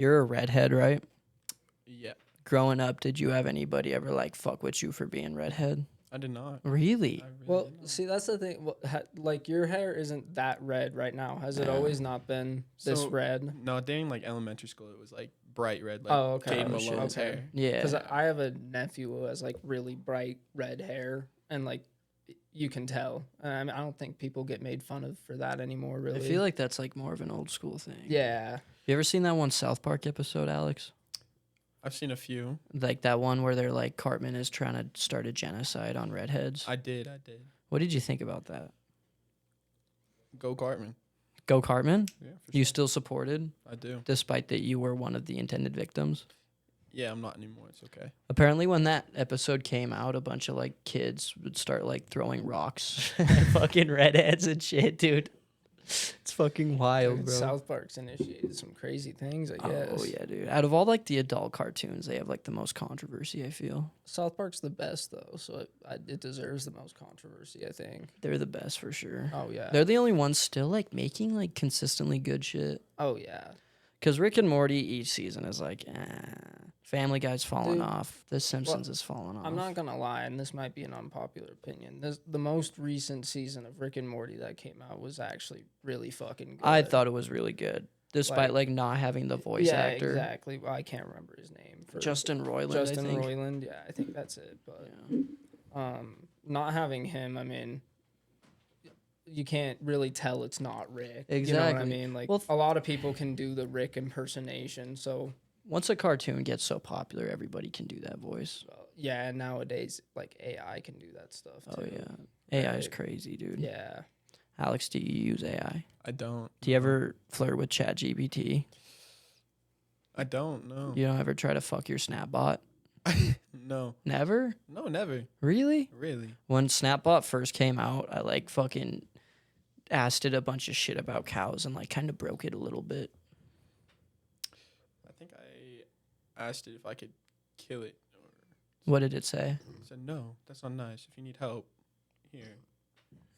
You're a redhead, right? Yeah, Growing up, did you have anybody ever like fuck with you for being redhead? I did not. Really? I really Well, did not. see, that's the thing. Well, like your hair isn't that red right now. Has it Yeah. always not been this So, red? No, during like elementary school, it was like bright red, like Oh, okay. Caden Oh, shit. Malone's Okay. hair. Because Yeah. I have a nephew who has like really bright red hair, and like you can tell. I mean, I don't think people get made fun of for that anymore. I Really. feel like that's like more of an old school thing. Yeah. You ever seen that one South Park episode, Alex? I've seen a few. Like that one where they're like Cartman is trying to start a genocide on redheads. I did. What did you think about that? Go Cartman. Go Cartman? Yeah, for You sure. still supported, I do. despite that you were one of the intended victims? Yeah, I'm not anymore. It's okay. Apparently, when that episode came out, a bunch of like kids would start like throwing rocks at fucking redheads and shit, dude. It's fucking wild, bro. South Park's initiated some crazy things, I guess. Oh yeah, dude. Out of all like the adult cartoons, they have like the most controversy. I feel South Park's the best though, so it deserves the most controversy, I think. they're the best for sure. Oh yeah. They're the only ones still like making like consistently good shit. Oh yeah. Because Rick and Morty each season is like, Family Guy's falling Dude, off. The Simpsons is falling off. I'm not gonna lie, and this might be an unpopular opinion. The most recent season of Rick and Morty that came out was actually really fucking good. I thought it was really good, despite like not having the voice yeah, actor. exactly. Well, I can't remember his name. Justin Roiland. Justin I think. Roiland. Yeah, I think that's it. But Yeah. not having him, I mean, you can't really tell it's not Rick. You know what I Exactly. mean? Like Well, a lot of people can do the Rick impersonation, so Once a cartoon gets so popular, everybody can do that voice. yeah. And nowadays, like AI can do that stuff too. Oh yeah, AI is Right. crazy, dude. Yeah. Alex, do you use AI? I don't. Do you ever flirt with ChatGPT? I don't. No. You don't ever try to fuck your Snapbot? No. Never? No. Never. Really? Really. When Snapbot first came out, I like fucking asked it a bunch of shit about cows and like kind of broke it a little bit. I think I asked it if I could kill it. What did it say? It said no. That's not nice. If you need help, here.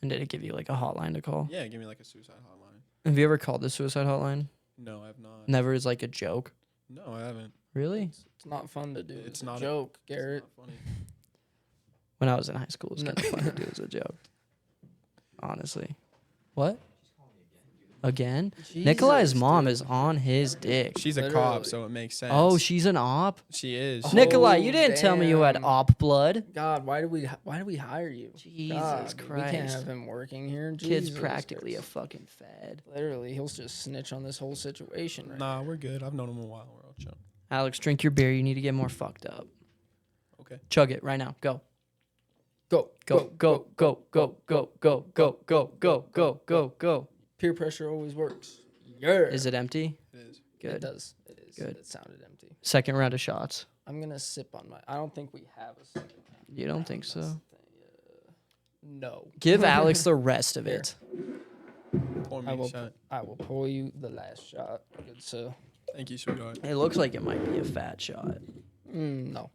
And did it give you like a hotline to call? Yeah, give me like a suicide hotline. Have you ever called the suicide hotline? No, I have not. Never as like a joke. No, I haven't. Really? It's not fun to do. It's It's not a a- joke, Garrett. It's not funny. When I was in high school, it was No. kind of fun to do as a joke. Honestly. What? Again? Nikolai's Jesus, mom dude. is on his dick. She's a Literally. cop, so it makes sense. Oh, she's an op? she is. Oh, Nikolai, you didn't tell me you had damn. op blood. God, why do we hire you? Jesus God, we can't Christ. have him working here. Kid's Jesus practically a Christ. fucking fed. Literally, he'll just snitch on this whole situation. Right Nah, we're good. I've known him a while. We're all chill. Alex, drink your beer. You need to get more fucked up. Okay. Chug it right now. Go. Go, Go, go, go, go, go, go, go, go, go, go, go, go. Peer pressure always works. Yeah. Is it empty? It is. It Good. does. It is. Good. It sounded empty. Second round of shots. I'm gonna sip on my. I don't think we have a second. You don't think so? That's the thing, no. Give Alex the rest of Here. it. Pour me I a will. shot. I will pour you the last shot. Good sir. Thank you, sweetheart. It looks like it might be a fat shot. No.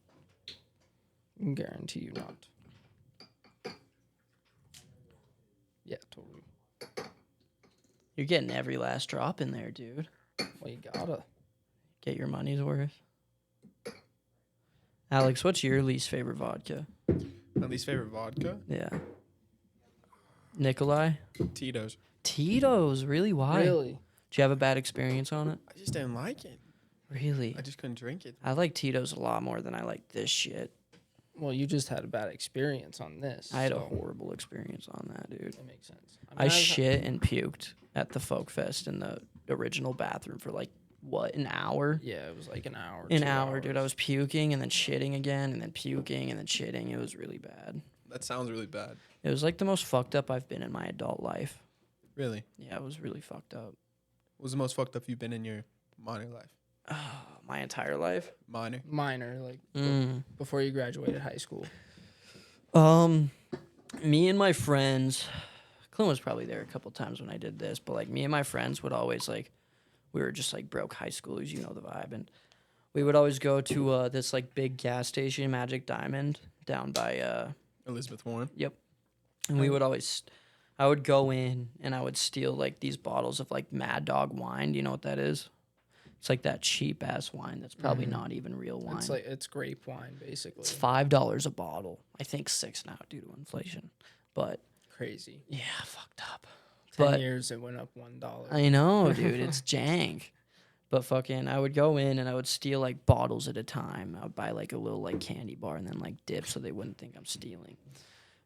Guarantee you not. Yeah, totally. You're getting every last drop in there, dude. Well, you gotta. Get your money's worth. Alex, what's your least favorite vodka? My least favorite vodka? Yeah. Nikolai? Tito's. Tito's, really? Why? Really? Did you have a bad experience on it? I just didn't like it. Really? I just couldn't drink it. I like Tito's a lot more than I like this shit. Well, you just had a bad experience on this. I had a so horrible experience on that, dude. That makes sense. I I've- shit and puked at the Folk Fest in the original bathroom for like, what, an hour? Yeah, it was like an hour. An 2 hour, dude. I hours. was puking and then shitting again and then puking and then shitting. It was really bad. That sounds really bad. It was like the most fucked up I've been in my adult life. Really? Yeah, it was really fucked up. What was the most fucked up you've been in your minor life? My entire life. Minor? Minor, like Mm. before you graduated high school. Me and my friends, Clint was probably there a couple times when I did this, but like me and my friends would always like, we were just like broke high schoolers, you know the vibe, and we would always go to this like big gas station, Magic Diamond, down by Elizabeth Warren? Yep. And we would always, I would go in and I would steal like these bottles of like Mad Dog wine. Do you know what that is? It's like that cheap ass wine that's probably not even real wine. It's grape wine basically. It's $5 a bottle. I think 6 now due to inflation. But Crazy. yeah, fucked up. 10 But years it went up $1. I know, dude. It's jank. But fucking, I would go in and I would steal like bottles at a time. I would buy like a little like candy bar and then like dip so they wouldn't think I'm stealing.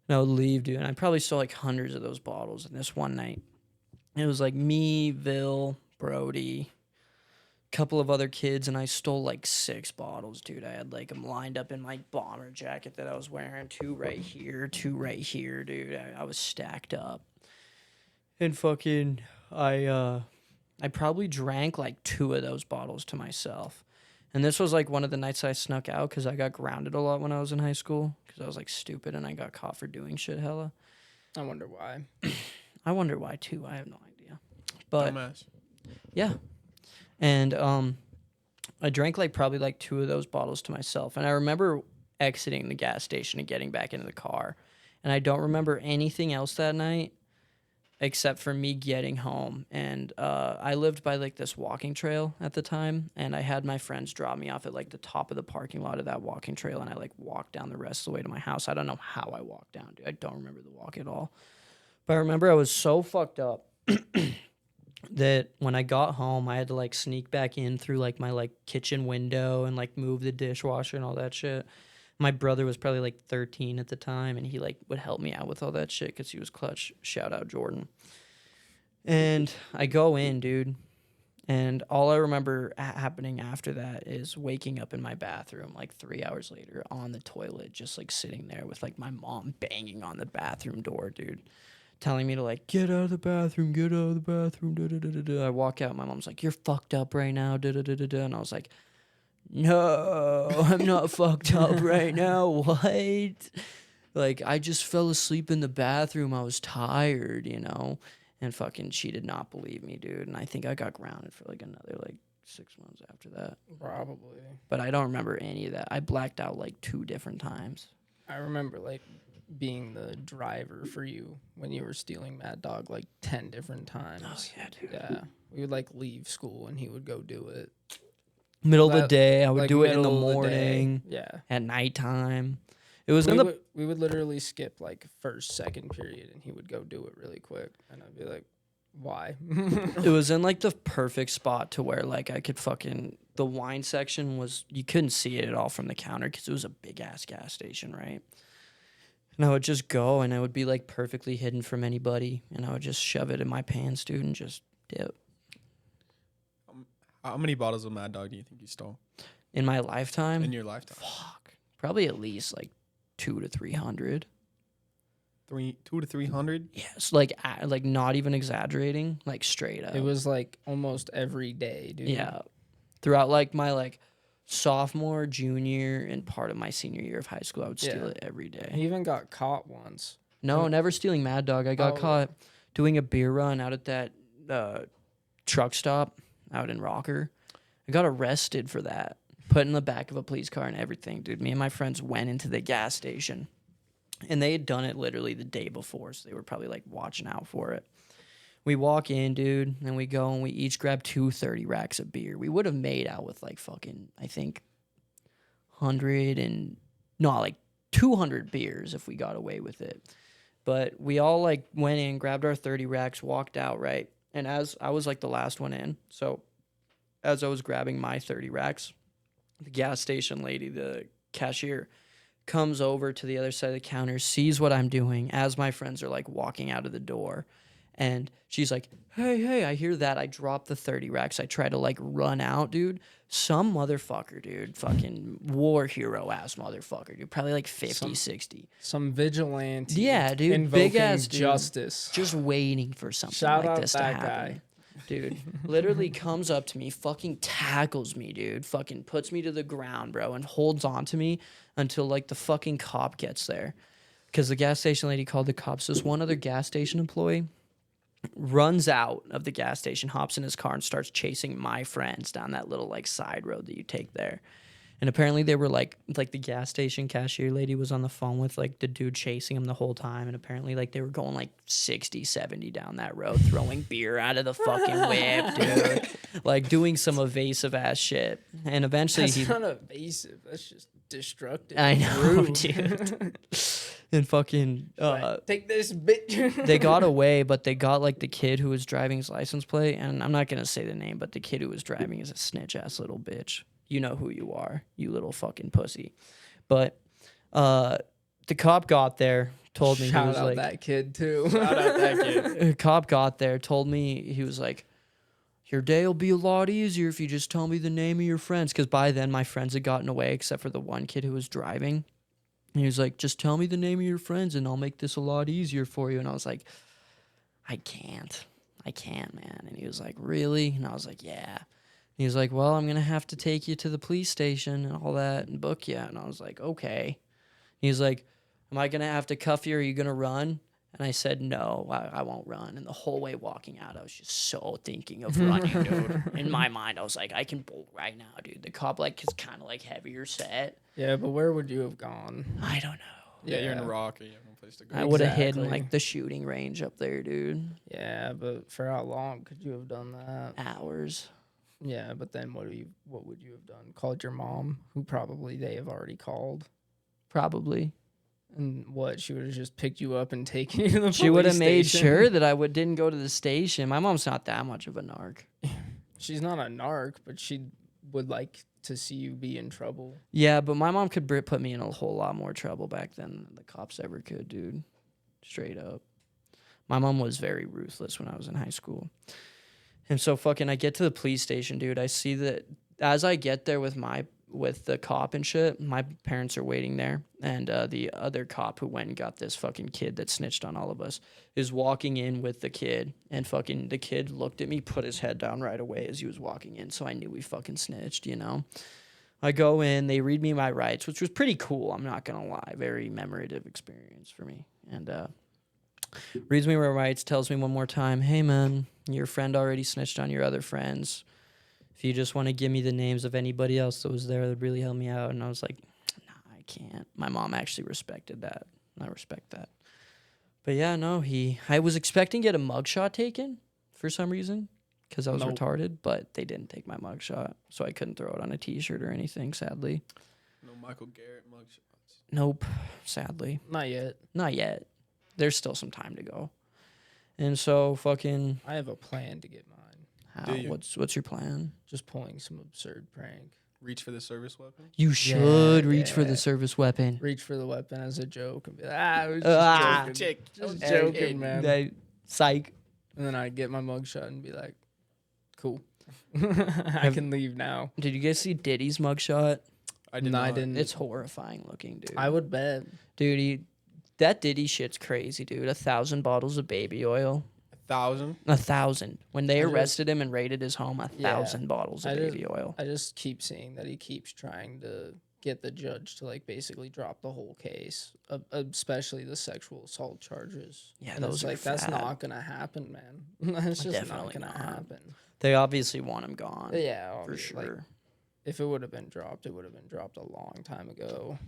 And I would leave, dude. And I probably stole like hundreds of those bottles. And this one night, it was like me, Vil, Brody, couple of other kids, and I stole like 6 bottles, dude. I had like them lined up in my bomber jacket that I was wearing. 2 right here, 2 right here, dude. I was stacked up. And fucking, I probably drank like 2 of those bottles to myself. And this was like one of the nights I snuck out because I got grounded a lot when I was in high school because I was like stupid and I got caught for doing shit hella. I wonder why. I wonder why too. I have no idea. But Dumbass. yeah. And I drank like probably like 2 of those bottles to myself. And I remember exiting the gas station and getting back into the car. And I don't remember anything else that night except for me getting home. And I lived by like this walking trail at the time. And I had my friends drop me off at like the top of the parking lot of that walking trail. And I like walked down the rest of the way to my house. I don't know how I walked down, dude. I don't remember the walk at all. But I remember I was so fucked up that when I got home, I had to like sneak back in through like my like kitchen window and like move the dishwasher and all that shit. My brother was probably like 13 at the time, and he like would help me out with all that shit because he was clutch. Shout out Jordan. And I go in, dude, and all I remember happening after that is waking up in my bathroom like 3 hours later on the toilet, just like sitting there with like my mom banging on the bathroom door, dude, telling me to like get out of the bathroom, get out of the bathroom. Da, da, da, da, da. I walk out, my mom's like, "You're fucked up right now." Da, da, da, da, da. And I was like, "No, I'm not fucked up right now. What?" Like, I just fell asleep in the bathroom. I was tired, you know? And fucking, she did not believe me, dude. And I think I got grounded for like another like 6 months after that. Probably. But I don't remember any of that. I blacked out like 2 different times. I remember like being the driver for you when you were stealing Mad Dog like 10 different times. Oh, yeah, dude. Yeah. We would like leave school and he would go do it. Middle of the That- day, I would like, do it in the middle of the day. morning, Yeah. at nighttime. It was We in the would, we would literally skip like first, second period and he would go do it really quick. And I'd be like, why? It was in like the perfect spot to where like I could fucking, the wine section was, you couldn't see it at all from the counter because it was a big ass gas station, right? And I would just go and I would be like perfectly hidden from anybody and I would just shove it in my pants, dude, and just dip. How many bottles of Mad Dog do you think you stole In my lifetime, in your lifetime? fuck, probably at least like 200 to 300. 200 to 300. Yes, like not even exaggerating, like straight up. It was like almost every day, dude. Yeah, throughout like my like sophomore, junior, and part of my senior year of high school, I would steal Yeah. it every day. He even got caught once. No, never stealing Mad Dog. I got Oh. caught doing a beer run out at that truck stop out in Rocker. I got arrested for that. Put in the back of a police car and everything, dude. Me and my friends went into the gas station. And they had done it literally the day before, so they were probably like watching out for it. We walk in, dude, and we go and we each grab 230 racks of beer. We would have made out with like fucking, I think, 200 beers if we got away with it. But we all like went in, grabbed our 30 racks, walked out, right? And as I was like the last one in, so as I was grabbing my 30 racks, the gas station lady, the cashier, comes over to the other side of the counter, sees what I'm doing as my friends are like walking out of the door. And she's like, hey, I hear that. I dropped the 30 racks. I try to like run out, dude. Some motherfucker, dude, fucking war hero ass motherfucker, dude. Probably like 50, 60. Some vigilante. Yeah, dude. Invoking Big ass dude. justice. Just waiting for something Shout like out this to that happen. guy. Dude, literally comes up to me, fucking tackles me, dude. Fucking puts me to the ground, bro, and holds on to me until like the fucking cop gets there. Because the gas station lady called the cops. This one other gas station employee runs out of the gas station, hops in his car, and starts chasing my friends down that little like side road that you take there. And apparently they were like the gas station cashier lady was on the phone with like the dude chasing him the whole time. And apparently like they were going like 60, 70 down that road, throwing beer out of the fucking whip, dude. Like doing some evasive ass shit. And eventually That's not evasive. That's just destructive. I know, Rude. dude. And fucking Like, take this, bitch. they got away, but they got like the kid who was driving his license plate, and I'm not gonna say the name, but the kid who was driving is a snitch ass little bitch. You know who you are, you little fucking pussy. But the cop got there, told me Shout he was out like that kid too. Shout out that kid. a cop got there, told me he was like, your day will be a lot easier if you just tell me the name of your friends. Because by then my friends had gotten away, except for the one kid who was driving. And he was like, just tell me the name of your friends and I'll make this a lot easier for you. And I was like, I can't, man. And he was like, really? And I was like, yeah. And he was like, well, I'm going to have to take you to the police station and all that and book you. And I was like, okay. He was like, am I going to have to cuff you or are you going to run? And I said, no, I won't run. And the whole way walking out, I was just so thinking of running, dude. In my mind, I was like, I can bolt right now, dude. The cop, like, is kind of, like, heavier set. Yeah, but where would you have gone? I don't know. Yeah, you're in Rocky. You have no place to go. I would have hidden, Exactly. like, the shooting range up there, dude. Yeah, but for how long could you have done that? Hours. Yeah, but then what would you have done? Called your mom, who probably they have already called. Probably. And what, she would have just picked you up and taken you to the She would have police made station? sure that I didn't go to the station. My mom's not that much of a narc. She's not a narc, but she would like to see you be in trouble. Yeah, but my mom could put me in a whole lot more trouble back then than the cops ever could, dude. Straight up. My mom was very ruthless when I was in high school. And so fucking I get to the police station, dude. I see that as I get there with the cop and shit, my parents are waiting there. And the other cop who went and got this fucking kid that snitched on all of us is walking in with the kid. And fucking the kid looked at me, put his head down right away as he was walking in. So I knew we fucking snitched, you know? I go in, they read me my rights, which was pretty cool. I'm not going to lie. Very memorative experience for me. And reads me my rights, tells me one more time, hey, man, your friend already snitched on your other friends. If you just want to give me the names of anybody else that was there, that'd really help me out. And I was like, nah, I can't. My mom actually respected that. I respect that. But yeah, no, I was expecting to get a mugshot taken for some reason because I was Nope. retarded, but they didn't take my mugshot, so I couldn't throw it on a T-shirt or anything, sadly. No Michael Garrett mugshots. Nope, sadly. Not yet. Not yet. There's still some time to go. And so fucking I have a plan to get mine. how, Do you? what's your plan? Just pulling some absurd prank. Reach for the service weapon. You should reach for yeah. the service weapon. Reach for the weapon as a joke and be like, I was Ah, just joking. chick. Just Hey, joking, man. Psych. And then I'd get my mugshot and be like, cool. I can leave now. Did you guys see Diddy's mugshot? I did No, I not. didn't. It's horrifying looking, dude. I would bet. Dude, that Diddy shit's crazy, dude. 1,000 bottles of baby oil. 1,000. 1,000. When they I just- arrested him and raided his home, 1,000 Yeah. bottles of I just- baby oil. I just keep seeing that he keeps trying to get the judge to like basically drop the whole case, especially the sexual assault charges. Yeah, And those it's are like that's fat. not gonna happen, man. That's just Definitely not gonna not. happen. They obviously want him gone. Yeah, for obviously, like, sure. if it would have been dropped, it would have been dropped a long time ago.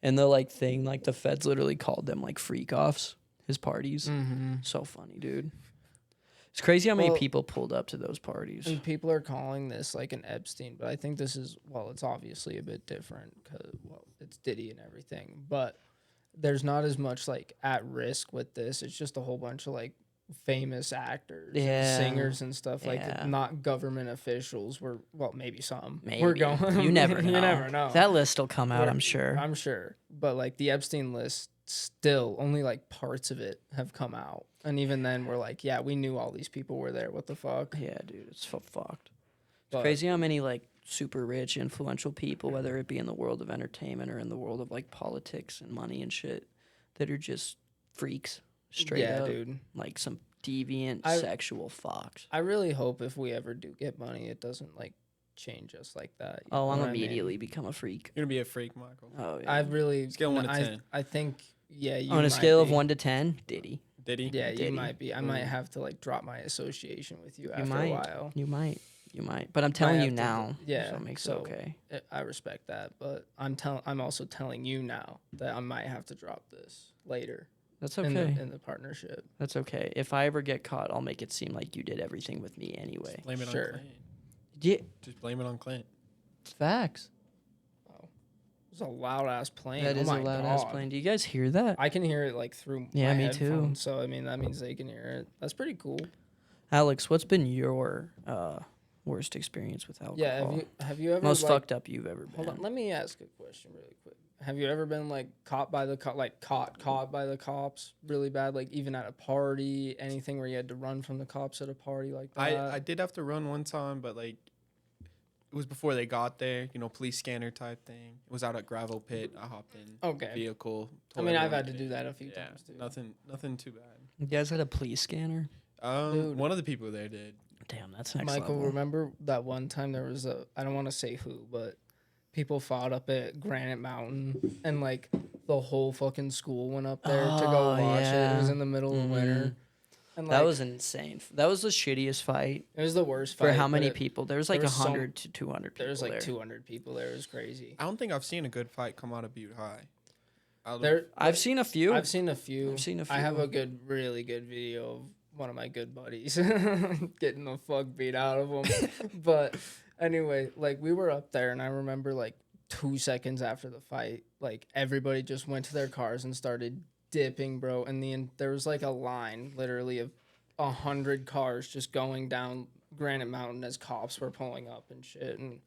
And the like thing, like the feds literally called them like freak offs, his parties. Mm-hmm. So funny, dude. It's crazy how many Well- people pulled up to those parties. And people are calling this like an Epstein, but I think this is, well, it's obviously a bit different because, well, it's Diddy and everything, but there's not as much like at risk with this. It's just a whole bunch of like famous actors Yeah. and singers and stuff, like Yeah. not government officials. Were, well, maybe some. Maybe. We're going. You never know. You never know. That list will come out, We're- I'm sure. I'm sure. But like the Epstein list, still only like parts of it have come out. And even then we're like, yeah, we knew all these people were there. What the fuck? Yeah, dude, it's fucked. It's But- crazy how many like super rich, influential people, whether it be in the world of entertainment or in the world of like politics and money and shit, that are just freaks, straight yeah, up, dude. like some deviant I- sexual fox. I really hope if we ever do get money, it doesn't like change us like that. you Oh, know I'm what I mean? immediately become a freak. You're gonna be a freak, Michael. Oh yeah. I really Scale of 1 to I- 10. I think you On a might scale of be. 1 to 10, Diddy. Did he? Yeah, Diddy. you might be. I might Ooh. have to like drop my association with you You after might. a while. You might. you might, but I'm might telling have you to now. yeah, So it makes so it okay. I respect that, but I'm also telling you now that I might have to drop this later That's okay. in the partnership. That's okay. If I ever get caught, I'll make it seem like you did everything with me anyway. Just blame it Sure. on Clint. Yeah, Just blame it on Clint. facts. Oh, it's a loud ass plane. That Oh is my a loud God. ass plane. Do you guys hear that? I can hear it like through Yeah, my me too. headphones, so I mean that means they can hear it. That's pretty cool. Alex, what's been your worst experience with alcohol? Yeah, have you ever Most like, fucked up you've ever been? Hold on, let me ask a question really quick. Have you ever been like caught by the caught by the cops really bad, like even at a party, anything where you had to run from the cops at a party like that? I did have to run one time, but like it was before they got there. You know, police scanner type thing. It was out at Gravel Pit. I hopped in Okay. the vehicle. I told mean, I've everyone had to get do in. that a few Yeah, times too. nothing too bad. You guys had a police scanner? Dude. One of the people there did. Damn, that's next Michael, level. remember that one time there was I don't want to say who, but people fought up at Granite Mountain and like the whole fucking school went up there to go Oh, watch it. It was yeah. in the middle of winter. And That like, was insane. That was the shittiest fight. it was the worst fight. For how but many people? There was like there was 100 to 200 people There was like there. 200 people there. It was crazy. I don't think I've seen a good fight come out of Butte High. I've seen a few. I've seen a few. I've seen a I have few. a really good video of one of my good buddies getting the fuck beat out of him. But anyway, like we were up there, and I remember like 2 seconds after the fight, like everybody just went to their cars and started dipping, bro. And there was like a line, literally of 100 cars just going down Granite Mountain as cops were pulling up and shit. And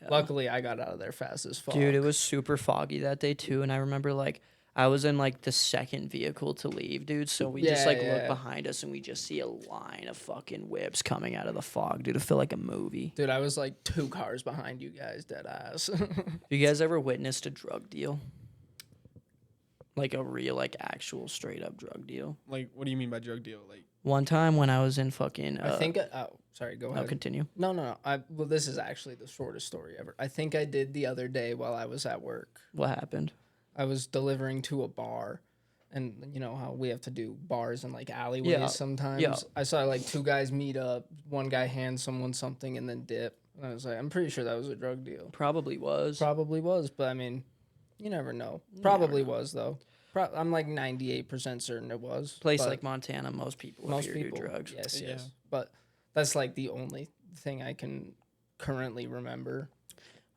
luckily, I got out of there fast as fuck. Dude, it was super foggy that day too, and I remember like I was in like the second vehicle to leave, dude. So we just like look behind us and we just see a line of fucking whips coming out of the fog, dude. It felt like a movie. Dude, I was like 2 cars behind you guys, dead ass. You guys ever witnessed a drug deal? Like a real, like actual straight up drug deal? Like, what do you mean by drug deal? Like, One time when I was in fucking. I think. Sorry, go ahead. No, continue. No. Well, this is actually the shortest story ever. I think I did the other day while I was at work. What happened? I was delivering to a bar, and you know how we have to do bars in like alleyways Yeah. sometimes. Yeah. I saw like 2 guys meet up. One guy hand someone something and then dip. And I was like, I'm pretty sure that was a drug deal. Probably was. Probably was, but I mean, you never know. Probably was though. I'm like 98% certain it was. Place but like Montana, most people most up here people do drugs. Yes, Yeah. yes. But that's like the only thing I can currently remember.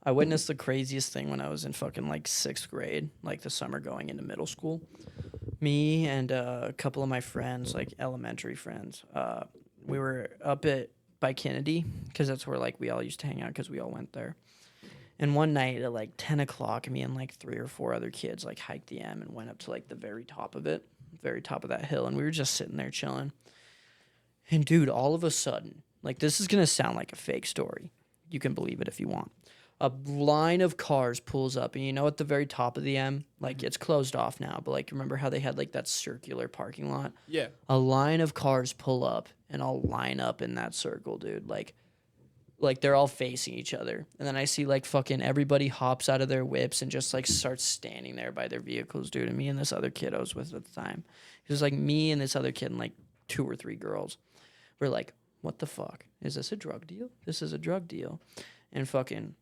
I witnessed the craziest thing when I was in fucking like 6th grade, like the summer going into middle school. Me and a couple of my friends, like elementary friends, we were up by Kennedy because that's where like we all used to hang out because we all went there. And one night at like 10 o'clock, me and like 3 or 4 other kids like hiked the M and went up to like the very top of that hill. And we were just sitting there chilling. And dude, all of a sudden, like this is going to sound like a fake story. You can believe it if you want. A line of cars pulls up, and you know at the very top of the M, like it's closed off now, but like remember how they had like that circular parking lot? yeah. A line of cars pull up and all line up in that circle, dude. Like they're all facing each other. And then I see like fucking everybody hops out of their whips and just like starts standing there by their vehicles, dude. And me and this other kid I was with at the time. It was like me and this other kid and like 2 or 3 girls. We're like, what the fuck? Is this a drug deal? This is a drug deal. And fucking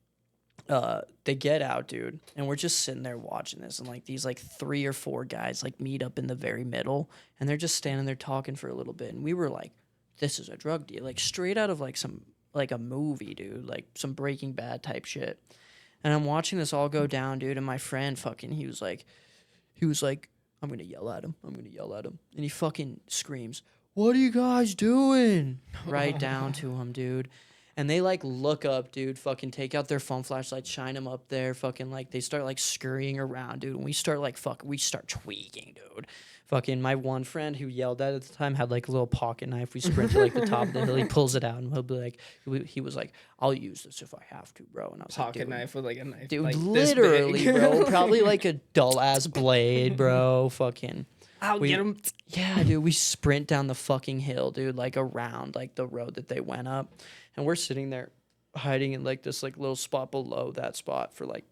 they get out, dude, and we're just sitting there watching this, and like these like 3 or 4 guys like meet up in the very middle, and they're just standing there talking for a little bit, and we were like, this is a drug deal, like straight out of like some like a movie, dude, like some Breaking Bad type shit. And I'm watching this all go down, dude, and my friend fucking he was like I'm gonna yell at him, and he fucking screams, what are you guys doing? Right down to him, dude. And they like look up, dude, fucking take out their phone flashlights, shine them up there, fucking like they start like scurrying around, dude. And we start like we start tweaking, dude. Fucking my one friend who yelled at the time had like a little pocket knife. We sprint to like the top of the hill. He pulls it out and he'll be like, he was like, I'll use this if I have to, bro. And I was Pocket like, knife with like a knife. dude, like literally, this big. bro. Probably like a dull ass blade, bro. Fucking. I'll get him. Yeah, dude, we sprint down the fucking hill, dude, like around like the road that they went up. And we're sitting there hiding in like this like little spot below that spot for like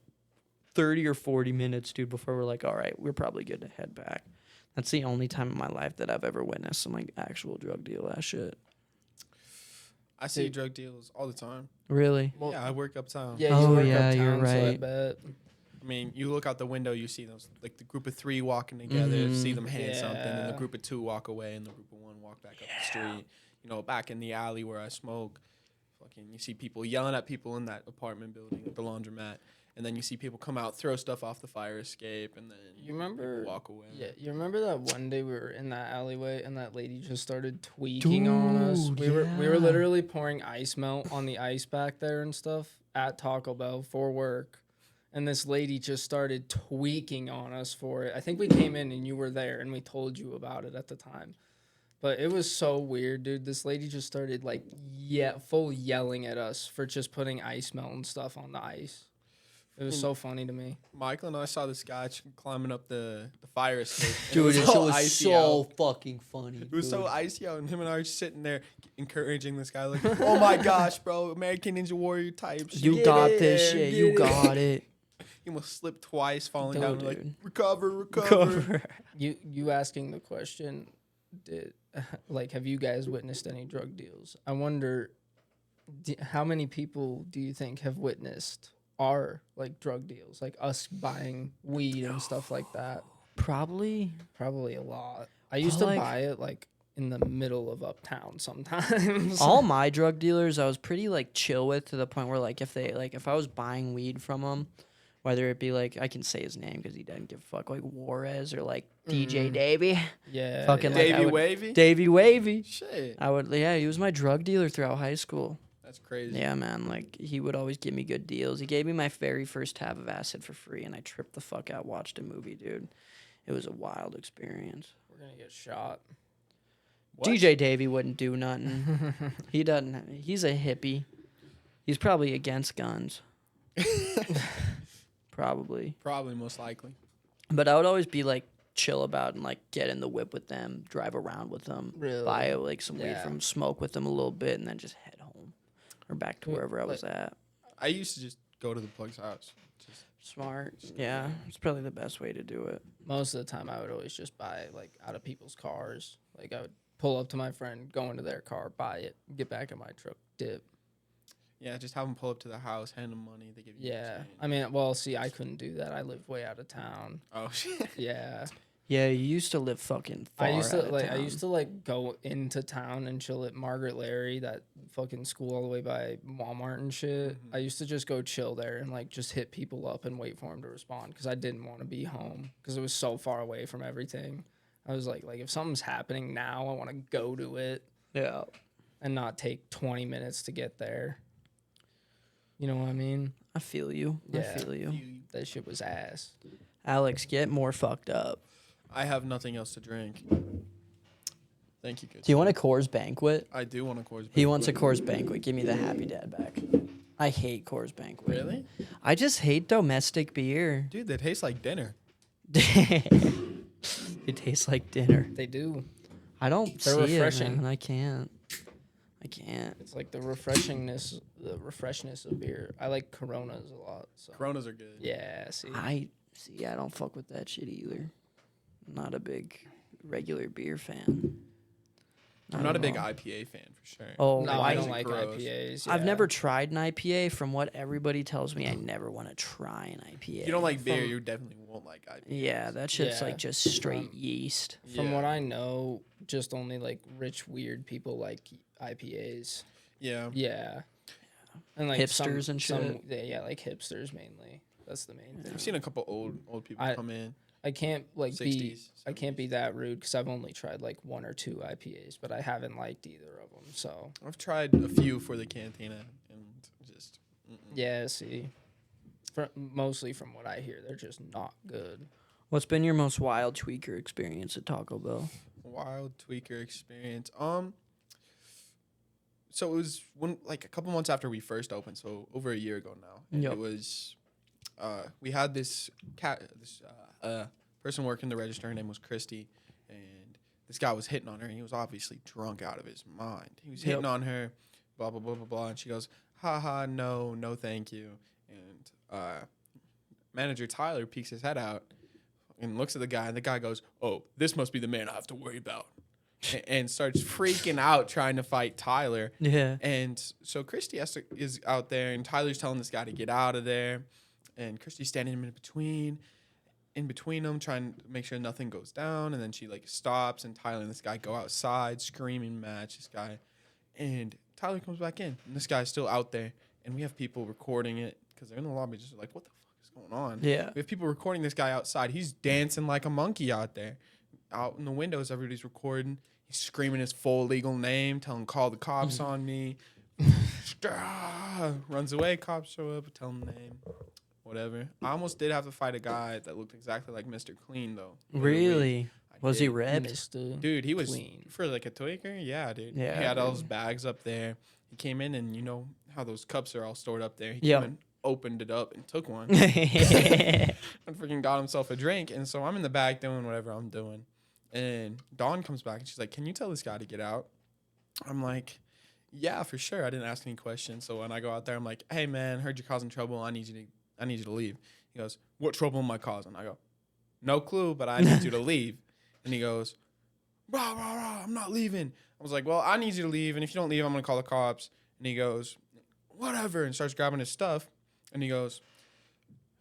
30 or 40 minutes, dude, before we're like, all right, we're probably good to head back. That's the only time in my life that I've ever witnessed some like actual drug deal ass shit. I see Dude. drug deals all the time. Really? Well, Yeah, I work uptown. yeah, Oh, you work yeah, uptown, you're so I right. bet. I mean, you look out the window, you see those, like the group of 3 walking together, see them hand something, and the Yeah. group of 2 walk away, and the group of 1 walk back up the street. You know, back in the alley where I smoke, fucking, you see people yelling at people in that apartment building at the laundromat, and then you see people come out, throw stuff off the fire escape, and then You remember? people walk away. Yeah, you remember that one day we were in that alleyway and that lady just started tweaking on us. Dude, We were yeah. literally pouring ice melt on the ice back there and stuff at Taco Bell for work. And this lady just started tweaking on us for it. I think we came in and you were there and we told you about it at the time. But it was so weird, dude. This lady just started like full yelling at us for just putting ice melt and stuff on the ice. It was so funny to me. Michael and I saw this guy climbing up the fire escape. and Dude, this shit all was icy so out. fucking funny. It was so dude. icy out, and him and I were just sitting there encouraging this guy, like, "Oh my gosh, bro, American Ninja Warrior type shit. You Get got it, this shit. get You it. got it. He almost slipped twice, falling Dude, down. We're like, dude. recover. Cover. You asking the question, have you guys witnessed any drug deals? I wonder, how many people do you think have witnessed our like drug deals, like us buying weed and stuff like that? Probably. Probably a lot. I used to Like- buy it like in the middle of uptown sometimes. All my drug dealers, I was pretty like chill with, to the point where like if I was buying weed from them, whether it be like, I can say his name because he doesn't give a fuck, like Juarez or like DJ Davey, yeah, fucking yeah. like, I Davey would- Wavy. Davey Wavy. Shit, He was my drug dealer throughout high school. that's crazy. Yeah, man. Like, he would always give me good deals. He gave me my very first tab of acid for free, and I tripped the fuck out, watched a movie, dude. It was a wild experience. We're gonna get shot. What? DJ Davey wouldn't do nothing. He doesn't. He's a hippie. He's probably against guns. Probably. Probably, most likely. But I would always be like chill about and like get in the whip with them, drive around with them, Really? buy like some weed Yeah. from 'em, smoke with them a little bit, and then just head home or back to Wait, wherever I was at. I used to just go to the plug's house. Just, Smart. Yeah, it's probably the best way to do it. Most of the time, I would always just buy like out of people's cars. Like I would pull up to my friend, go into their car, buy it, get back in my truck, dip. yeah, just have them pull up to the house, hand them money. They give you Yeah, change. I mean, well, see, I couldn't do that. I live way out of town. Oh, shit. Yeah, Yeah, you used to live fucking far I used to out of like I town. used to like go into town and chill at Margaret Larry, that fucking school all the way by Walmart and shit. I used to just go chill there and like just hit people up and wait for them to respond because I didn't want to be home because it was so far away from everything. I was like if something's happening now, I want to go to it Yeah. and not take 20 minutes to get there. You know what I mean? I feel you. I Yeah. feel you. That shit was ass. Alex, get more fucked up. I have nothing else to drink. Thank you, good. Do you want a Coors Banquet? I do want a Coors. He wants a Coors Banquet. Give me the Happy Dad back. I hate Coors Banquet. Really? I just hate domestic beer. Dude, they taste like dinner. It tastes like dinner. They do. I don't They're see refreshing. it, man. I can't. It's like the refreshingness of beer. I like Coronas a lot. So Coronas are good. yeah, see. I don't fuck with that shit either. I'm not a big regular beer fan. I'm not a at big all. IPA fan for sure. Oh, No, why I is don't it like gross? IPAs. I've yeah. never tried an IPA. From what everybody tells me, I never want to try an IPA. If you don't like beer, From- you definitely won't like IPA. Yeah, that shit's Yeah. like just straight yeast. From what Yeah. I know, just only like rich, weird people like IPAs. Yeah. Yeah. And like Hipsters and shit. Yeah, like hipsters mainly. That's the main thing. I've seen a couple old people I- come in. I can't like be 60s, I can't be that rude because I've only tried like 1 or 2 IPAs, but I haven't liked either of them. So I've tried a few for the cantina and just yeah, see, mostly from what I hear, they're just not good. What's been your most wild tweaker experience at Taco Bell? wild tweaker experience. So it was a couple months after we first opened, so over a year ago now. And Yep. it was we had this person working the register. Her name was Christy, and this guy was hitting on her, and he was obviously drunk out of his mind. He was hitting on her, blah blah blah blah blah, and she goes, "Ha ha, no, no, thank you." And manager Tyler peeks his head out and looks at the guy, and the guy goes, "Oh, this must be the man I have to worry about." and starts freaking out trying to fight Tyler. Yeah. And so Christy is out there, and Tyler's telling this guy to get out of there. And Christy's standing in between them, trying to make sure nothing goes down. And then she like stops, and Tyler and this guy go outside, screaming match this guy. And Tyler comes back in, and this guy's still out there. And we have people recording it because they're in the lobby, just like, what the fuck is going on? Yeah. We have people recording this guy outside. He's dancing like a monkey out there. Out in the windows, everybody's recording. He's screaming his full legal name, telling call the cops on me. Runs away, cops show up, tell him the name. Whatever. I almost did have to fight a guy that looked exactly like Mr. Clean, though. Really? Was he did. ripped? Mr. Dude, he was Clean. for like a tweaker. Yeah, dude. Yeah, He had all dude. his bags up there. He came in, and you know how those cups are all stored up there. He Yep. came and opened it up and took one Yeah. and freaking got himself a drink. And so I'm in the back doing whatever I'm doing. And Dawn comes back, and she's like, can you tell this guy to get out? I'm like, yeah, for sure. I didn't ask any questions. So when I go out there, I'm like, hey, man, heard you're causing trouble. I need you to leave. He goes, what trouble am I causing? I go, no clue, but I need you to leave. And he goes, rah, rah, rah, I'm not leaving. I was like, well, I need you to leave, and if you don't leave, I'm going to call the cops. And he goes, whatever, and starts grabbing his stuff. And he goes,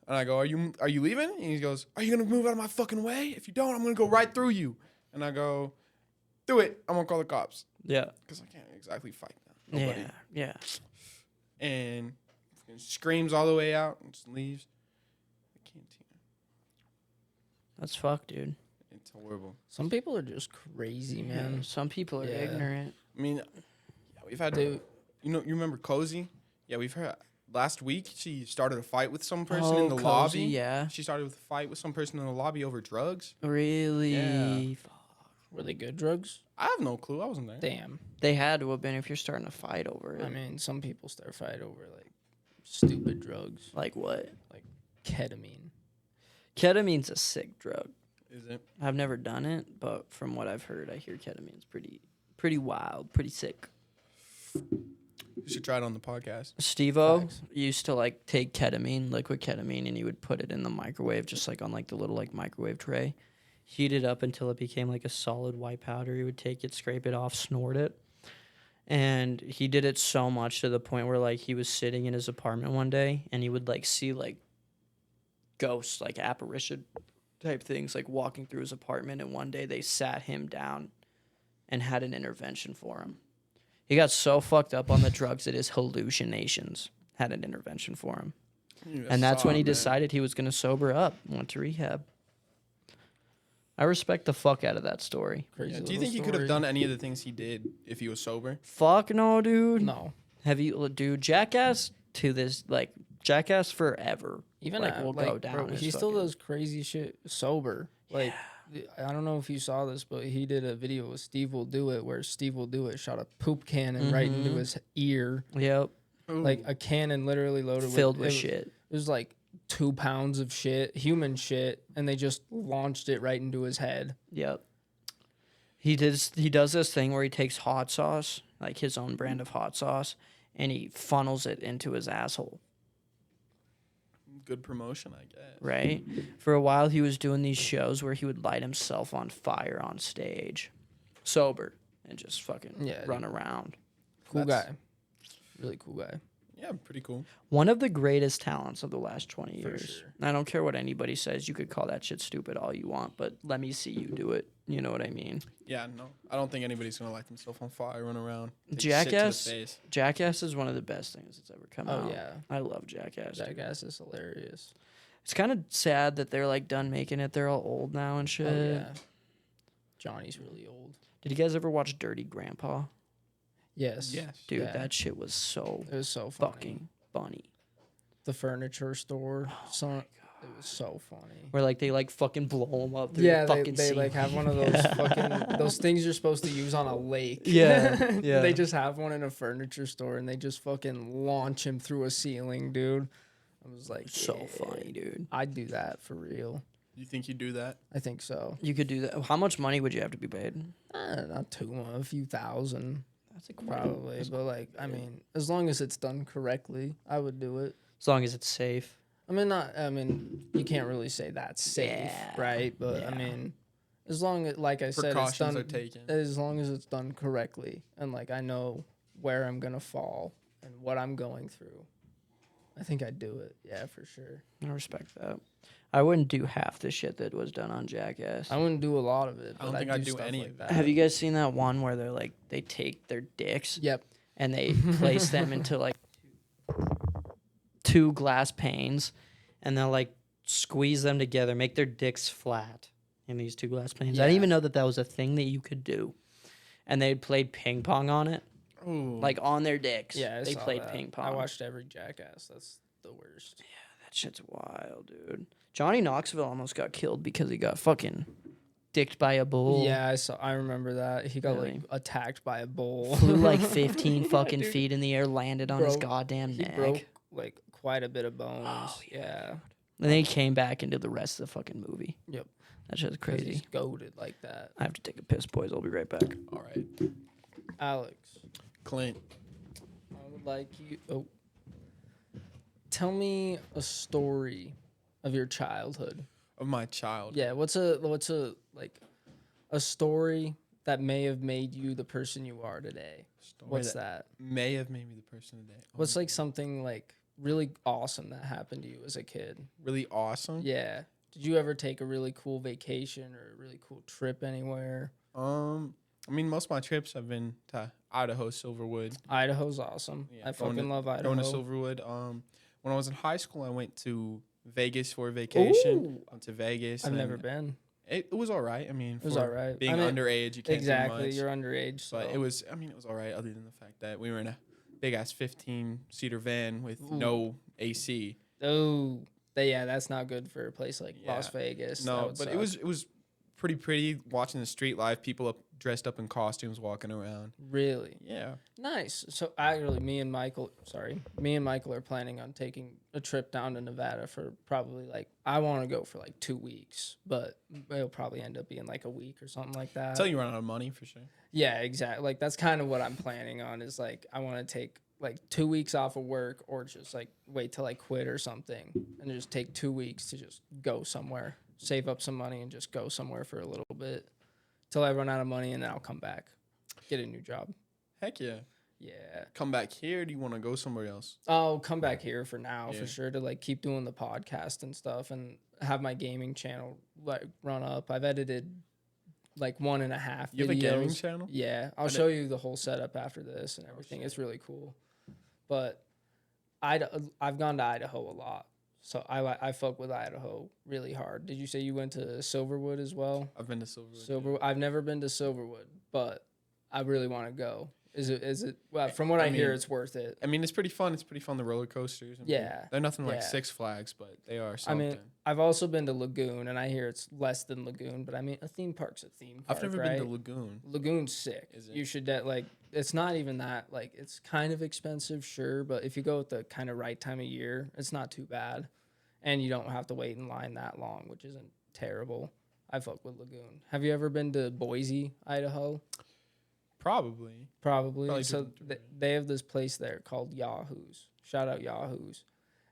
and I go, are you leaving? And he goes, are you going to move out of my fucking way? If you don't, I'm going to go right through you. And I go, do it. I'm going to call the cops. Yeah. Because I can't exactly fight them. Nobody. Yeah. And screams all the way out and just leaves the cantina. That's fucked, dude. It's horrible. Some people are just crazy, man. Some people are Yeah. ignorant. I mean, yeah, we've had, you remember Cozy? Yeah, we've heard last week she started a fight with some person in the Cozy, lobby. Yeah. She started with a fight with some person in the lobby over drugs. Really? Yeah. Were they good drugs? I have no clue. I wasn't there. Damn. They had to have been if you're starting to fight over it. I mean, some people start fight over like stupid drugs, Like what? like ketamine. Ketamine's a sick drug. Is it? I've never done it, but from what I've heard, I hear ketamine's pretty wild, pretty sick. You should try it on the podcast. Steve-O Facts. used to like take ketamine, liquid ketamine, and he would put it in the microwave, just like on like the little like microwave tray. Heat it up until it became like a solid white powder. He would take it, scrape it off, snort it. And he did it so much to the point where like he was sitting in his apartment one day and he would like see like ghosts, like apparition type things, like walking through his apartment. And one day they sat him down and had an intervention for him. He got so fucked up on the drugs that his hallucinations had an intervention for him. And that's when he decided he was going to sober up, went to rehab. I respect the fuck out of that story. Crazy. Yeah, do you little think he could have story. done any of the things he did if he was sober? Fuck no, dude. No. Have you, dude? Jackass to this, like Jackass forever. Even like will go down. bro, as he still fucking- does crazy shit sober. Like, I don't know if you saw this, but he did a video with Steve Will Do It, where Steve Will Do It shot a poop cannon right into his ear, Yep. like a cannon literally loaded Filled with it was- shit. It was like 2 pounds of shit, human shit, and they just launched it right into his head. Yep. He does this thing where he takes hot sauce, like his own brand of hot sauce, and he funnels it into his asshole. Good promotion, I guess. Right? For a while, he was doing these shows where he would light himself on fire on stage, sober, and just fucking Yeah, run around. Cool That's- guy. Really cool guy. Yeah, pretty cool. One of the greatest talents of the last 20 For years. sure. I don't care what anybody says. You could call that shit stupid all you want, but let me see you do it. You know what I mean? Yeah, no, I don't think anybody's gonna light themselves on fire, run around. take shit to the Jackass? face. Jackass is one of the best things that's ever come out. Oh, yeah. I love Jackass. dude. Jackass is hilarious. It's kind of sad that they're like done making it. They're all old now and shit. Oh, yeah. Johnny's really old. Did you guys ever watch Dirty Grandpa? Yes. Yes. Dude, Yeah. that shit was so It was so funny. fucking funny. The furniture store. Oh It was so funny. Where like they like fucking blow them up through Yeah, the they, fucking they like ceiling. have one of those fucking those things you're supposed to use on a lake. Yeah, yeah. They just have one in a furniture store and they just fucking launch him through a ceiling, dude. I was like, So yeah, funny, dude. I'd do that for real. You think you do that? I think so. You could do that. How much money would you have to be paid? Not too much, a few thousand That's a probably, but like I mean, as long as it's done correctly, I would do it. As long as it's safe. I mean, you can't really say that's safe, Yeah, right? But I yeah. mean, As long as, like I said, it's Precautions done. are taken. As long as it's done correctly, and like I know where I'm gonna fall and what I'm going through, I think I'd do it. Yeah, for sure. I respect that. I wouldn't do half the shit that was done on Jackass. I wouldn't do a lot of it. I don't but think I'd I'd do stuff any like of that. Have you guys seen that one where they're like they take their dicks Yep. and they place them into like two glass panes, and they'll like squeeze them together, make their dicks flat in these two glass panes. I didn't Yeah. even know that that was a thing that you could do. And they played ping pong on it, Ooh. like on their dicks. Yeah, I they saw played that. ping pong. I watched every Jackass. That's the worst. That shit's wild, dude. Johnny Knoxville almost got killed because he got fucking dicked by a bull. Yeah, I saw. I remember that he got Really? like attacked by a bull. Flew like 15 Yeah, fucking dude. feet in the air, landed on his Broke- goddamn He neck. broke like quite a bit of bones. Oh, yeah. And then he came back into the rest of the fucking movie. Yep. That shit's 'Cause crazy. He's goaded like that. I have to take a piss, boys. I'll be right back. All right. Alex, Clint. I would like you. Oh, tell me a story of your childhood. Of my child. Yeah. What's a like a story that may have made you the person you are today? Story What's that? may have made me the person today. What's like something like really awesome that happened to you as a kid? really awesome? Yeah. Did you ever take a really cool vacation or a really cool trip anywhere? I mean, most of my trips have been to Idaho, Silverwood. Idaho's awesome. Yeah, I going fucking to- love Idaho. Going to Silverwood. When I was in high school, I went to Vegas for a vacation. Ooh. Went to Vegas. I've and never been. It was all right. I mean, It was for all right. being I mean, underage, you can't Exactly. do much. You're underage. So. But it was all right, other than the fact that we were in a big ass 15-seater van with Ooh. no AC. Oh, yeah, that's not good for a place like Las Yeah. Vegas. That No, would but suck. it was pretty watching the street life, people dressed up in costumes walking around. really Yeah. nice. So actually, me and Michael are planning on taking a trip down to Nevada for probably like I want to go for like 2 weeks, but it'll probably end up being like a week or something like that. Until you run out of money for sure. Yeah, exactly. Like that's kind of what I'm planning on is like I want to take like 2 weeks off of work or just like wait till I quit or something and just take 2 weeks to just go somewhere, save up some money and just go somewhere for a little bit till I run out of money and then I'll come back, get a new job. Heck yeah. Yeah. Come back here. Do you want to go somewhere else? I'll come back here for now Yeah. for sure to like keep doing the podcast and stuff and have my gaming channel like run up. I've edited like 1.5 You have a videos. gaming channel? Yeah, I'll show you the whole setup after this and everything. It's really cool. But I've gone to Idaho a lot, so I fuck with Idaho really hard. Did you say you went to Silverwood as well? I've been to Silverwood. Silver. I've never been to Silverwood, but I really want to go. Is it? Well, from what I hear, mean, it's worth it. I mean, it's pretty fun. It's pretty fun. The roller coasters. I mean, Yeah. they're nothing like Yeah. Six Flags, but they are I something. mean, I've also been to Lagoon, and I hear it's less than Lagoon. But I mean, a theme park's a theme park. I've never right? been to Lagoon. Lagoon's sick. Is it? You should like. It's not even that. Like, it's kind of expensive, sure, but if you go at the kind of right time of year, it's not too bad, and you don't have to wait in line that long, which isn't terrible. I fuck with Lagoon. Have you ever been to Boise, Idaho? Probably. Probably. So driven through it. they have this place there called Yahoo's. Shout out Yahoo's.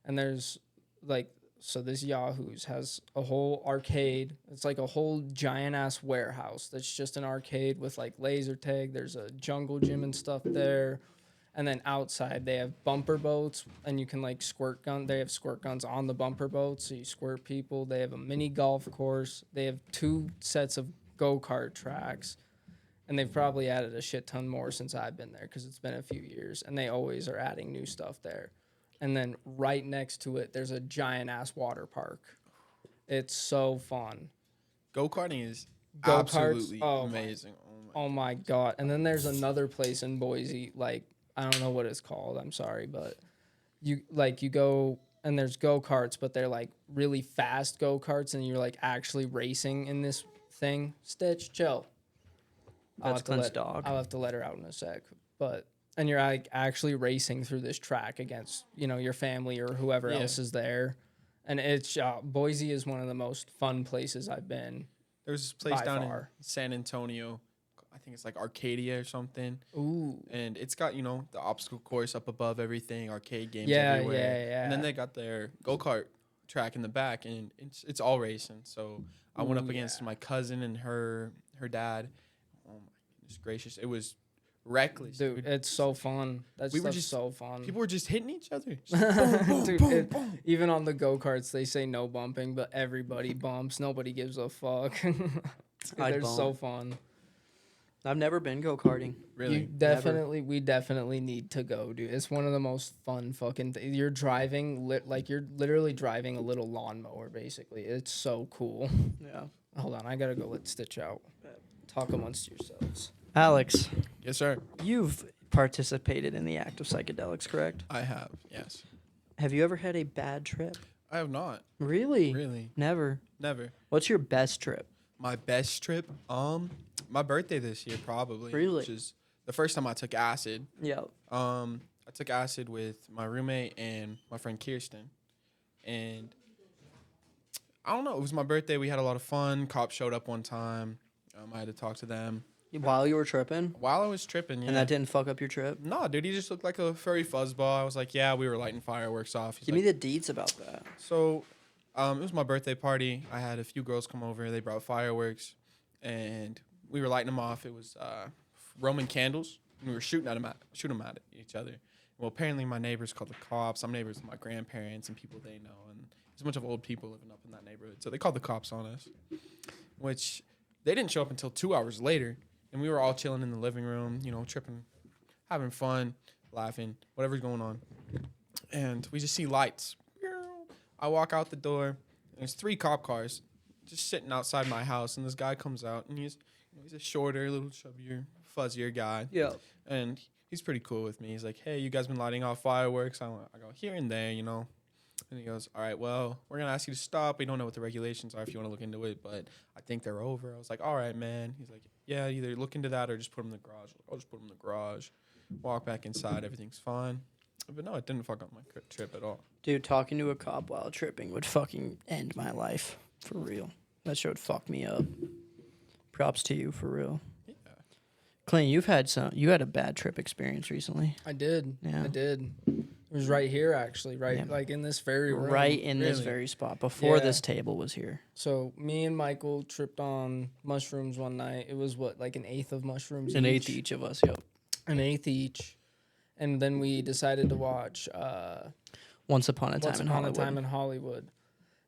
And there's like, so this Yahoo's has a whole arcade. It's like a whole giant ass warehouse that's just an arcade with like laser tag. There's a jungle gym and stuff there. And then outside they have bumper boats and you can like squirt gun. They have squirt guns on the bumper boats. So you squirt people. They have a mini golf course. They have 2 sets of go-kart tracks. And they've probably added a shit ton more since I've been there because it's been a few years. And they always are adding new stuff there. And then right next to it, there's a giant-ass water park. It's so fun. Go-karting is Go-karts? absolutely Oh my- amazing. Oh, my God. And then there's another place in Boise, like, I don't know what it's called. I'm sorry. But you go, and there's go-karts, but they're, like, really fast go-karts, and you're, like, actually racing in this thing. Stitch, chill. That's Clint's dog. I'll have to let her out in a sec. And you're like actually racing through this track against, your family or whoever Yeah. else is there. And it's Boise is one of the most fun places I've been. There's this place By down far. in San Antonio. I think it's like Arcadia or something. Ooh. And it's got, the obstacle course up above everything, arcade games Yeah, everywhere. yeah, yeah. And then they got their go-kart track in the back, and it's all racing. So I went up against my cousin and her dad. Oh my goodness gracious, it was reckless, Dude, it's so fun. That's We were just so fun. People were just hitting each other. Just boom, boom, Dude, boom, boom. even on the go-karts, they say no bumping, but everybody bumps. Nobody gives a fuck. Dude, they're so fun. I've never been go-karting. Really? We definitely need to go, dude. It's one of the most fun fucking things. You're driving, you're literally driving a little lawnmower, basically. It's so cool. Yeah. Hold on, I gotta go let Stitch out. Talk amongst yourselves. Alex, Yes, sir. you've participated in the act of psychedelics, correct? I have. Yes. Have you ever had a bad trip? I have not. Really? Really. Never. Never. What's your best trip? My best trip, my birthday this year probably. Really? Which is the first time I took acid. Yeah. I took acid with my roommate and my friend Kirsten, and I don't know. It was my birthday. We had a lot of fun. Cops showed up one time. I had to talk to them While you were tripping? while I was tripping. Yeah. And that didn't fuck up your trip? No, dude, he just looked like a furry fuzzball. I was like, yeah, we were lighting fireworks off. He's Give like, me the deets about that. So, it was my birthday party. I had a few girls come over. They brought fireworks, and we were lighting them off. It was Roman candles. And we were shooting them at each other. Well, apparently my neighbors called the cops. I'm neighbors with my grandparents and people they know, and there's a bunch of old people living up in that neighborhood. So they called the cops on us, which they didn't show up until 2 hours later, and we were all chilling in the living room, tripping, having fun, laughing, whatever's going on, and we just see lights. I walk out the door, and there's 3 cop cars just sitting outside my house, and this guy comes out, and he's a shorter, a little chubbier, fuzzier guy. Yeah. And he's pretty cool with me. He's like, hey, you guys been lighting off fireworks? I go, here and there, And he goes, all right, well, we're going to ask you to stop. We don't know what the regulations are if you want to look into it, but I think they're over. I was like, all right, man. He's like, yeah, either look into that or just put them in the garage. I'll just put them in the garage. Walk back inside. Everything's fine. But no, it didn't fuck up my trip at all. Dude, talking to a cop while tripping would fucking end my life. For real. That shit would fuck me up. Props to you, for real. Yeah. Clint, you had a bad trip experience recently. I did. Yeah. I did. It was right here, actually, Yeah. like in this very room. Right in this Really? very spot, before Yeah. this table was here. So me and Michael tripped on mushrooms one night. It was like an eighth of mushrooms An each. eighth each of us, yep. An eighth each. And then we decided to watch Once Upon a Time Once in Upon Hollywood. a Time in Hollywood.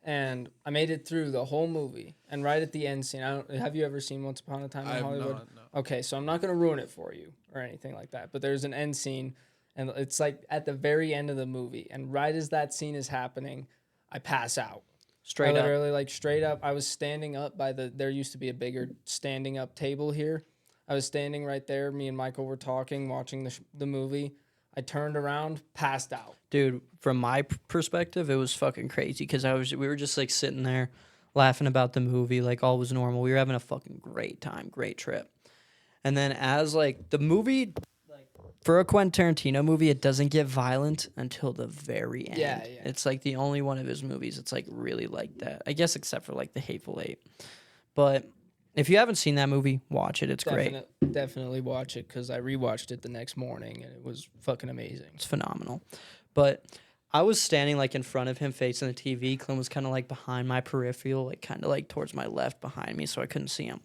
And I made it through the whole movie. And right at the end scene, have you ever seen Once Upon a Time in I have Hollywood? not, no. Okay, so I'm not going to ruin it for you or anything like that. But there's an end scene, and it's like at the very end of the movie. And right as that scene is happening, I pass out. Straight I up. literally, like, straight up. I was standing up there used to be a bigger standing up table here. I was standing right there. Me and Michael were talking, watching the movie. I turned around, passed out. Dude, from my perspective, it was fucking crazy because we were just like sitting there laughing about the movie, like all was normal. We were having a fucking great time, great trip. And then as like the movie, like for a Quentin Tarantino movie, it doesn't get violent until the very end. Yeah. It's like the only one of his movies. It's like really like that. I guess except for like The Hateful Eight. But if you haven't seen that movie, watch it. It's great. Definitely watch it because I rewatched it the next morning and it was fucking amazing. It's phenomenal. But I was standing like in front of him facing the TV. Clint was kind of like behind my peripheral, like kind of like towards my left behind me, so I couldn't see him.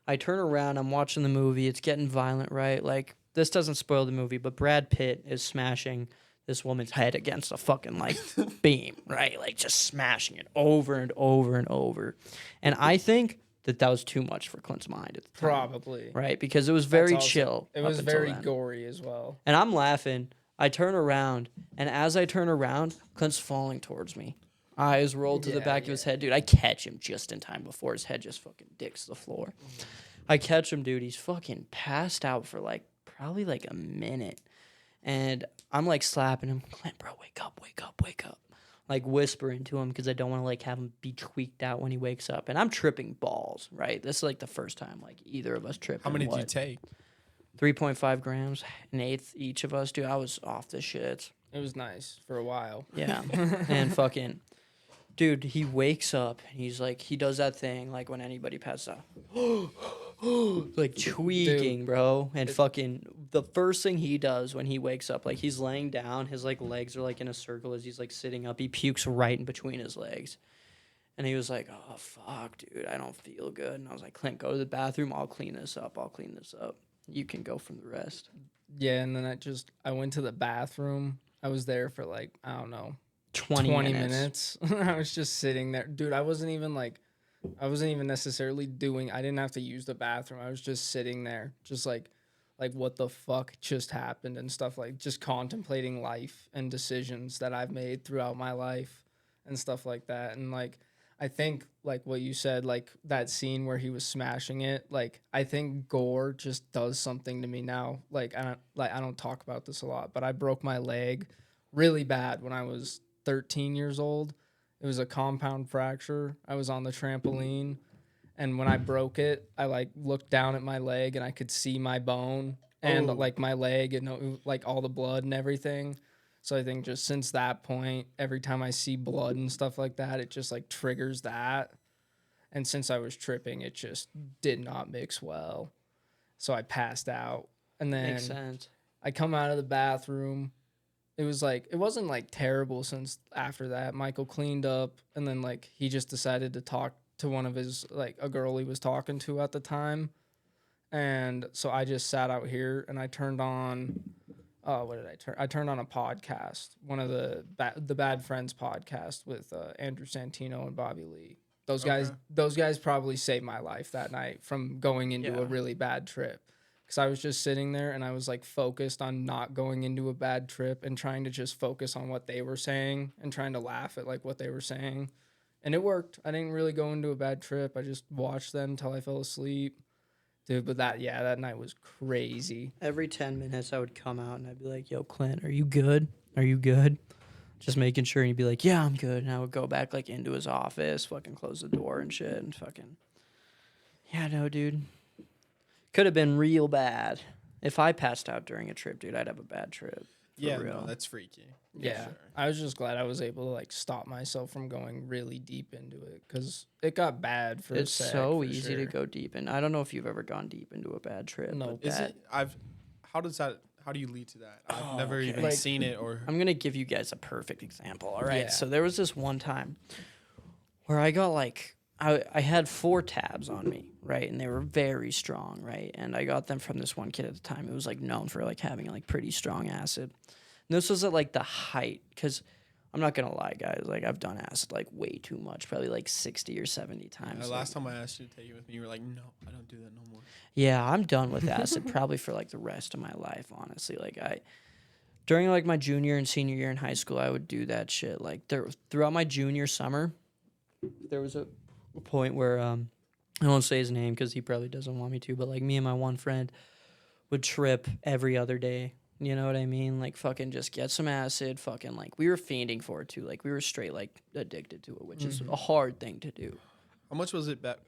I turn around, I'm watching the movie. It's getting violent, right? Like, this doesn't spoil the movie, but Brad Pitt is smashing this woman's head against a fucking like beam, right? Like just smashing it over and over and over. And I think that was too much for Clint's mind at the time. Probably. Right? Because it was very That's also- chill. It up was until very then. gory as well. And I'm laughing. I turn around, and as I turn around, Clint's falling towards me. Eyes rolled to the Yeah, back of his head. Dude, I catch him just in time before his head just fucking dicks the floor. I catch him, dude. He's fucking passed out for like probably like a minute. And I'm like slapping him. Clint, bro, wake up, wake up, wake up. Like whispering to him because I don't want to like have him be tweaked out when he wakes up. And I'm tripping balls, right? This is like the first time like either of us tripped. How many did you take? 3.5 grams, an eighth each of us. Dude, I was off the shits. It was nice for a while. Yeah. And fucking, dude, he wakes up and he's like, he does that thing like when anybody passes out. like tweaking, bro. And fucking the first thing he does when he wakes up, like he's laying down, his like legs are like in a circle as he's like sitting up. He pukes right in between his legs. And he was like, "Oh fuck, dude, I don't feel good." And I was like, "Clint, go to the bathroom. I'll clean this up. I'll clean this up. You can go from the rest." Yeah, and then I went to the bathroom. I was there for like, I don't know, 20 minutes. I was just sitting there. Dude, I wasn't even necessarily doing, I didn't have to use the bathroom. I was just sitting there, just like what the fuck just happened and stuff, like just contemplating life and decisions that I've made throughout my life and stuff like that. And like, I think like what you said, like that scene where he was smashing it, like I think gore just does something to me now. Like I don't talk about this a lot, but I broke my leg really bad when I was 13 years old. It was a compound fracture. I was on the trampoline, and when I broke it, I like looked down at my leg and I could see my bone and like my leg and like all the blood and everything. So I think just since that point, every time I see blood and stuff like that, it just like triggers that. And since I was tripping, it just did not mix well. So I passed out. And then Makes sense. I come out of the bathroom. It was like, it wasn't like terrible since after that. Michael cleaned up, and then like he just decided to talk to one of his, like a girl he was talking to at the time. And so I just sat out here and I turned on, what did I turn? I turned on a podcast, one of the Bad Friends podcast with Andrew Santino and Bobby Lee. Those guys probably saved my life that night from going into a really bad trip. Because I was just sitting there and I was like focused on not going into a bad trip and trying to just focus on what they were saying and trying to laugh at like what they were saying. And it worked. I didn't really go into a bad trip. I just watched them until I fell asleep. Dude, but that night was crazy. Every 10 minutes, I would come out and I'd be like, "Yo, Clint, are you good? Are you good?" Just making sure. And he'd be like, "Yeah, I'm good." And I would go back like into his office, fucking close the door and shit, and fucking, yeah, no, dude. Could have been real bad. If I passed out during a trip, dude, I'd have a bad trip. Yeah, real. no, that's freaky. Yeah, Sure. I was just glad I was able to like stop myself from going really deep into it because it got bad for a It's sec, so for easy to sure. go deep in. I don't know if you've ever gone deep into a bad trip. No. But Is that, it? How do you lead to that? I've never okay. even Like- seen it or. I'm gonna give you guys a perfect example. All right. Yeah. So there was this one time where I got like I had 4 tabs on me, right, and they were very strong, right, and I got them from this one kid at the time who was like known for like having like pretty strong acid. And this was at like the height, because I'm not gonna lie, guys, like I've done acid like way too much, probably like 60 or 70 times. The like- last time I asked you to take it with me, you were like, "No, I don't do that no more." Yeah, I'm done with acid probably for like the rest of my life, honestly. Like during like my junior and senior year in high school, I would do that shit. Like throughout my junior summer, there was a point where I won't say his name because he probably doesn't want me to, but like me and my one friend would trip every other day. You know what I mean? Like fucking just get some acid, fucking like we were fiending for it too. Like we were straight like addicted to it, which is a hard thing to do. How much was it back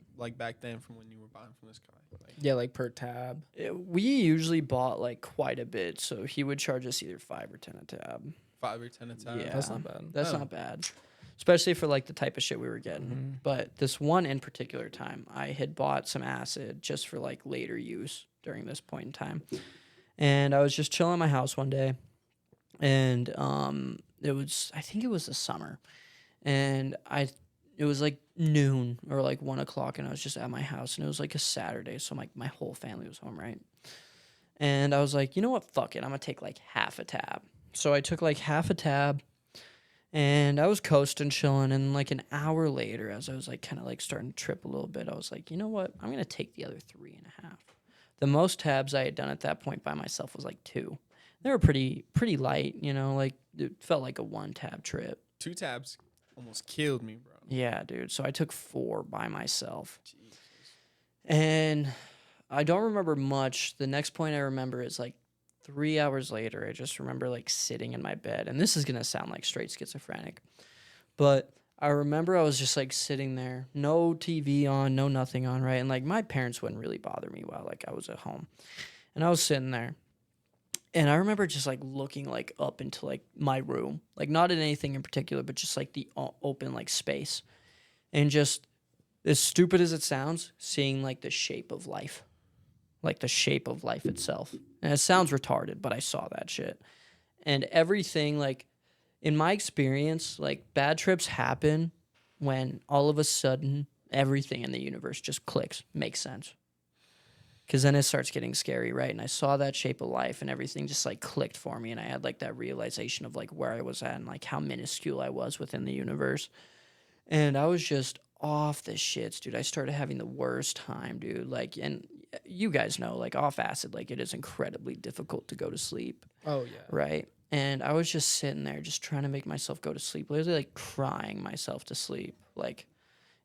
then from when you were buying from this guy? Like, Yeah, like per tab. We usually bought like quite a bit, so he would charge us either 5 or 10 a tab. 5 or 10 a time? Yeah. That's not bad. That's Oh. not bad, especially for like the type of shit we were getting. But this one in particular time, I had bought some acid just for like later use during this point in time, and I was just chilling at my house one day, and I think it was the summer, and it was like noon or like 1 o'clock, and I was just at my house, and it was like a Saturday, so like my whole family was home, right? And I was like, you know what, fuck it, I'm gonna take like half a tab. So I took like half a tab, and I was coasting, chilling, and like an hour later, as I was like kind of like starting to trip a little bit, I was like, you know what, I'm gonna take the other 3.5. The most tabs I had done at that point by myself was like 2. They were pretty light, you know, like it felt like a 1-tab trip. 2 tabs almost killed me, bro. Yeah, dude. So I took 4 by myself. Jesus. And I don't remember much. The next point I remember is like 3 hours later. I just remember like sitting in my bed. And this is going to sound like straight schizophrenic. But I remember I was just like sitting there, no TV on, no nothing on, right? And like my parents wouldn't really bother me while like I was at home. And I was sitting there. And I remember just like looking like up into like my room, like not at anything in particular, but just like the open like space, and just as stupid as it sounds, seeing like the shape of life. Like the shape of life itself. And it sounds retarded, but I saw that shit. And everything, like, in my experience, like, bad trips happen when all of a sudden everything in the universe just clicks, makes sense. Because then it starts getting scary, right? And I saw that shape of life and everything just, like, clicked for me. And I had, like, that realization of, like, where I was at and, like, how minuscule I was within the universe. And I was just off the shits, dude. I started having the worst time, dude. Like, and you guys know, like, off acid, like, it is incredibly difficult to go to sleep, Oh yeah. right? And I was just sitting there just trying to make myself go to sleep, literally, like, crying myself to sleep. Like,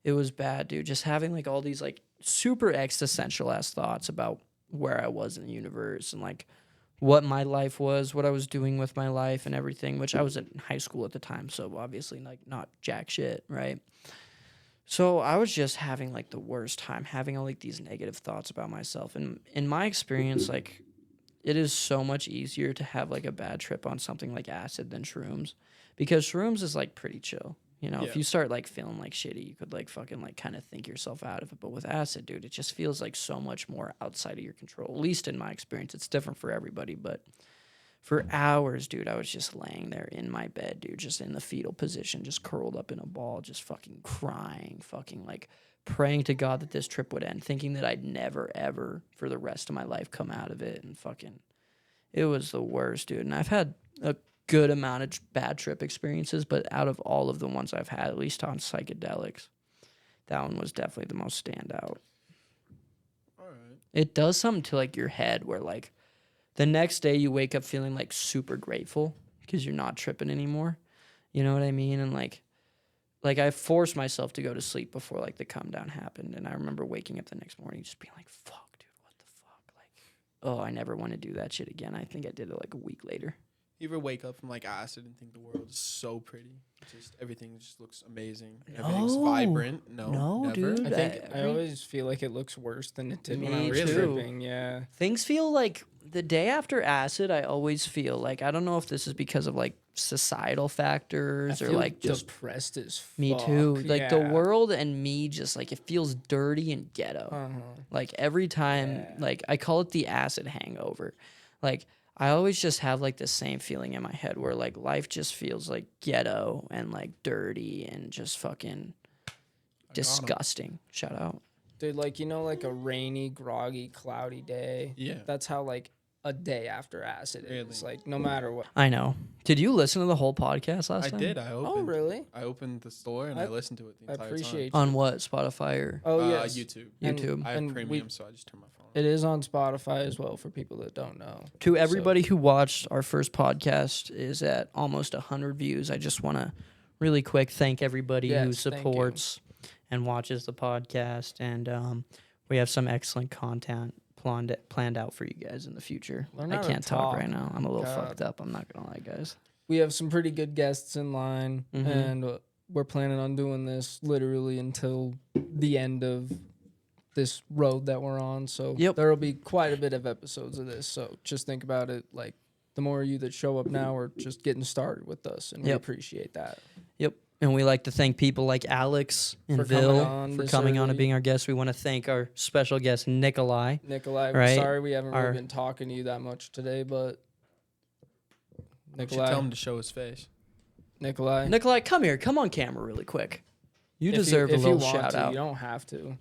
it was bad, dude. Just having, like, all these, like, super existential ass thoughts about where I was in the universe and, like, what my life was, what I was doing with my life and everything, which I was in high school at the time, so obviously, like, not jack shit, right? So I was just having, like, the worst time, having all, like, these negative thoughts about myself. And in my experience, like, it is so much easier to have, like, a bad trip on something like acid than shrooms, because shrooms is, like, pretty chill. You know, Yeah. if you start, like, feeling like shitty, you could, like, fucking, like, kind of think yourself out of it. But with acid, dude, it just feels like so much more outside of your control. At least in my experience. It's different for everybody. But for hours, dude, I was just laying there in my bed, dude, just in the fetal position, just curled up in a ball, just fucking crying, fucking, like, praying to God that this trip would end, thinking that I'd never, ever, for the rest of my life, come out of it. And fucking, it was the worst, dude. And I've had a good amount of bad trip experiences, but out of all of the ones I've had, at least on psychedelics, that one was definitely the most standout. All right. It does something to, like, your head where, like, the next day you wake up feeling, like, super grateful because you're not tripping anymore. You know what I mean? And, like I forced myself to go to sleep before, like, the come down happened. And I remember waking up the next morning just being like, fuck, dude, what the fuck? Like, oh, I never want to do that shit again. I think I did it, like, a week later. You ever wake up from like acid and think the world is so pretty? Just everything just looks amazing. No. Everything's vibrant. No, No, never. dude. I think I Every- always feel like it looks worse than it did when Me I was too. tripping. Yeah. Things feel like the day after acid, I always feel like, I don't know if this is because of, like, societal factors or, like, just depressed as fuck. me too. Like, the yeah. world and me just, like, it feels dirty and ghetto. Uh-huh. Like, every time, Yeah. like, I call it the acid hangover. Like, I always just have, like, the same feeling in my head where, like, life just feels, like, ghetto and, like, dirty and just fucking disgusting. Shout out. Dude, like, you know, like a rainy, groggy, cloudy day. Yeah. That's how, like, a day after acid is. Really? Like, no matter what. I know. Did you listen to the whole podcast last I time? did. I opened. Oh, really? I opened the store and I listened to it the I entire appreciate On what? Spotify or Oh, time. yes. YouTube. And- YouTube? I have and premium, so I just turn my phone. It is on Spotify as well for people that don't know. To everybody who watched our first podcast is at almost 100 views. I just want to really quick thank everybody who Yes, thank you. supports and watches the podcast. And we have some excellent content planned out for you guys in the future. Learn I how to can't talk talk. right now. I'm a little God. fucked up. I'm not going to lie, guys. We have some pretty good guests in line, Mhm. and we're planning on doing this literally until the end of this road that we're on. So Yep. there will be quite a bit of episodes of this. So just think about it, like, the more of you that show up now are just getting started with us, and we Yep. appreciate that. Yep. And we like to thank people like Alex and For coming Bill on for this coming on and early. being our guests. We want to thank our special guest, Nikolai. Nikolai, Right. sorry we haven't Our- really been talking to you that much today, but You should tell Nikolai, him to show his face. Nikolai, Nikolai, come here. Come on camera really quick. You if deserve if a little you want shout to, out. You don't have to.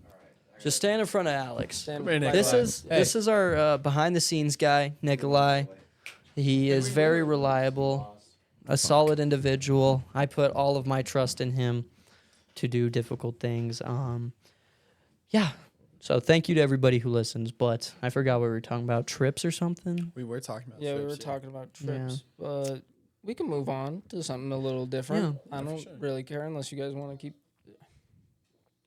Just stand in front of Alex. Stand Come here, by This Nikolai. is Hey. this is our behind the scenes guy, Nikolai. He is very reliable, a solid individual. I put all of my trust in him to do difficult things. Yeah. So thank you to everybody who listens. But I forgot what we were talking about. Trips or something. We were talking about Yeah, we trips, were talking about trips, but we can move on to something a little Yeah. different. I Yeah, for don't sure. really care unless you guys want to keep.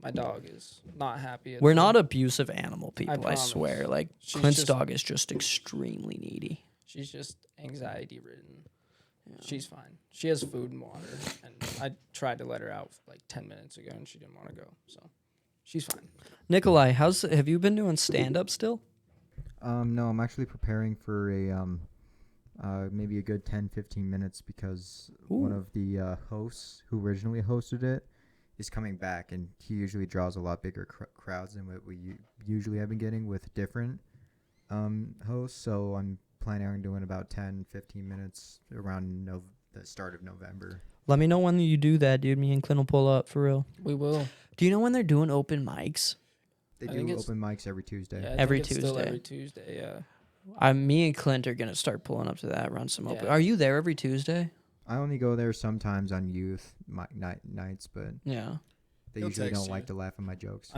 My dog is not happy. At We're all. not abusive animal people. I, promise. swear. Like She's Clint's just- dog is just extremely needy. She's just anxiety ridden. She's fine. She has food and water, and I tried to let her out like 10 minutes ago, and she didn't want to go. So she's fine. Nikolai, have you been doing stand up still? No, I'm actually preparing for a maybe a good 10, 15 minutes because one Ooh. of the hosts who originally hosted it is coming back, and he usually draws a lot bigger crowds than what we usually have been getting with different hosts. So I'm planning on doing about 10, 15 minutes around the start of November. Let me know when you do that, dude. Me and Clint will pull up for real. We will. Do you know when they're doing open mics? They I think do it's- open mics every Tuesday. Yeah, I Every think it's still Tuesday. every Tuesday, yeah. Me and Clint are gonna start pulling up to that, run some open. Yeah. Are you there every Tuesday? I only go there sometimes on youth nights, but Yeah. they He'll usually text don't you. like to laugh at my jokes.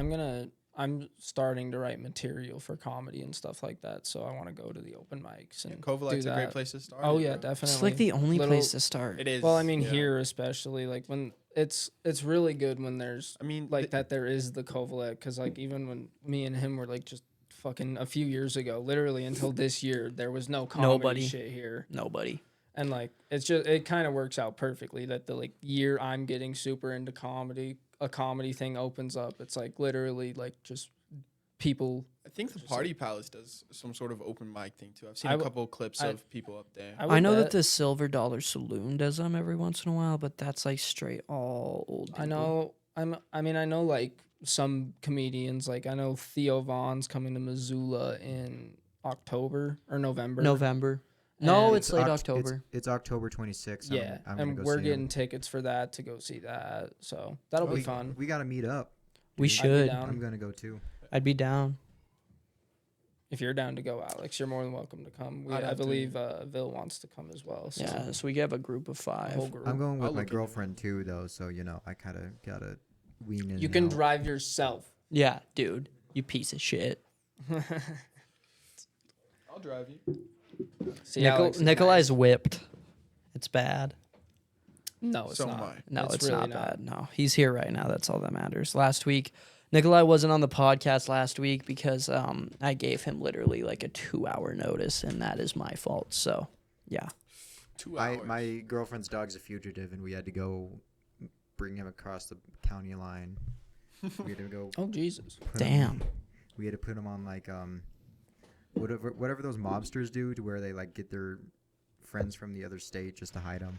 I'm starting to write material for comedy and stuff like that, so I want to go to the open mics and Covalite's do a great that. place to start. Oh yeah, bro. definitely. It's like the only Little- place to start. It is. Well, I mean, yeah. here especially, like when it's really good when there's I mean, like that there is the Covalite, because like even when me and him were like just fucking a few years ago, literally until this year, there was no comedy Nobody. shit here, Nobody. and like it kind of works out perfectly that the like year I'm getting super into comedy, a comedy thing opens up. It's like literally like just people. I think the Just Party Palace does some sort of open mic thing too. I've seen I a w- couple clips I- of people up there. would I know that bet- the Silver Dollar Saloon does them every once in a while, but that's like straight all old people. I know. I mean, I know like some comedians. Like I know Theo Vaughn's coming to Missoula in October or November. November. No, And it's late October. It's October 26th. Yeah, I'm gonna and go we're see getting him. tickets for that to go see that. So that'll be fun. We gotta meet up. We dude. should. down. I'm gonna go too. I'd be down. If you're down to go, Alex, you're more than welcome to come. I'd I have to. believe Vil wants to come as well. So Yeah, so we have a group of the 5. whole group. I'm going with I'll my look into it. girlfriend too, though. So I kind of gotta wean in. You and can out. drive yourself. Yeah, dude. You piece of shit. I'll drive you. See, Alex is Nikolai's nice. whipped. It's bad. No, it's So am not. I. No, it's really not bad. No, he's here right now. That's all that matters. Last week, Nikolai wasn't on the podcast last week because I gave him literally like a 2-hour notice, and that is my fault. So, yeah. 2 hours. My girlfriend's dog's a fugitive, and we had to go bring him across the county line. We had to go. Oh Jesus! put him- Damn. We had to put him on like whatever those mobsters do, to where they like get their friends from the other state just to hide them.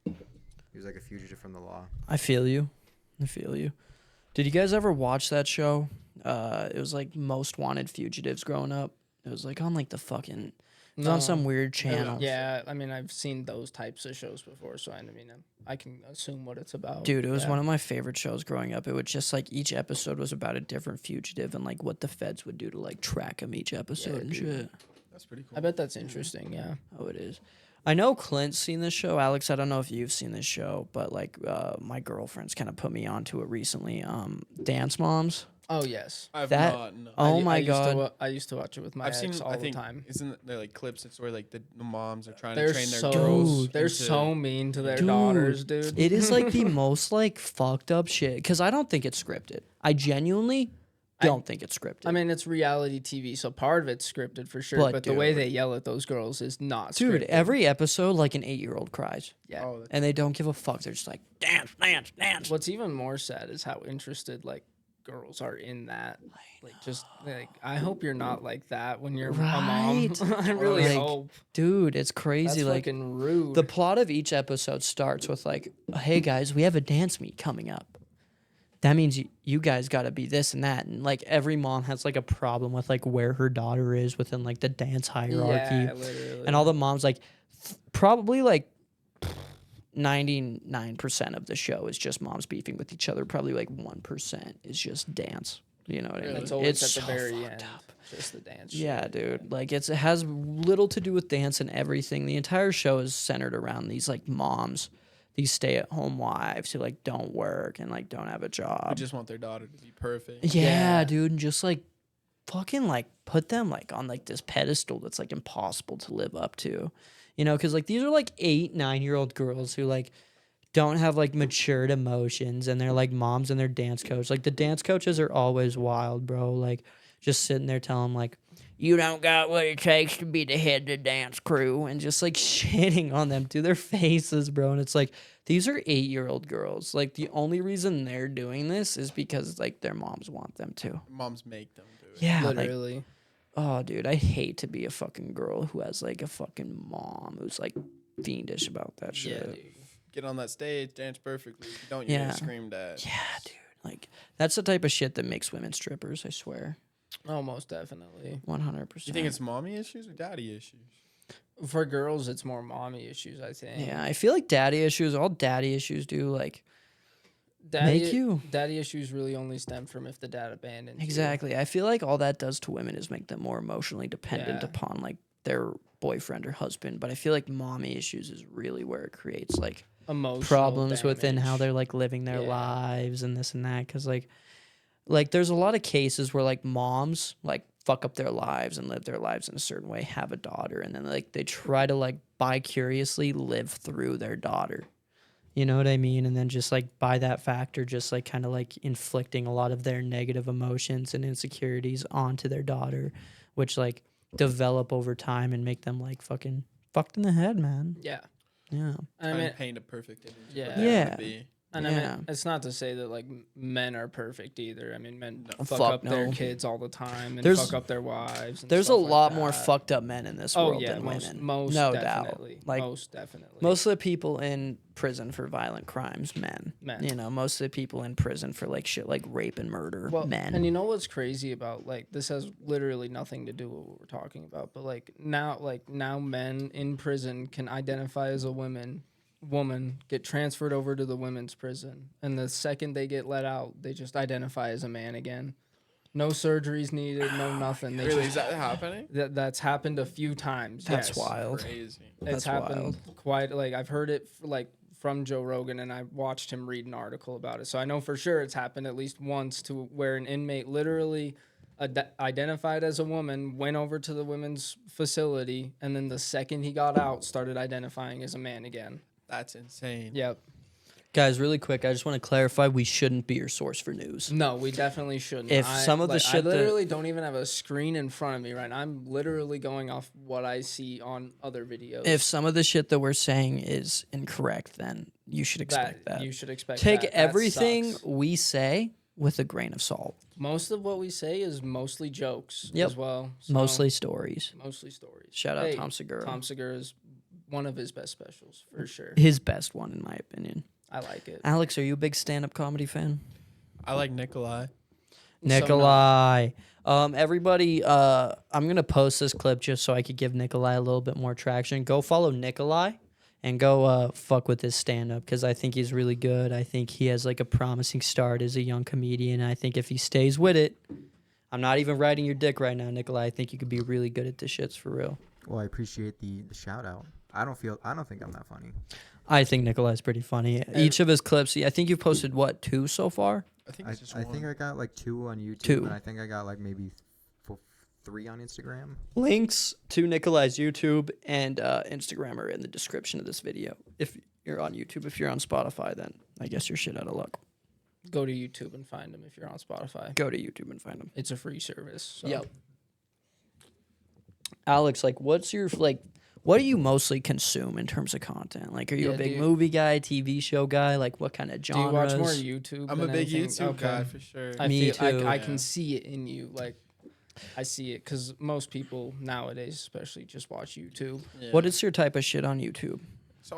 He was like a fugitive from the law. I feel you. I feel you. Did you guys ever watch that show? It was like Most Wanted Fugitives growing up. It was like on like the fucking. It was on some weird channel. Yeah, I mean, I've seen those types of shows before, so I mean, I can assume what it's about. Dude, it was Yeah. one of my favorite shows growing up. It would just like each episode was about a different fugitive and like what the feds would do to like track him each episode and dude. shit. That's pretty cool. I bet that's interesting. Yeah. Oh, it is. I know Clint's seen this show. Alex, I don't know if you've seen this show, but like my girlfriend's kind of put me onto it recently. Dance Moms. Oh yes. I've that- not. No. Oh I my used to god. I used to watch it with my I've ex seen. all I think the time. isn't there like clips? It's where like the moms are trying They're to train their so girls. they're into- so mean to their Dude, daughters, dude. It is like the most like fucked up shit because I don't think it's scripted. I genuinely don't think it's scripted. I mean, it's reality TV, so part of it's scripted for sure. But But the way dude. they yell at those girls is not dude, scripted. every episode like an 8-year-old cries yeah. Oh, that's and they don't give a fuck. They're just like dance, dance, dance. What's even more sad is how interested like girls are in that. Like just like I hope you're not like that when you're a mom. Right. I really Like, hope. Dude, it's crazy. That's Like fucking rude. the plot of each episode starts with like, "Hey guys, we have a dance meet coming up. That means you guys got to be this and that." And like every mom has like a problem with like where her daughter is within like the dance hierarchy. yeah, literally. And all the moms like probably like 99% of the show is just moms beefing with each other. Probably like 1% is just dance. You know what I mean? It's always It's at the so very fucked end. up. Just the dance. Yeah, shit. dude. Like it has little to do with dance and everything. The entire show is centered around these like moms, these stay-at-home wives who like don't work and like don't have a I job. just want their daughter to be perfect. Yeah, Yeah. dude, and just like fucking like put them like on like this pedestal that's like impossible to live up to. You know, cuz like these are like 8-9-year-old girls who like don't have like matured emotions and they're like moms and their dance coach. Like the dance coaches are always wild, bro. Like just sitting there telling them like you don't got what it takes to be the head of the dance crew and just like shitting on them to their faces, bro. And it's like these are 8-year-old girls. Like the only reason they're doing this is because like their moms want them to. Moms make them do it. Yeah, like Literally. oh, dude, I hate to be a fucking girl who has like a fucking mom who's like fiendish about that Yeah, shit. dude. get on that stage, dance perfectly. If you don't, you're Yeah. gonna scream dad. Yeah, dude. Like that's the type of shit that makes women strippers. I swear, Oh, most definitely. 100%. You think it's mommy issues or daddy issues? For girls, it's more mommy issues, I think. Yeah, I feel like daddy issues. All daddy issues do like Daddy, make you. Daddy issues really only stem from if the dad abandons you. Exactly. I feel like all that does to women is make them more emotionally dependent Yeah. upon like their boyfriend or husband. But I feel like mommy issues is really where it creates like Emotional problems within how damage. they're like living their Yeah. lives and this and that. Because like there's a lot of cases where like moms like fuck up their lives and live their lives in a certain way, have a daughter, and then like they try to like vicariously live through their daughter. You know what I mean? And then just like by that factor, just like kind of like inflicting a lot of their negative emotions and insecurities onto their daughter, which like develop over time and make them like fucking fucked in the head, man. Yeah. Yeah. I Trying mean, to paint a perfect image. of Yeah. what they're Yeah. gonna be. and I Yeah. mean, it's not to say that like men are perfect either. I mean, men No. fuck Fuck up their no. kids all the time and There's- fuck up their wives. And There's a stuff like lot more that. fucked up men in this Oh world yeah, than most, women. most no definitely. doubt. Like most definitely. most of the people in prison for violent crimes, men. Men. You know, most of the people in prison for like shit like rape and murder, Well, men. and you know what's crazy about like this has literally nothing to do with what we're talking about, but like now men in prison can identify as a woman, get transferred over to the women's prison, and the second they get let out, they just identify as a man again. No surgeries needed, no nothing. They Really, just, is that happening? that's happened a few times. That's yes. wild. Crazy. It's That's happened wild. quite like I've heard it like from Joe Rogan, and I watched him read an article about it. So I know for sure it's happened at least once to where an inmate literally identified as a woman, went over to the women's facility, and then the second he got out, started identifying as a man again. That's insane. Yep. Guys, really quick, I just want to clarify we shouldn't be your source for news. No, we definitely shouldn't. If some of the I shit that- literally don't even have a screen in front of me right now. I'm literally going off what I see on other videos. If some of the shit that we're saying is incorrect, then you should expect that. You should expect Take that. That everything sucks. we say with a grain of salt. Most of what we say is mostly jokes Yep. as well. So, Mostly stories. mostly stories. Shout out Hey, Tom Segura. Tom Segura is one of his best specials for sure. His best one, in my opinion. I like it. Alex, are you a big stand-up comedy fan? I like Nikolai. Nikolai. Everybody, I'm gonna post this clip just so I could give Nikolai a little bit more traction. Go follow Nikolai and go fuck with his stand-up because I think he's really good. I think he has like a promising start as a young comedian. I think if he stays with it, I'm not even riding your dick right now, Nikolai. I think you could be really good at this shits for real. Well, I appreciate the shout out. I don't think I'm that funny. I think Nikolai's pretty funny. Each of his clips, I think you've posted what, 2 so far? I think I, it's just I one. think I got like 2 on YouTube, 2. and I think I got like maybe 3 on Instagram. Links to Nikolai's YouTube and Instagram are in the description of this video. If you're on YouTube, if you're on Spotify, then I guess you're shit out of luck. Go to YouTube and find him if you're on Spotify. Go to YouTube and find them. It's a free service. So. Yep. Alex, like, what do you mostly consume in terms of content? Like, are you Yeah, a big dude. movie guy, TV show guy? Like, what kind of Do you genres? watch more YouTube? I'm a than big anything? YouTube Okay. guy for sure. Me I too. I Yeah. can see it in you. Like, I see it because most people nowadays, especially, just watch YouTube. Yeah. What is your type of shit on YouTube? So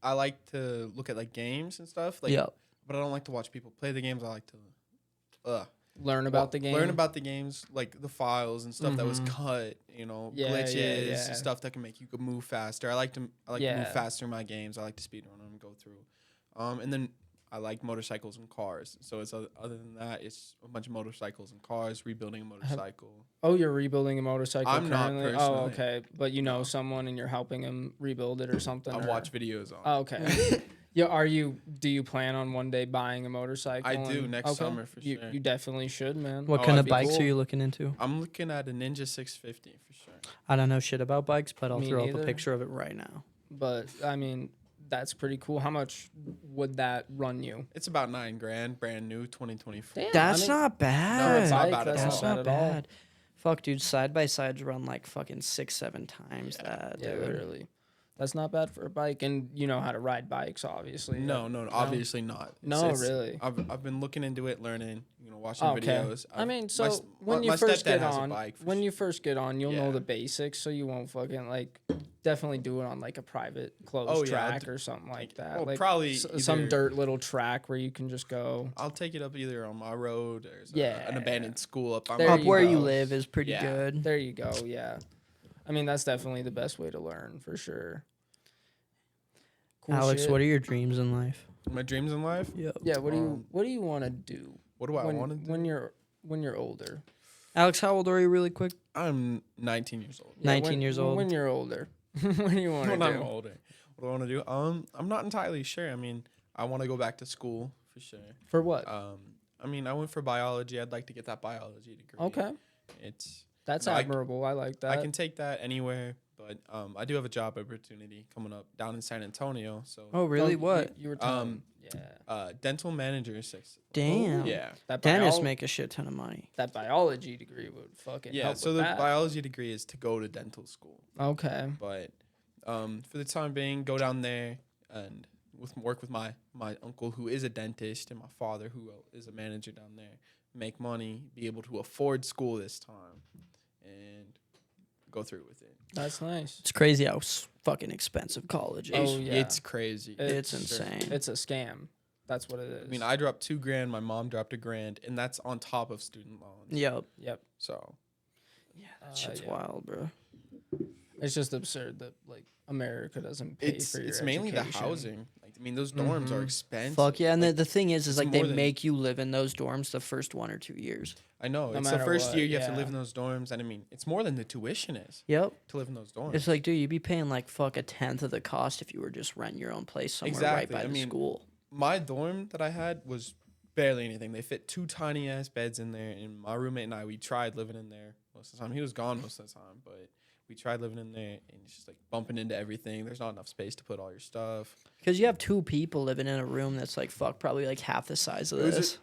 I like to look at like games and stuff. Like, Yep. but I don't like to watch people play the games. I like to Learn about the game. Learn about the games, like the files and stuff that was Mhm. cut. Yeah, Glitches, yeah. stuff that can make you move faster. I like to Yeah. move faster in my games. I like to speedrun them and go through. And then I like motorcycles and cars. So it's other than that, it's a bunch of motorcycles and cars, rebuilding a motorcycle. Oh, you're rebuilding a motorcycle I'm not currently? Oh, personally. okay. But you know No. someone and you're helping him rebuild it or something? I or- watch videos on. Oh, okay. Yeah, do you plan on one day buying a motorcycle? I do, and- next summer for you, sure. You definitely should, man. What Oh, kind of that'd be bikes cool. are you looking into? I'm looking at a Ninja 650 for sure. I don't know shit about bikes, but I'll Me throw up neither. a picture of it right now. But I mean, that's pretty cool. How much would that run you? It's about $9,000, brand new, 2024. Damn. That's I mean, not bad. No, it's not bike, bad at that's That's all. not at all. bad. Fuck, dude, side by sides run like fucking 6-7 times that, Yeah, dude. literally. That's not bad for a bike, and you know how to ride bikes, obviously. No, obviously not. No, really. I've been looking into it, learning, watching Okay. videos. I mean, my so s- when my you first stepdad get has a on, bike for when you first get on, you'll know Yeah. the basics, so you won't fucking like definitely do it on like a private closed Oh, yeah, I'll track or something like that. well, like probably some either- dirt little track where you can just go. I'll take it up either on my road or Yeah. an abandoned school up on There my Up you where go. you live is pretty Yeah. good. There you go. Yeah, I mean that's definitely the best way to learn for sure. Cool Alex, shit. what are your dreams in life? My dreams in life. Yep. Yeah, what do you want to do? What do I when, want to do? when you're older? Alex, how old are you, really quick? I'm 19 years old. 19 years old. When you're older, what do you want to When do? I'm older, what do I want to do? I'm not entirely sure. I mean, I want to go back to school for sure. For what? I mean, I went for biology. I'd like to get that biology degree. Okay, It's that's No, I- admirable. I like that. I can take that anywhere, but I do have a job opportunity coming up down in San Antonio. So Oh, really? You- what? You, were telling, yeah. dental manager 6. Damn. Yeah. That Dentists bio- make a shit ton of money. that biology degree would fucking Yeah. help So with the that. biology degree is to go to dental school, Okay. but for the time being, go down there and work with my uncle who is a dentist and my father who is a manager down there. Make money, be able to afford school this time, and go through with it. That's nice. It's crazy how fucking expensive college is. Oh, yeah. It's crazy. It's insane. It's a scam. That's what it is. I mean, I dropped $2,000. My mom dropped $1,000, and that's on top of student loans. Yep. Yep. So Yeah, that shit's yeah. wild, bro. It's just absurd that like America doesn't pay it's for your mainly the education. housing. Like, I mean, those dorms are Mhm. expensive. Fuck yeah. And Like, the thing is it's like more they than- make you live in those dorms the first 1 or 2 years. I know. No It's the matter first what, year you have to yeah. live in those dorms, and I mean, it's more than the tuition is Yep. to live in those dorms. It's like, dude, you'd be paying like fuck a tenth of the cost if you were just renting your own place somewhere Exactly. right by I the mean, school. My dorm that I had was barely anything. They fit 2 tiny ass beds in there, and my roommate and I, we tried living in there most of the time. He was gone most of the time, but we tried living in there, and it's just like bumping into everything. There's not enough space to put all your stuff. Because you have 2 people living in a room that's like fuck probably like half the size of It was this.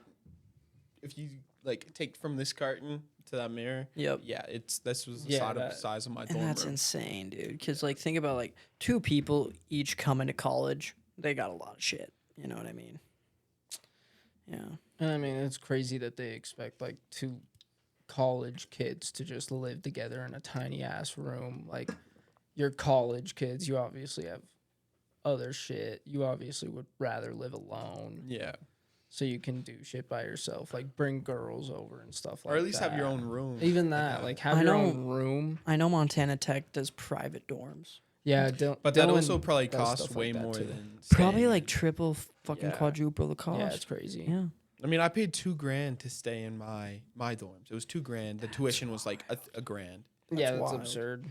If you like take from this carton to that mirror, Yep. yeah, this was the Yeah, that- size of my And dorm that's room. insane, dude. Because like think about like 2 people each coming to college. They got a lot of shit. You know what I mean? Yeah. And I mean, it's crazy that they expect like 2 college kids to just live together in a tiny ass room. Like, you're college kids. You obviously have other shit. You obviously would rather live alone Yeah, so you can do shit by yourself. Like, bring girls over and stuff like that. or at least have your own room. Even that. Yeah. Like, have I your know- own room. I know Montana Tech does private dorms. Yeah. But that Dylan also probably does costs stuff way like that more too. than Probably staying. like triple fucking Yeah. quadruple the cost. Yeah, it's crazy. Yeah. I mean, I paid $2,000 to stay in my dorms. It was $2,000. The tuition was like a grand. Yeah, that's wild. absurd.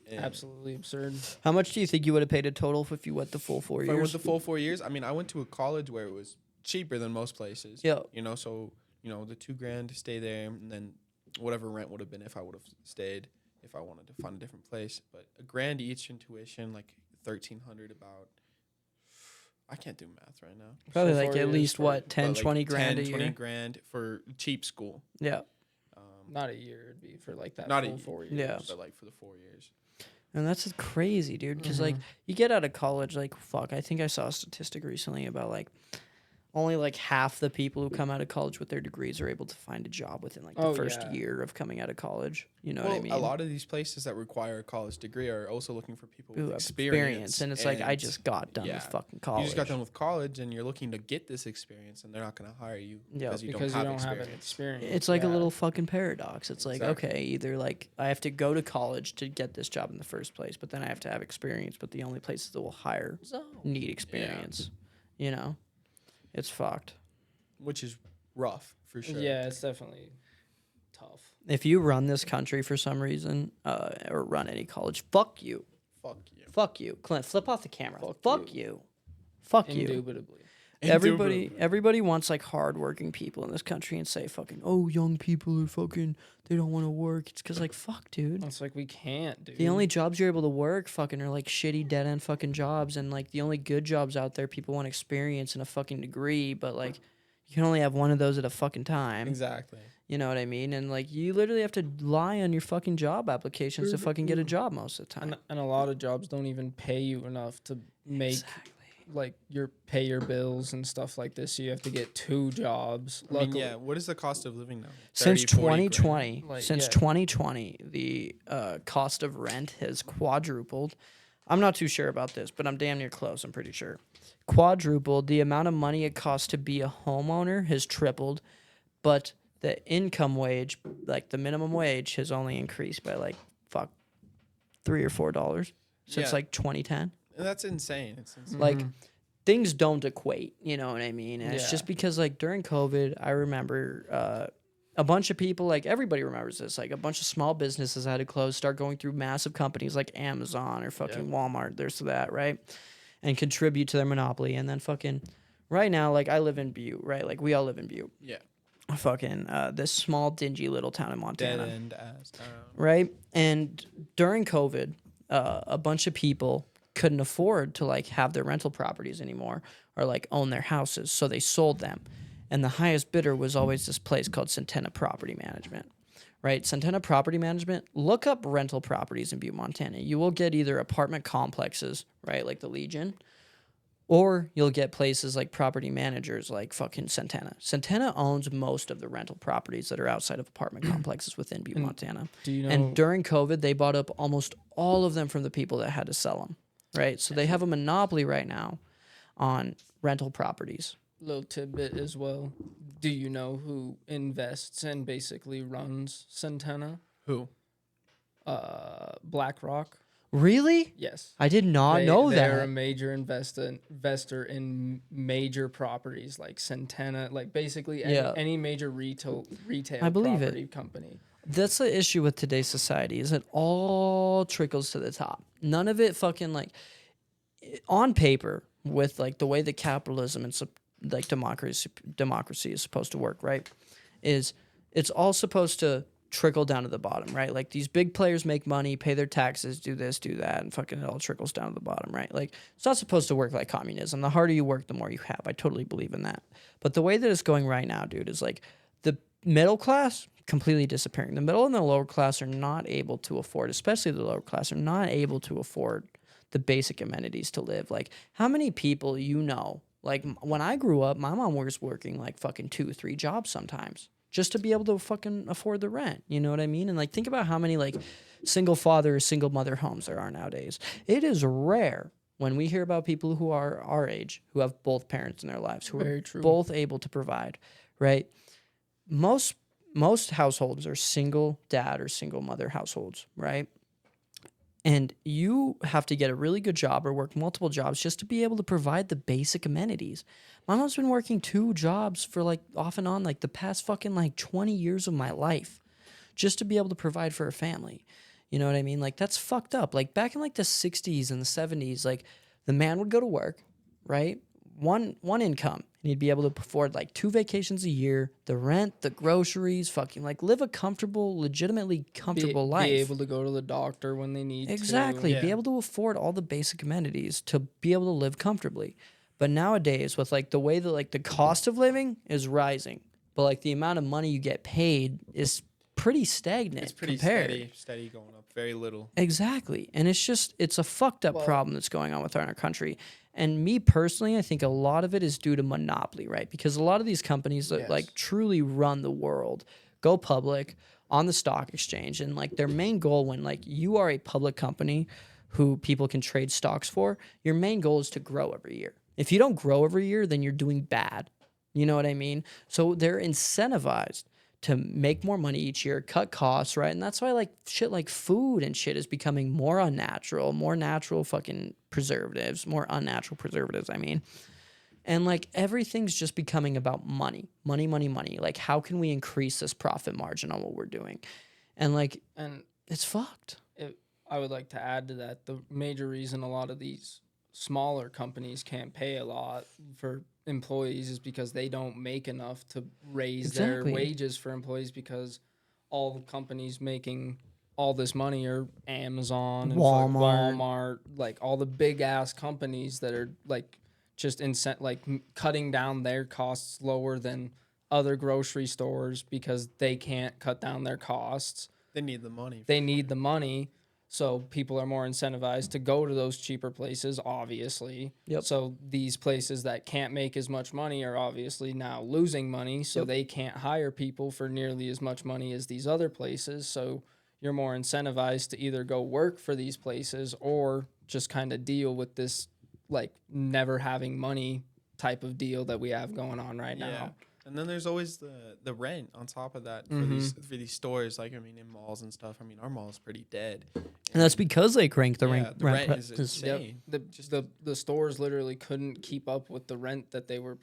And Absolutely absurd. How much do you think you would have paid a total if you went the full 4 if I went years? the full 4 years, I mean, I went to a college where it was cheaper than most places. Yeah. So the $2,000 to stay there, and then whatever rent would have been if I would have stayed, if I wanted to find a different place. But $1,000 each in tuition, like $1,300 about. I can't do math right now. Probably So like 4 at years least for- what 10, But, like, 20 grand 10, a 20 year. grand for cheap school. Yeah. Not a year. It'd be for like that Not a full year. 4 years. Yeah. But like for the 4 years. And that's crazy, dude. Because like you get out of college, like fuck. I think I saw a statistic recently about like only like half the people who come out of college with their degrees are able to find a job within like the Oh, first yeah. year of coming out of college. You know Well, what I mean? a lot of these places that require a college degree are also looking for people Who with have experience. and it's like I just got done yeah. with fucking college. You just got done with college, and you're looking to get this experience, and they're not going to hire you Yeah, because you Because don't you have don't have experience. an experience. It's like a Yeah. little fucking paradox. It's like, Exactly. okay, either like I have to go to college to get this job in the first place, but then I have to have experience, but the only places that will hire need experience. You know? It's fucked. Which is rough for sure. Yeah, it's definitely tough. If you run this country for some reason, or run any college, fuck you. Fuck you. Fuck you. Clint, flip off the camera. Fuck Fuck you. Fuck you. Indubitably. Everybody wants like hardworking people in this country and say fucking, oh, young people are fucking, they don't want to work. It's because like, fuck, dude. It's like we can't, dude. The only jobs you're able to work fucking are like shitty dead end fucking jobs, and like the only good jobs out there, people want experience and a fucking degree, but like You can only have one of those at a fucking time. Exactly. You know what I mean? And like you literally have to lie on your fucking job applications to fucking get a job most of the time. And a lot of jobs don't even pay you enough to make Exactly. like pay your bills and stuff like this. So you have to get 2 jobs. I mean, Luckily, yeah. What is the cost of living now? Since 30, 40 grand. 2020, Like, since yeah. 2020, the cost of rent has quadrupled. I'm not too sure about this, but I'm damn near close. I'm pretty sure. Quadrupled. The amount of money it costs to be a homeowner has tripled, but the income wage, like the minimum wage, has only increased by like $3 or $4 since Yeah. like 2010. And that's insane. It's insane. Like things don't equate, you know what I mean? And it's Yeah. just because like during COVID, I remember a bunch of people, like everybody remembers this, like a bunch of small businesses had to close, start going through massive companies like Amazon or fucking Walmart, there's that, right? And contribute to their monopoly. And then fucking right now, like I live in Butte, right? Like we all live in Butte. Yeah. Fucking this small dingy little town in Montana. Dead end ass town. Right? And during COVID, a bunch of people couldn't afford to like have their rental properties anymore or like own their houses, so they sold them. And the highest bidder was always this place called Centena Property Management. Right? Centena Property Management, look up rental properties in Butte, Montana. You will get either apartment complexes, right, like the Legion, or you'll get places like property managers like fucking Centena. Centena owns most of the rental properties that are outside of apartment complexes within Butte, Montana. do you know? And during COVID, they bought up almost all of them from the people that had to sell them, right? So they have a monopoly right now on rental properties. Little tidbit as well. Do you know who invests and basically runs Centena? Who? BlackRock. Really? Yes. I did not know They're a that. major investor in major properties like Centena, like basically any major retail I believe property company. That's the issue with today's society is it all trickles to the top. None of it fucking like on paper with like the way that capitalism and like democracy is supposed to work, right? Is it's all supposed to trickle down to the bottom, right? Like these big players make money, pay their taxes, do this, do that, and fucking it all trickles down to the bottom, right? Like it's not supposed to work like communism. The harder you work, the more you have. I totally believe in that. But the way that it's going right now, dude, is like the middle class completely disappearing. The middle and the lower class are not able to afford, especially the lower class, are not able to afford the basic amenities to live. Like how many people you know, like when I grew up, my mom was working like fucking 2-3 jobs sometimes just to be able to fucking afford the rent. You know what I mean? And like think about how many like single father or single mother homes there are nowadays. It is rare when we hear about people who are our age who have both parents in their lives who Very are true. both able to provide, right? Most households are single dad or single mother households, right? And you have to get a really good job or work multiple jobs just to be able to provide the basic amenities. My mom's been working 2 jobs for like off and on like the past fucking like 20 years of my life just to be able to provide for her family. You know what I mean? Like that's fucked up. Like back in like the 60s and the 70s, like the man would go to work, right? One income, and he'd be able to afford like 2 vacations a year, the rent, the groceries, fucking like live a comfortable, legitimately comfortable life. Be able to go to the doctor when they need Exactly. to. Be Yeah. able to afford all the basic amenities to be able to live comfortably. But nowadays, with like the way that like the cost of living is rising, but like the amount of money you get paid is pretty stagnant. It's pretty compared. steady going up. Very little. Exactly. And it's a fucked up problem that's going on with our country. And me personally, I think a lot of it is due to monopoly, right? Because a lot of these companies that like truly run the world go public on the stock exchange. And like their main goal when like you are a public company who people can trade stocks for, your main goal is to grow every year. If you don't grow every year, then you're doing bad. You know what I mean? So they're incentivized to make more money each year, cut costs, right? And that's why like shit like food and shit is becoming more unnatural, more natural fucking preservatives, more unnatural preservatives, I mean. And like everything's just becoming about money. Money, money, money. Like how can we increase this profit margin on what we're doing? And like And it's fucked. I would like to add to that, the major reason a lot of these smaller companies can't pay a lot for employees is because they don't make enough to raise their Exactly. wages for employees, because all the companies making all this money are Amazon and Walmart. Walmart, like all the big ass companies that are like just cutting down their costs lower than other grocery stores because they can't cut down their costs. They need the money. They need the money, so people are more incentivized to go to those cheaper places, obviously. Yep. So these places that can't make as much money are obviously now losing money, so they can't hire people for nearly as much money as these other places. So you're more incentivized to either go work for these places or just kind of deal with this like never having money type of deal that we have going on right now. And then there's always the rent on top of that for these stores. Like, I mean, in malls and stuff. I mean, our mall is pretty dead. And that's because they cranked the The rent is prices. insane. The stores literally couldn't keep up with the rent that they were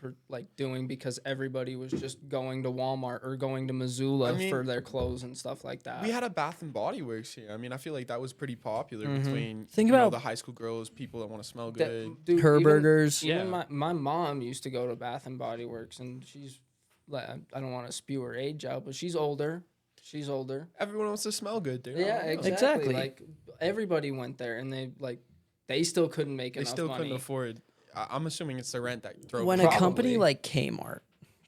doing because everybody was just going to Walmart or going to Missoula for their clothes and stuff like that. We had a Bath and Body Works here. I mean, I feel like that was pretty popular between Think you know, about the high school girls, people that want to smell good. Dude, Herberger's. Even my mom used to go to Bath and Body Works, and she's like, I don't want to spew her age out, but she's older. She's older. Everyone wants to smell good, dude. Yeah, I don't know. exactly. Like everybody went there, and they still couldn't make They enough still money. couldn't afford. I'm assuming it's the rent that drove. When it. a company like Kmart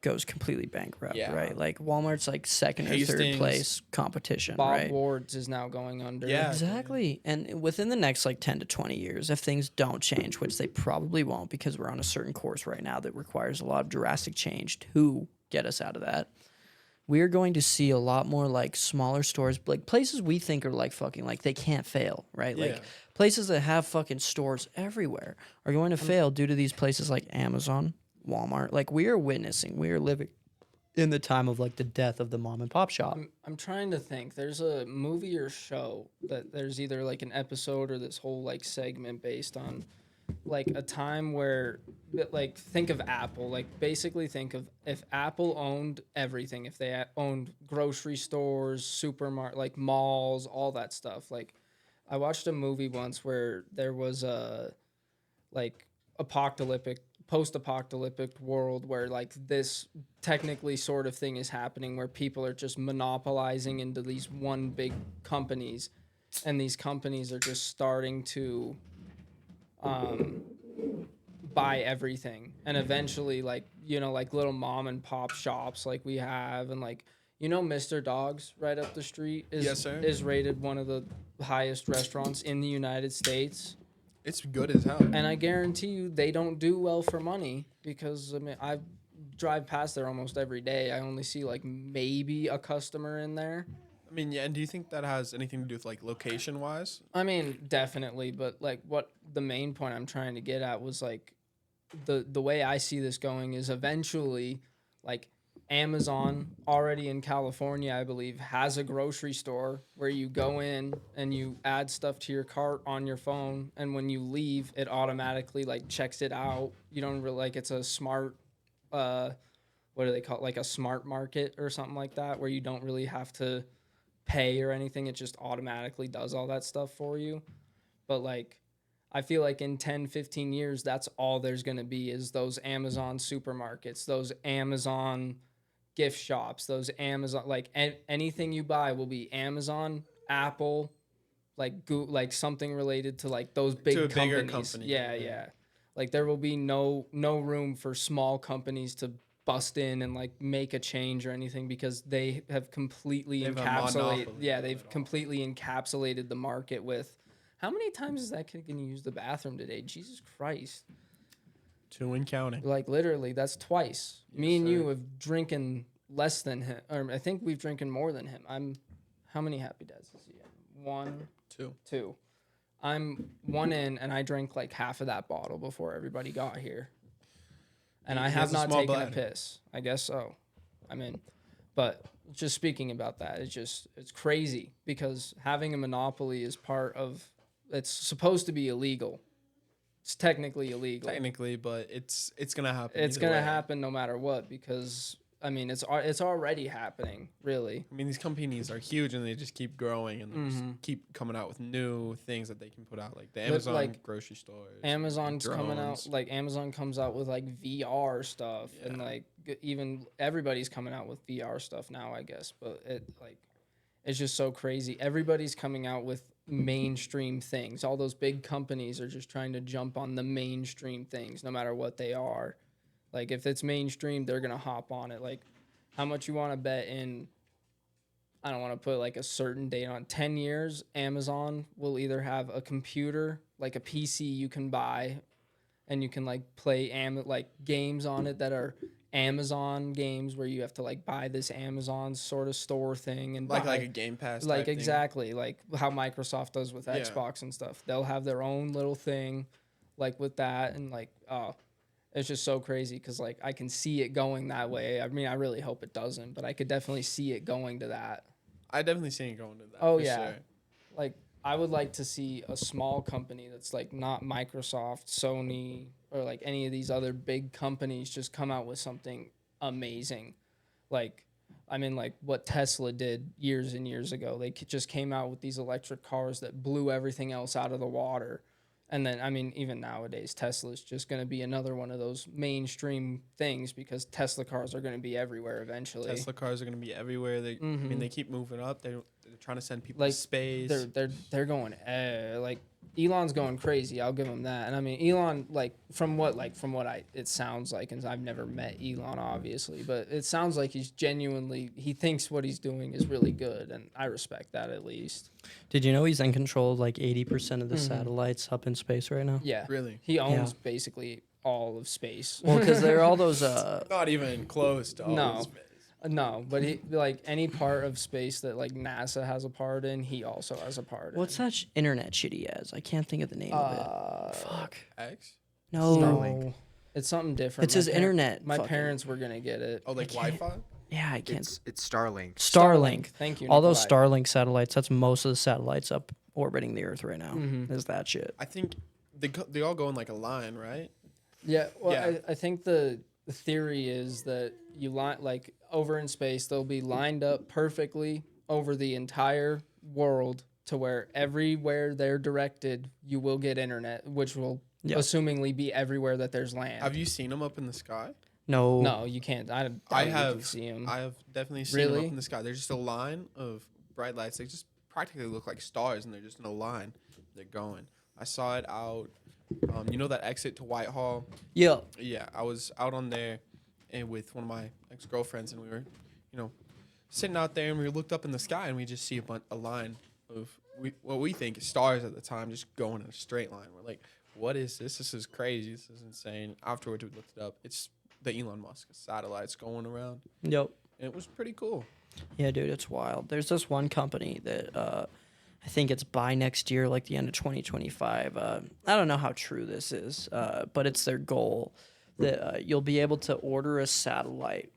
goes completely bankrupt, Yeah. right? Like Walmart's like second or third Hastings. place competition, Bob right? Ward's is now going under. Yeah. Exactly. And within the next like 10 to 20 years, if things don't change, which they probably won't because we're on a certain course right now that requires a lot of drastic change to get us out of that, we're going to see a lot more like smaller stores, like places we think are like fucking like they can't fail, right? Yeah. Like places that have fucking stores everywhere are going to fail due to these places like Amazon, Walmart. Like we are living in the time of like the death of the mom and pop shop. I'm trying to think. There's a movie or show that there's either like an episode or this whole like segment based on like a time where like think of Apple, like basically think of if Apple owned everything, if they owned grocery stores, supermarket, like malls, all that stuff. Like I watched a movie once where there was a like post-apocalyptic world where like this technically sort of thing is happening where people are just monopolizing into these one big companies, and these companies are just starting to buy everything, and eventually like like little mom and pop shops like we have, and like Mr. Dogs right up the street Yes, sir. is rated one of the highest restaurants in the United States. It's good as hell. And I guarantee you they don't do well for money because I mean I drive past there almost every day. I only see like maybe a customer in there. I mean, yeah. And do you think that has anything to do with like location wise? I mean, definitely, but like what the main point I'm trying to get at was like the way I see this going is eventually like Amazon already in California, I believe, has a grocery store where you go in and you add stuff to your cart on your phone, and when you leave, it automatically like checks it out. You don't really like it's a smart what do they call it? Like a smart market or something like that, where you don't really have to pay or anything. It just automatically does all that stuff for you. But like I feel like in 10, 15 years, that's all there's going to be is those Amazon supermarkets, those Amazon gift shops, those Amazon, like anything you buy will be Amazon, Apple, like something related to like those big To a companies. bigger company. Yeah. Like there will be no room for small companies to bust in and like make a change or anything because they have completely They have a encapsulated. monopoly Yeah, of they've it all. completely encapsulated the market with. How many times is that kid gonna use the bathroom today? Jesus Christ! 2 and counting. Like literally, that's twice. Me Yes, and sir. you have drinking less than him, or I think we've drinking more than him. How many Happy Dads is he in? 1, 2. 2. I'm 1 in, and I drank like half of that bottle before everybody got here. And I He have has a not small taken a bladder. piss. I guess so. I'm in. But just speaking about that, it's crazy because having a monopoly is part of. It's supposed to be illegal. It's technically illegal. Technically, but it's gonna happen. It's either gonna way. happen no matter what because I mean it's already happening really. I mean, these companies are huge and they just keep growing and they just Mhm. keep coming out with new things that they can put out, like the But, Amazon like, grocery stores. Amazon's coming out drones. like Amazon comes out with like VR stuff and Yeah. like even everybody's coming out with VR stuff now I guess, but It's just so crazy. Everybody's coming out with mainstream things. All those big companies are just trying to jump on the mainstream things, no matter what they are. Like if it's mainstream, they're gonna hop on it. Like how much you want to bet in? I don't want to put like a certain date on 10 years. Amazon will either have a computer, like a PC you can buy, and you can like play like games on it that are Amazon games where you have to like buy this Amazon sort of store thing and Like buy, a Game Pass like type thing. exactly like how Microsoft does with Yeah. Xbox and stuff. They'll have their own little thing like with that, and like it's just so crazy because like I can see it going that way. I mean, I really hope it doesn't, but I could definitely see it going to that. I definitely seen it going to that. Oh for yeah. Sure. Like I would like to see a small company that's like not Microsoft, Sony, or like any of these other big companies just come out with something amazing. Like I mean like what Tesla did years and years ago. They just came out with these electric cars that blew everything else out of the water. And then, I mean, even nowadays, Tesla's just going to be another one of those mainstream things because Tesla cars are going to be everywhere eventually. Tesla cars are going to be everywhere. They, I mean, they keep moving up. They're trying to send people Like, to space. They're going like Elon's going crazy. I'll give him that. And I mean, Elon from what it sounds like, and I've never met Elon obviously, but it sounds like he thinks what he's doing is really good, and I respect that at least. Did you know he's in control of like 80% of the satellites up in space right now? Yeah, Really? he owns basically all of space. Well, because there are all those. Not even close to all No. this space. No, but he like any part of space that like NASA has a part in, he also has a part in. What's that internet shit he has? I can't think of the name of it. Fuck. X? No. Starlink. It's something different. It's his internet. My fucking- parents were gonna get it. Oh, like Wi-Fi? Yeah, I can't. It's Starlink. Starlink. Thank you. All those Nikolai. Starlink satellites. That's most of the satellites up orbiting the Earth right now. Mhm. Is that shit? I think they all go in like a line, right? Yeah, well, Yeah. I think the theory is that you like over in space, they'll be lined up perfectly over the entire world to where everywhere they're directed, you will get internet, which will Yeah. assumingly be everywhere that there's land. Have you seen them up in the sky? No. No, you can't. I doubt you have. can see them. I have definitely seen them Really? up in the sky. There's just a line of bright lights. They just practically look like stars, and they're just in a line. They're going. I saw it out. You know that exit to Whitehall? Yeah. Yeah, I was out on there and with one of my ex-girlfriends, and we were, sitting out there, and we looked up in the sky, and we just see a line of what we think is stars at the time, just going in a straight line. We're like, what is this? This is crazy. This is insane. Afterwards, we looked it up. It's the Elon Musk satellites going around, Yep. and it was pretty cool. Yeah, dude, it's wild. There's this one company that I think it's by next year, like the end of 2025. I don't know how true this is, but it's their goal that you'll be able to order a satellite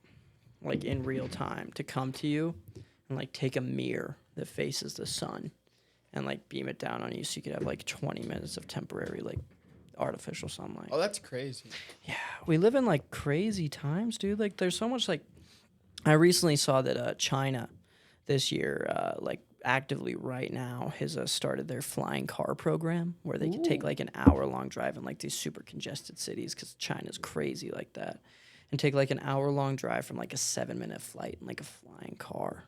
like in real time to come to you and like take a mirror that faces the sun and like beam it down on you so you could have like 20 minutes of temporary like artificial sunlight. Oh, that's crazy. Yeah, we live in like crazy times, dude. Like there's so much like I recently saw that China this year like actively right now has started their flying car program where they could take like an hour-long drive in like these super congested cities because China's crazy like that and take like an hour-long drive from like a 7-minute flight in like a flying car.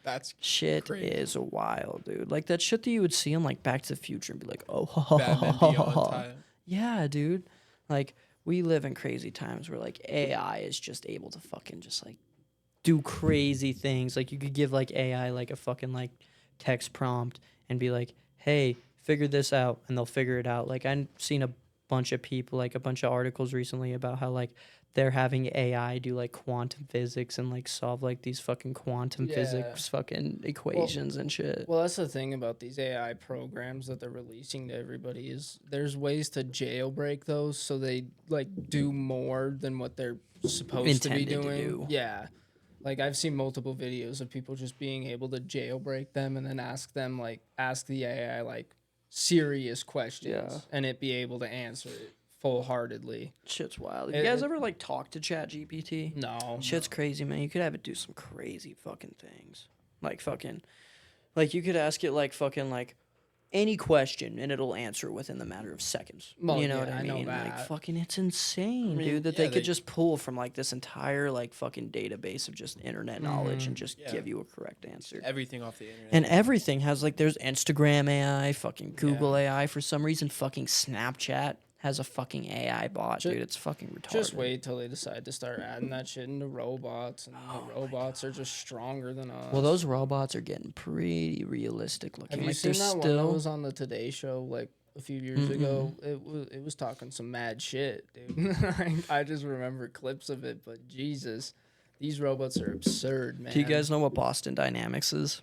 That's Shit crazy. is wild, dude. Like that shit that you would see in like Back to the Future and be like, oh, Batman Beyond time. yeah, dude. Like we live in crazy times where like AI is just able to fucking just like do crazy things. Like you could give like AI like a fucking like text prompt and be like, hey, figure this out, and they'll figure it out. Like I've seen a bunch of people, like a bunch of articles recently about how like they're having AI do like quantum physics and like solve like these fucking quantum physics fucking equations and shit. Well, that's the thing about these AI programs that they're releasing to everybody is there's ways to jailbreak those so they like do more than what they're supposed to be Intended to doing. do. Yeah. Like I've seen multiple videos of people just being able to jailbreak them and then ask the AI like serious questions and it be able to answer it full-heartedly. Shit's wild. Have you guys ever like talked to Chat GPT? No. Shit's crazy, man. You could have it do some crazy fucking things. Like fucking, like you could ask it like fucking like any question and it'll answer within the matter of seconds. Well, You know yeah, what I I know mean? Like that. fucking, it's insane, I mean, dude. That yeah, they could they- just pull from like this entire like fucking database of just internet knowledge and just Yeah. give you a correct answer. Everything off the internet. And everything has like there's Instagram AI, fucking Google AI for some reason, fucking Snapchat has a fucking AI bot, Ju- dude. It's fucking retarded. Just wait till they decide to start adding that shit into robots, and the robots are just stronger than us. Well, those robots are getting pretty realistic looking. Have you like seen they're that one that still was on the Today Show like a few years ago? It was talking some mad shit, dude. I just remember clips of it, but Jesus, these robots are absurd, man. Do you guys know what Boston Dynamics is?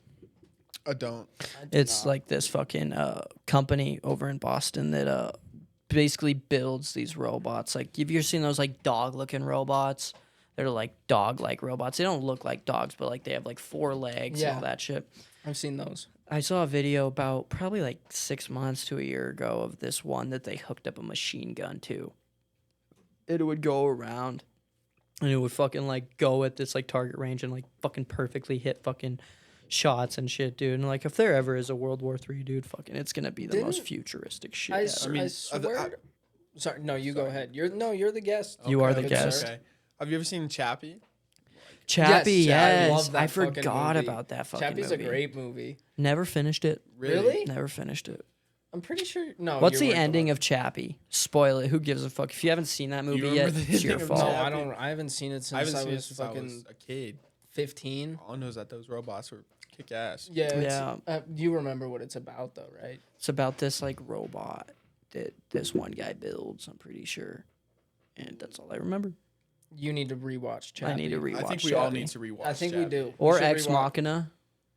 I don't. I do It's not. like this fucking company over in Boston that basically builds these robots. Like, have you ever seen those like dog-looking robots? They're like dog-like robots. They don't look like dogs, but like they have like 4 legs and Yeah. all that shit. I've seen those. I saw a video about probably like 6 months to a year ago of this one that they hooked up a machine gun to. It would go around and it would fucking like go at this like target range and like fucking perfectly hit fucking shots and shit, dude. And like if there ever is a World War III, dude, fucking it's gonna be the most Didn't- futuristic shit. I, ever. s- I mean, I swear. Sorry, no, you go ahead. You're the guest. You are the good guest. sir. Okay. Have you ever seen Chappie? Chappie, Yes, yes. I love that I fucking forgot movie. about that fucking Chappie's movie. a great movie. Never finished it. Really? Never finished it. I'm pretty sure. No. What's you the weren't ending one. of Chappie? Spoil it. Who gives a fuck? If you haven't seen that movie remember yet, the it's your ending of fault. No, Chappie? I don't. I haven't seen it since I haven't I seen it was since I fucking was a kid. 15. All I know is that those robots were kick ass. Yeah. Yeah. You remember what it's about though, right? It's about this like robot that this one guy builds, I'm pretty sure. And that's all I remember. You need to rewatch Chappie. I need to rewatch I think we Chappie. all need to rewatch. I think we Chappie. do. Or We should Ex rewatch- Machina.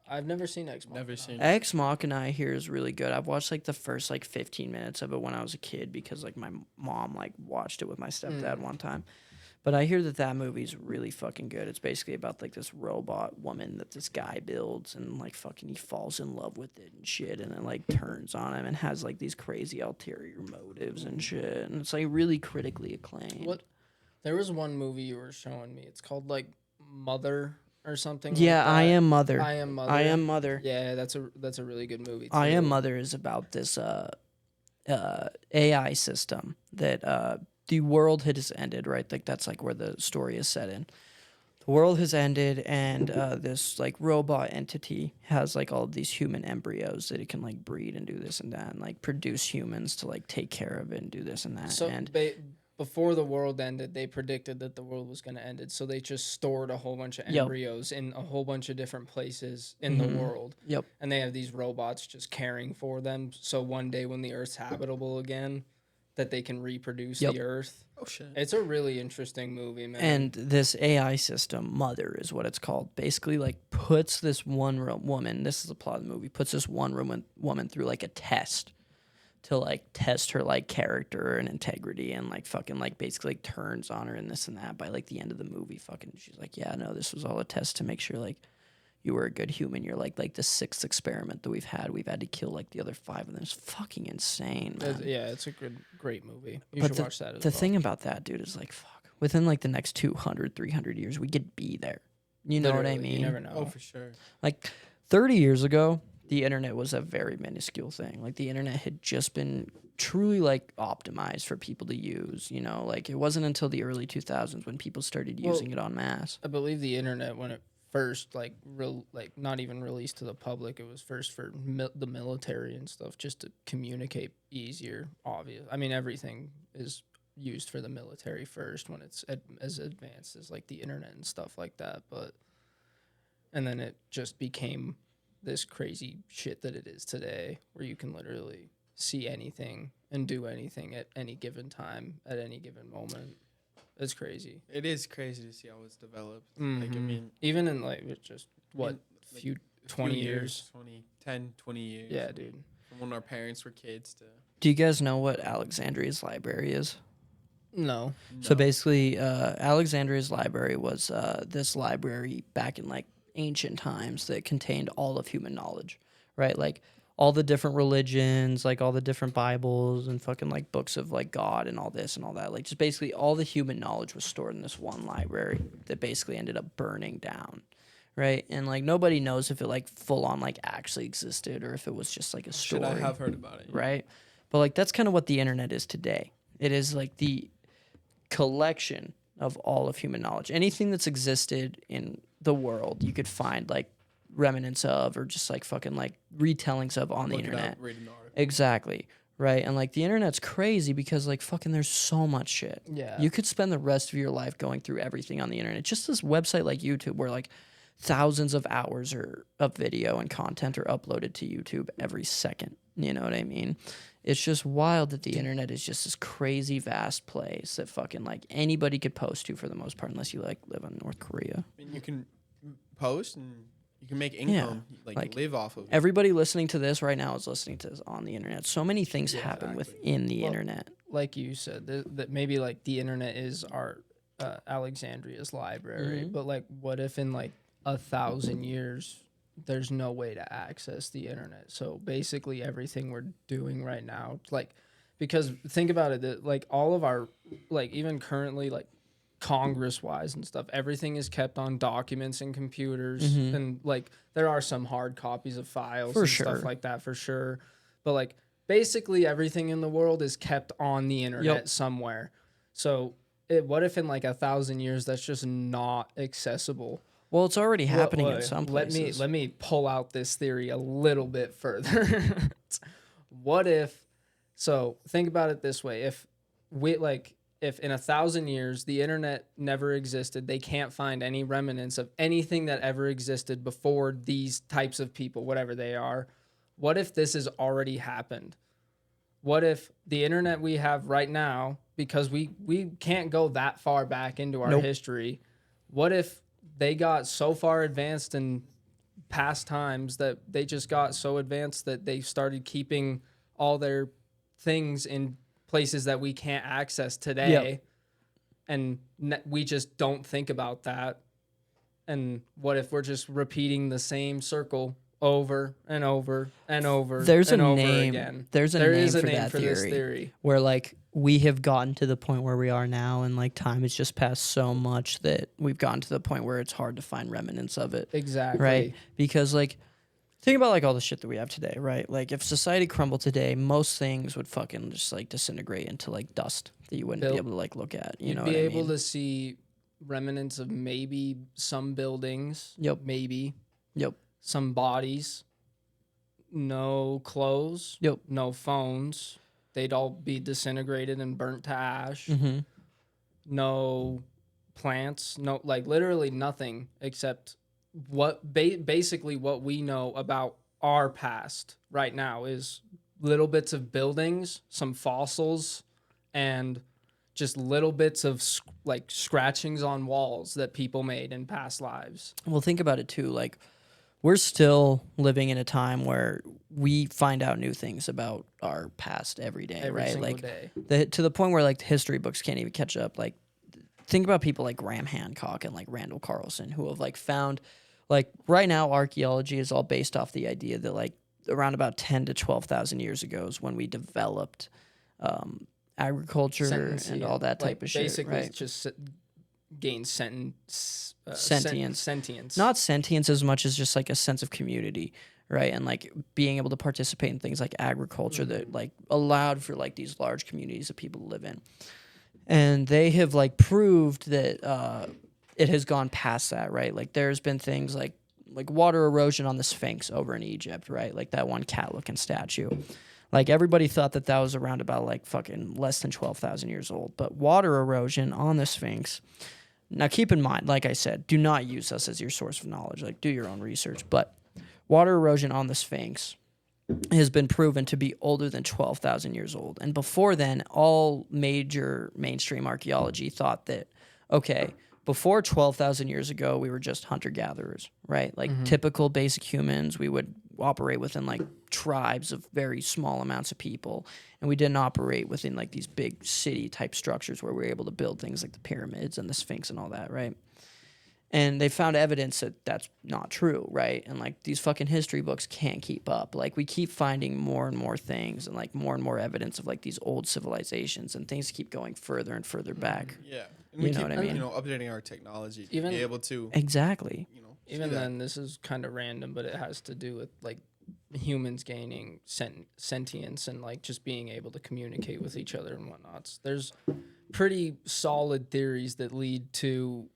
I've never seen Ex Machina. Never seen. Ex Machina I hear is really good. I've watched like the first like 15 minutes of it when I was a kid because like my mom like watched it with my stepdad one time. But I hear that movie's really fucking good. It's basically about like this robot woman that this guy builds and like fucking he falls in love with it and shit and then like turns on him and has like these crazy ulterior motives and shit. And it's like really critically acclaimed. What? There was one movie you were showing me. It's called like Mother or something. Yeah, like I that. Am Mother. I Am Mother. I Am Mother. Yeah, that's a really good movie. I Am too. Mother is about this AI system that the world has ended, right? Like that's like where the story is set in. The world has ended, and this like robot entity has like all of these human embryos that it can like breed and do this and that, and like produce humans to like take care of it and do this and that. So and before the world ended, they predicted that the world was going to end. So they just stored a whole bunch of Yep. embryos in a whole bunch of different places in the world. Yep. And they have these robots just caring for them. So one day when the Earth's habitable again, that they can reproduce Yep. the Earth. Oh shit. It's a really interesting movie, man. And this AI system, Mother is what it's called, basically like puts this one woman, this is the plot of the movie, puts this one woman through like a test to like test her like character and integrity and like fucking like basically like turns on her and this and that. By like the end of the movie, fucking she's like, yeah, no, this was all a test to make sure like you were a good human. You're like the 6th experiment that we've had to kill like the other 5 of them. It's fucking insane, man. Yeah, it's a great movie. You But should the, watch that as the well. thing about that, dude, is like, fuck. Within like the next 200, 300 years, we could be there. You know what I Literally, mean? You never know. Oh, for sure. Like 30 years ago, the internet was a very minuscule thing. Like the internet had just been truly like optimized for people to use. You know, like it wasn't until the early 2000s when people started using it en masse. I believe the internet when it first like not even released to the public, it was first for the military and stuff just to communicate easier. Obvious. I mean, everything is used for the military first when it's as advanced as like the internet and stuff like that. And then it just became this crazy shit that it is today, where you can literally see anything and do anything at any given time at any given moment. It's crazy. It is crazy to see how it's developed. Like I mean, Even in like it's just what like, few a 20 few years. 20 years. Yeah, dude. From when our parents were kids to. Do you guys know what Alexandria's library is? No. So basically, Alexandria's library was this library back in like ancient times that contained all of human knowledge, right? Like all the different religions, like all the different Bibles and fucking like books of like God and all this and all that. Like just basically all the human knowledge was stored in this one library that basically ended up burning down, right? And like nobody knows if it like full on like actually existed or if it was just like a story. Should I have heard about it? Right? But like that's kind of what the internet is today. It is like the collection of all of human knowledge. Anything that's existed in the world, you could find like remnants of or just like fucking like retellings of on the Look it up, internet. read an article. Exactly. Right. And like the internet's crazy because like fucking there's so much shit. Yeah. You could spend the rest of your life going through everything on the internet. Just this website like YouTube where like thousands of hours of video and content are uploaded to YouTube every second. You know what I mean? It's just wild that the internet is just this crazy vast place that fucking like anybody could post to for the most part unless you like live in North Korea. I mean, you can post and you can make income, like live off of it. Everybody listening to this right now is listening to this on the internet. So many things happen within the internet. Like you said, that maybe like the internet is our Alexandria's library, but like what if in like 1,000 years there's no way to access the internet? So basically everything we're doing right now, like, because think about it, that like all of our, like even currently, like Congress wise and stuff, everything is kept on documents and computers, and like there are some hard copies of files For and sure. stuff like that for sure, but like basically everything in the world is kept on the internet somewhere. So what if in like 1,000 years that's just not accessible? Well, it's already happening in some places. Let me pull out this theory a little bit further. What if? So think about it this way: if in 1,000 years the internet never existed, they can't find any remnants of anything that ever existed before these types of people, whatever they are. What if this has already happened? What if the internet we have right now, because we can't go that far back into our history, what if they got so far advanced in past times that they just got so advanced that they started keeping all their things in places that we can't access today, and we just don't think about that? And what if we're just repeating the same circle over and over and over There's and a over name. again? There's a There name is a for name that for this theory. where like we have gotten to the point where we are now, and like time has just passed so much that we've gotten to the point where it's hard to find remnants of it. Exactly. Right? Because like think about like all the shit that we have today, right? Like if society crumbled today, most things would fucking just like disintegrate into like dust that you wouldn't be able to like look at. You know what I mean? You'd be able to see remnants of maybe some buildings. Yep. Maybe. Yep. Some bodies. No clothes. Yep. No phones. They'd all be disintegrated and burnt to ash. Mm-hmm. No plants. No, like literally nothing except what basically what we know about our past right now is little bits of buildings, some fossils, and just little bits of like scratchings on walls that people made in past lives. Well, think about it too. Like we're still living in a time where we find out new things about our past every day, Every right? single Like day. to the point where like the history books can't even catch up. Like think about people like Graham Hancock and like Randall Carlson who have like found like right now archaeology is all based off the idea that like around about 10 to 12,000 years ago is when we developed agriculture and all that type of shit. Basically, right? it's just gain sentience. Sentience. Not sentience as much as just like a sense of community, right? And like being able to participate in things like agriculture that like allowed for like these large communities of people to live in. And they have like proved that it has gone past that, right? Like there's been things like water erosion on the Sphinx over in Egypt, right? Like that one cat-looking statue. Like everybody thought that was around about like fucking less than 12,000 years old. But water erosion on the Sphinx. Now keep in mind, like I said, do not use us as your source of knowledge. Like do your own research. But water erosion on the Sphinx has been proven to be older than 12,000 years old. And before then, all major mainstream archaeology thought that, okay, before 12,000 years ago, we were just hunter-gatherers, right? Like typical basic humans, we would operate within like tribes of very small amounts of people. And we didn't operate within like these big city type structures where we were able to build things like the pyramids and the Sphinx and all that, right? And they found evidence that that's not true, right? And like these fucking history books can't keep up. Like we keep finding more and more things and like more and more evidence of like these old civilizations, and things keep going further and further back. Yeah. And You we know keep, what I mean? updating our technology to Even- be able to, Exactly. Even that. then, this is kind of random, but it has to do with like humans gaining sentience and like just being able to communicate with each other and whatnots. There's pretty solid theories that lead to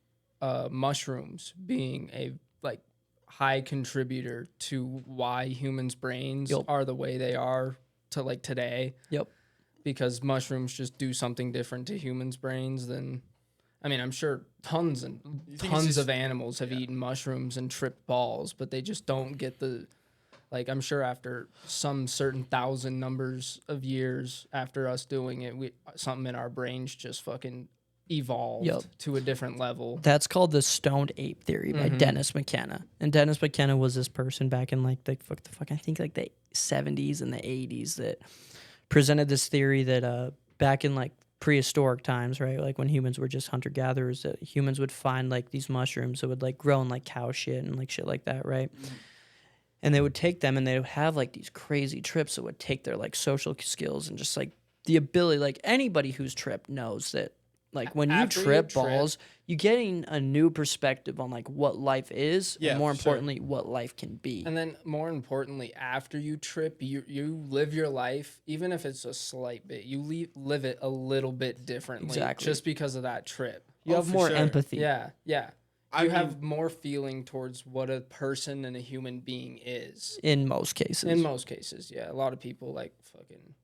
mushrooms being a like high contributor to why humans' brains Yup. are the way they are to like today. Yep. Because mushrooms just do something different to humans' brains than. I mean, I'm sure tons and You think it's tons just- of animals have eaten mushrooms and tripped balls, but they just don't get the. Like, I'm sure after some certain thousand numbers of years after us doing it, something in our brains just fucking evolved Yup. to a different level. That's called the stoned ape theory by Mhm. Dennis McKenna. And Dennis McKenna was this person back in like the I think like the 70s and the 80s that presented this theory that back in like prehistoric times, right? Like when humans were just hunter gatherers, that humans would find like these mushrooms that would like grow in like cow shit and like shit like that, right? And they would take them and they would have like these crazy trips that would take their like social skills and just like the ability, like anybody who's tripped knows that like when you After you trip trip- balls, you getting a new perspective on like what life is, Yeah, and more for sure. importantly, what life can be. And then, more importantly, after you trip, you live your life, even if it's a slight bit, you live it a little bit differently. Exactly. Just because of that trip. You Oh, have for more sure. empathy. Yeah, yeah. I You mean, have more feeling towards what a person and a human being is. In most cases. In most cases, yeah. A lot of people, like fucking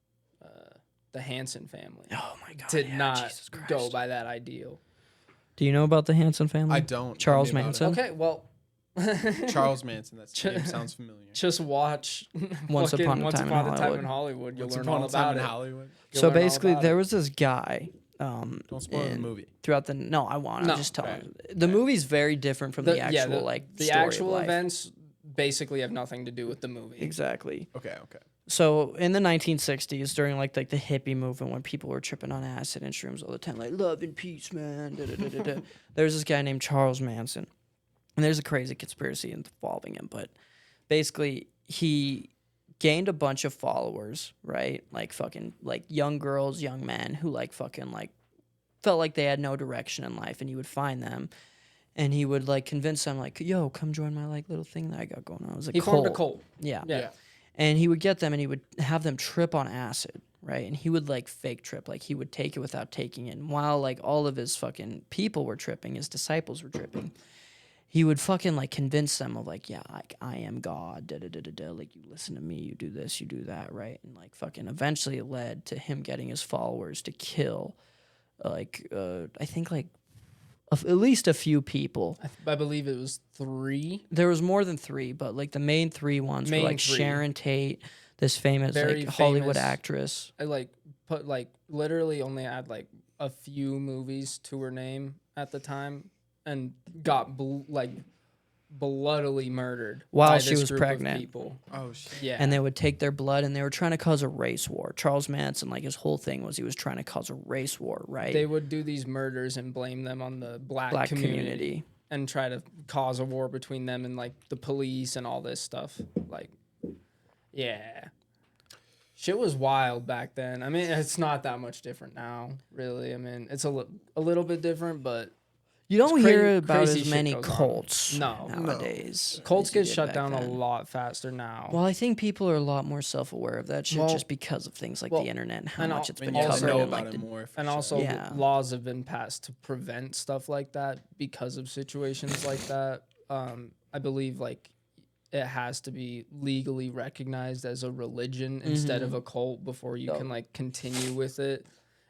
the Hanson family, Oh my god. did yeah, not Jesus Christ. go by that ideal. Do you know about the Hanson family? I don't. Charles Tell me about Manson. Okay, well. it. Charles Manson. That name sounds familiar. Just watch Once fucking Upon a Once Time in Upon a Time in Hollywood. Hollywood. You'll Once learn upon all a time about in it. Hollywood. You'll So learn all basically, about there it. was this guy. Don't spoil the and movie. Throughout the no, I want. No, I'm just telling. okay. You. The movie's very different from the actual like the story actual of life. events basically have nothing to do with the movie. Exactly. Okay. So in the 1960s, during like the hippie movement, when people were tripping on acid and shrooms all the time, like love and peace, man. There's this guy named Charles Manson, and there's a crazy conspiracy involving him. But basically, he gained a bunch of followers, right? Like fucking like young girls, young men who like fucking like felt like they had no direction in life, and he would find them. And he would like convince them, like, "Yo, come join my like little thing that I got going on." It was a He cult. formed a cult. Yeah. Yeah. And he would get them and he would have them trip on acid, right? And he would like fake trip. Like he would take it without taking it. And while like all of his fucking people were tripping, his disciples were tripping, he would fucking like convince them of like, yeah, like I am God, like you listen to me, you do this, you do that, right? And like fucking eventually it led to him getting his followers to kill I think like at least a few people. I believe it was 3. There was more than 3, but like the main 3 ones were Main like 3. Sharon Tate, this famous Very like Hollywood famous. actress. I like put like literally only had like a few movies to her name at the time and got bloodily murdered While by she this was group of pregnant. people. Oh shit. Yeah. And they would take their blood and they were trying to cause a race war. Charles Manson, like his whole thing was he was trying to cause a race war, right? they would do these murders and blame them on the black community. and try to cause a war between them and like the police and all this stuff. Like, yeah, shit was wild back then. I mean, it's not that much different now, really. I mean, it's a little bit different, but You don't It's hear about crazy as shit many goes on. cults No. nowadays. cults as you get did shut back down a then. lot faster now. Well, I think people are a lot more self-aware of that shit Well- just because of things like well, the internet and how and much al- it's I been mean, you also covered know in about like it the more. For and sure. also Yeah. laws have been passed to prevent stuff like that because of situations like that. I believe like it has to be legally recognized as a religion instead of a cult before you Yup. can like continue with it.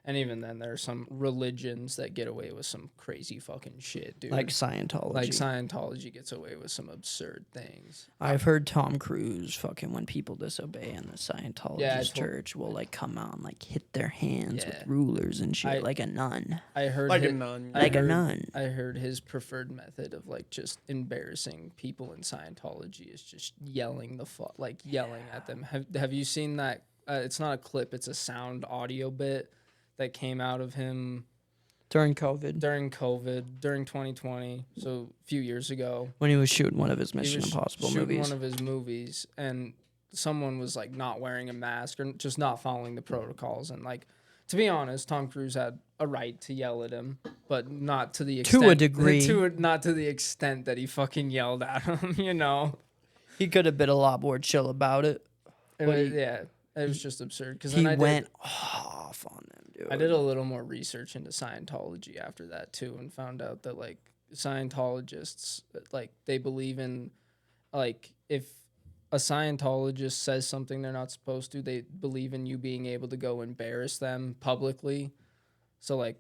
And even then, there are some religions that get away with some crazy fucking shit, dude. like Scientology. Like Scientology gets away with some absurd things. I've heard Tom Cruise fucking when people disobey in the Scientologist Yeah, I told- church will like come out and like hit their hands Yeah. with rulers and shit I- like a nun. I heard Like a hi- nun. I Like a heard- nun. I heard his preferred method of like just embarrassing people in Scientology is just yelling yelling at them. Have you seen that? It's not a clip; it's a sound audio bit that came out of him During COVID, during COVID, during 2020, so a few years ago. when he was shooting one of his He Mission was Impossible shooting movies. one of his movies, and someone was like not wearing a mask or just not following the protocols, and like To be honest, Tom Cruise had a right to yell at him, but not to the extent To a degree. not to the extent that he fucking yelled at him. You know, He could have been a lot more chill about it. it was just absurd. Because He went off on them, dude. I did a little more research into Scientology after that too, and found out that like Scientologists, like they believe in, like if a Scientologist says something they're not supposed to, they believe in you being able to go embarrass them publicly. So like,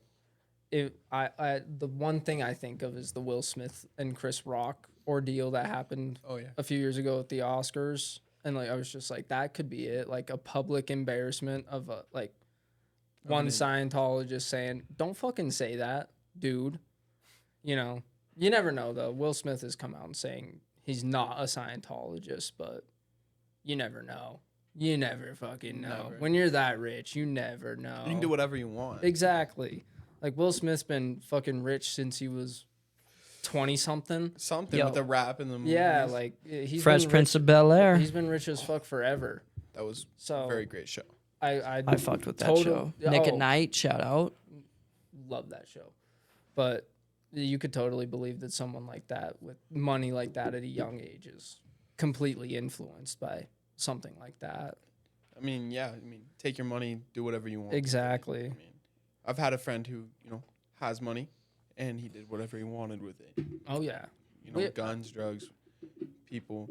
the one thing I think of is the Will Smith and Chris Rock ordeal that happened Oh yeah. a few years ago at the Oscars, and like I was just like, that could be it, like a public embarrassment of a like one Scientologist saying, "Don't fucking say that, dude." You know, you never know though. Will Smith has come out and saying he's not a Scientologist, but you never know. You never fucking know. Never. When you're that rich, you never know. You can do whatever you want. Exactly. Like Will Smith's been fucking rich since he was 20 something. Something Yo. with the rap in the movies. Yeah, like he's Fresh been Prince rich, of Bel Air. he's been rich as fuck forever. That was So a very great show. I fucked with that total- show. Nick at oh. Night, shout out. love that show. But you could totally believe that someone like that with money like that at a young age is completely influenced by something like that. I mean, yeah. I mean, take your money, do whatever you want. Exactly. I mean, I've had a friend who has money, and he did whatever he wanted with it. Oh yeah. Guns, drugs, people.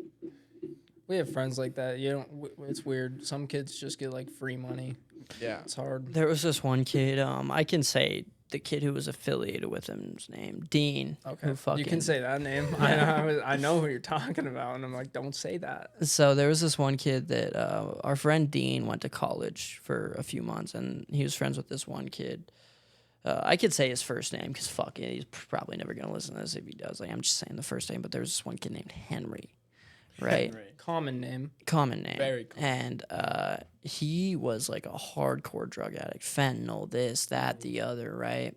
We have friends like that. You don't. It's weird. Some kids just get like free money. Yeah. It's hard. There was this one kid, I can say the kid who was affiliated with him's name, Dean. Okay. Who fucking, You can say that name. I know who you're talking about, and I'm like, don't say that. So there was this one kid that our friend Dean went to college for a few months, and he was friends with this one kid. I could say his first name because fuck it, he's probably never gonna listen to this if he does. Like I'm just saying the first name, but there was this one kid named Henry, right? Henry. Common name. Common name. Very common. And he was like a hardcore drug addict, fentanyl, this, that, the other, right?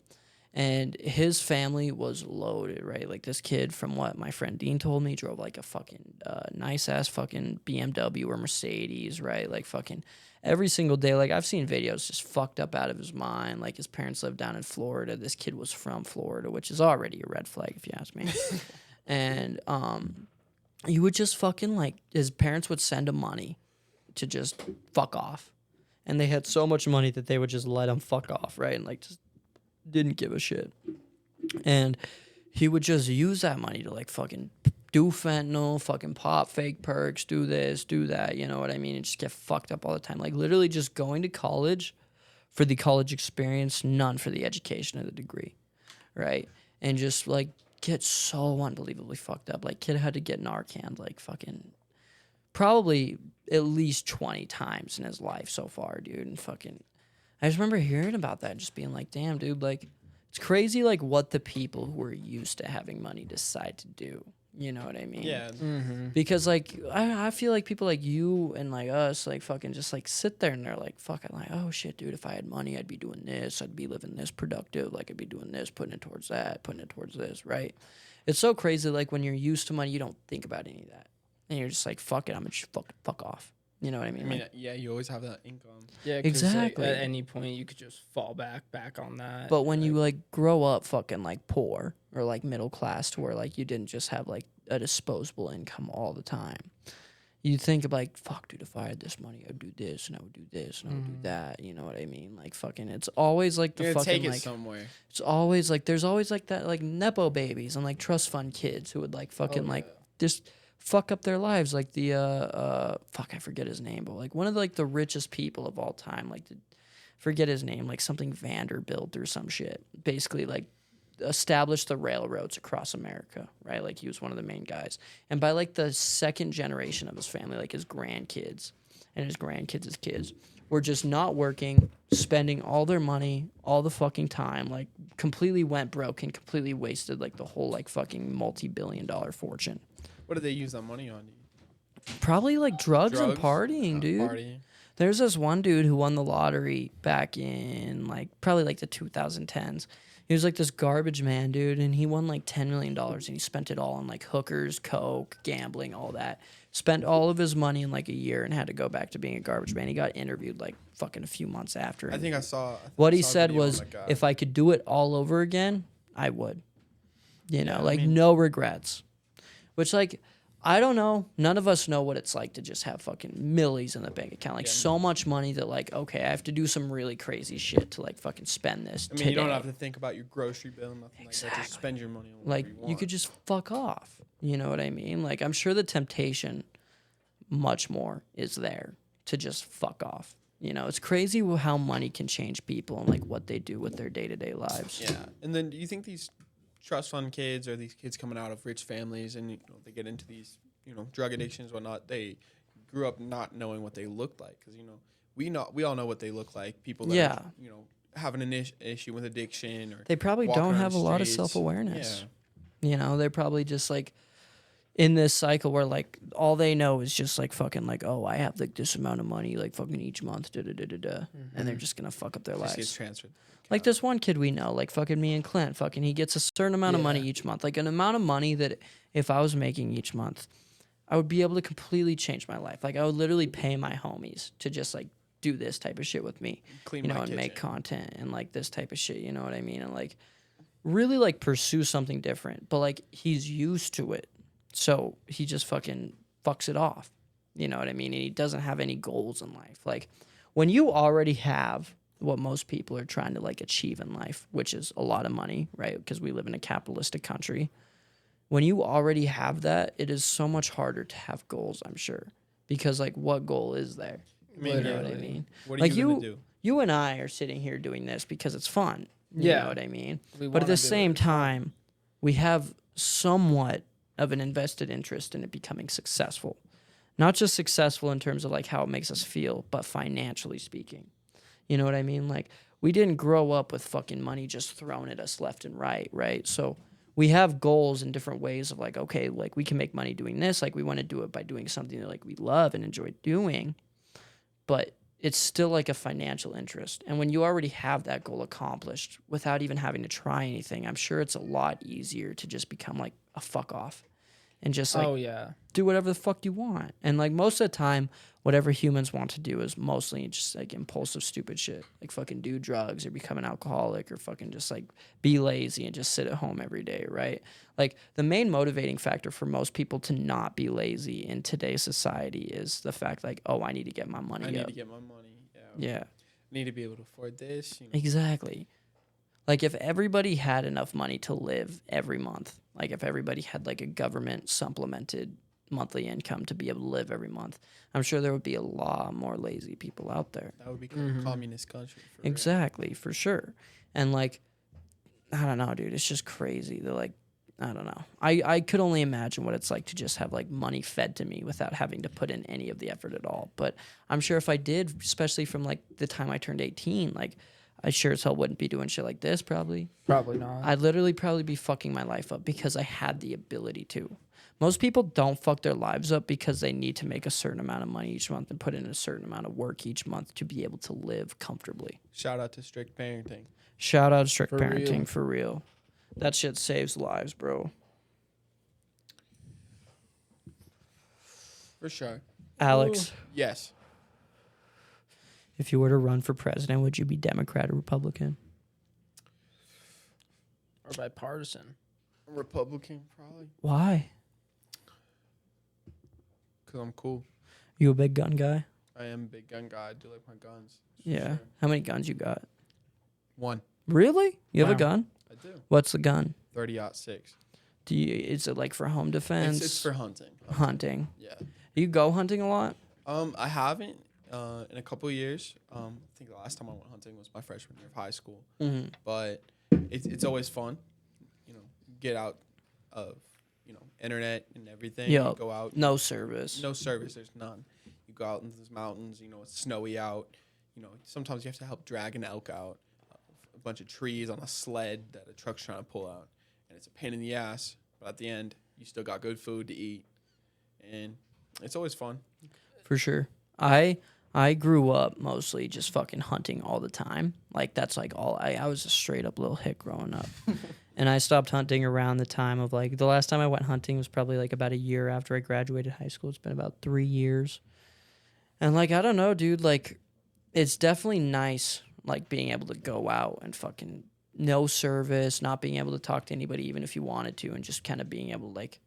And his family was loaded, right? Like this kid, from what my friend Dean told me, drove like a fucking nice ass fucking BMW or Mercedes, right? Like fucking every single day. Like I've seen videos just fucked up out of his mind. Like his parents lived down in Florida. This kid was from Florida, which is already a red flag if you ask me. And you would just fucking like, his parents would send him money to just fuck off. And they had so much money that they would just let him fuck off, right? And like just didn't give a shit. And he would just use that money to like fucking do fentanyl, fucking pop fake perks, do this, do that, you know what I mean? And just get fucked up all the time. Like literally just going to college for the college experience, none for the education of the degree, right? And just like get so unbelievably fucked up. Like kid had to get Narcan like fucking probably at least 20 times in his life so far, dude. And fucking I just remember hearing about that and just being like, damn, dude, like it's crazy like what the people who are used to having money decide to do. You know what I mean? Yeah. Mm-hmm. Because like I feel like people like you and like us like fucking just like sit there and they're like fucking like, oh shit, dude, if I had money I'd be doing this, I'd be living this productive, like I'd be doing this, putting it towards that, putting it towards this, right? It's so crazy like when you're used to money you don't think about any of that. And you're just like, fuck it, I'm gonna just fuck off. You know what I mean? I mean, Like, yeah, you always have that income. Yeah, 'cause, Exactly. Like, at any point, you could just fall back on that. but when you like grow up fucking like poor or like middle class to where like you didn't just have like a disposable income all the time, you think of like, fuck, dude, if I had this money, I'd do this and I would do this and I would do that. You know what I mean? Like fucking, it's always like the You're gonna fucking take it like, somewhere. it's always like there's always like that like nepo babies and like trust fund kids who would like fucking like just fuck up their lives. Like the fuck, I forget his name, but like one of the, like the richest people of all time, like forget his name, like something Vanderbilt or some shit. Basically, like established the railroads across America, right? Like he was one of the main guys. And by like the second generation of his family, like his grandkids and his grandkids' kids were just not working, spending all their money, all the fucking time, like completely went broke and completely wasted like the whole like fucking multi-billion-dollar fortune. What did they use that money on? Probably like drugs and partying, dude. Partying. There's this one dude who won the lottery back in like probably like the 2010s. He was like this garbage man, dude, and he won like $10 million and he spent it all on like hookers, coke, gambling, all that. Spent all of his money in like a year and had to go back to being a garbage man. He got interviewed like fucking a few months after. I and think I saw. what he saw a said video on was, that guy. if I could do it all over again, I would. You know, Yeah, I like mean- no regrets. Which, like, I don't know. None of us know what it's like to just have fucking millies in the bank account. Like, Yeah. so much money that, like, okay, I have to do some really crazy shit to, like, fucking spend this I mean, today. you don't have to think about your grocery bill, nothing like that. Exactly. Just spend your money on whatever Like, you you want. could just fuck off. You know what I mean? Like, I'm sure the temptation much more is there to just fuck off. You know, it's crazy how money can change people and, like, what they do with their day-to-day lives. Yeah, and then do you think these trust fund kids or these kids coming out of rich families and they get into these drug addictions, whatnot? They grew up not knowing what they looked like because we all know what they look like. People that Yeah. are, having an issue with addiction or They probably walking don't around have the a lot of streets. self-awareness. Yeah. You know, they're probably just like in this cycle where like all they know is just like fucking like, oh, I have like this amount of money like fucking each month, and they're just gonna fuck up their Just gets lives. transferred. Like this one kid we know, like fucking me and Clint, fucking he gets a certain amount of money Yeah. each month, like an amount of money that if I was making each month, I would be able to completely change my life. Like I would literally pay my homies to just like do this type of shit with me, Clean you know, my and make kitchen. content and like this type of shit, you know what I mean? And like really like pursue something different. But like he's used to it. So he just fucking fucks it off. You know what I mean? And he doesn't have any goals in life. Like when you already have what most people are trying to like achieve in life, which is a lot of money, right? Because we live in a capitalistic country. When you already have that, it is so much harder to have goals, I'm sure. Because like what goal is there? I mean, You know what I Literally. mean? What are Like you gonna do? You and I are sitting here doing this because it's fun. You Yeah. know what I mean? We But at wanna the do same it. It's fun. time, we have somewhat of an invested interest in it becoming successful. Not just successful in terms of like how it makes us feel, but financially speaking. You know what I mean? Like we didn't grow up with fucking money just thrown at us left and right? So we have goals in different ways of like, okay, like we can make money doing this, like we want to do it by doing something that like we love and enjoy doing. But it's still like a financial interest. And when you already have that goal accomplished without even having to try anything, I'm sure it's a lot easier to just become like a fuck off and just like Oh yeah. do whatever the fuck you want. And like most of the time, whatever humans want to do is mostly just like impulsive, stupid shit. Like fucking do drugs or become an alcoholic or fucking just like be lazy and just sit at home every day, right? Like the main motivating factor for most people to not be lazy in today's society is the fact like, oh, I need to get my money I up. need to get my money. Yeah, I need to be able to afford this. exactly. Like if everybody had enough money to live every month, like if everybody had like a government supplemented monthly income to be able to live every month, I'm sure there would be a lot more lazy people out there. That would become a communist country. For real. Exactly, for sure. And like, I don't know, dude. It's just crazy. They're like, I don't know. I could only imagine what it's like to just have like money fed to me without having to put in any of the effort at all. But I'm sure if I did, especially from like the time I turned 18, like I sure as hell wouldn't be doing shit like this probably. Probably not. I'd literally probably be fucking my life up because I had the ability to. Most people don't fuck their lives up because they need to make a certain amount of money each month and put in a certain amount of work each month to be able to live comfortably. Shout out to strict parenting. Shout out to strict For parenting real. for real. That shit saves lives, bro. For sure. Alex, Yes. if you were to run for president, would you be Democrat or Republican? Or bipartisan. Republican, probably. Why? Because I'm cool. You a big gun guy? I am a big gun guy. I do like my guns. for Yeah. sure. How many guns you got? One. Really? You have a Wow. gun? I do. What's the gun? 30-06. Do you? Is it like for home defense? It's for hunting. hunting. Yeah. You go hunting a lot? I haven't in a couple of years. I think the last time I went hunting was my freshman year of high school. Mm-hmm. But it's always fun, get out of internet and everything. Yep. You go out. No service. No service. There's none. You go out into these mountains. It's snowy out. Sometimes you have to help drag an elk out, a bunch of trees on a sled that a truck's trying to pull out, and it's a pain in the ass. But at the end, you still got good food to eat, and it's always fun. For sure. I I grew up mostly just fucking hunting all the time. Like that's like all I was a straight up little hick growing up. And I stopped hunting around the time of like the last time I went hunting was probably like about a year after I graduated high school. It's been about 3 years. And like I don't know, dude, like it's definitely nice like being able to go out and fucking no service, not being able to talk to anybody even if you wanted to, and just kind of being able to like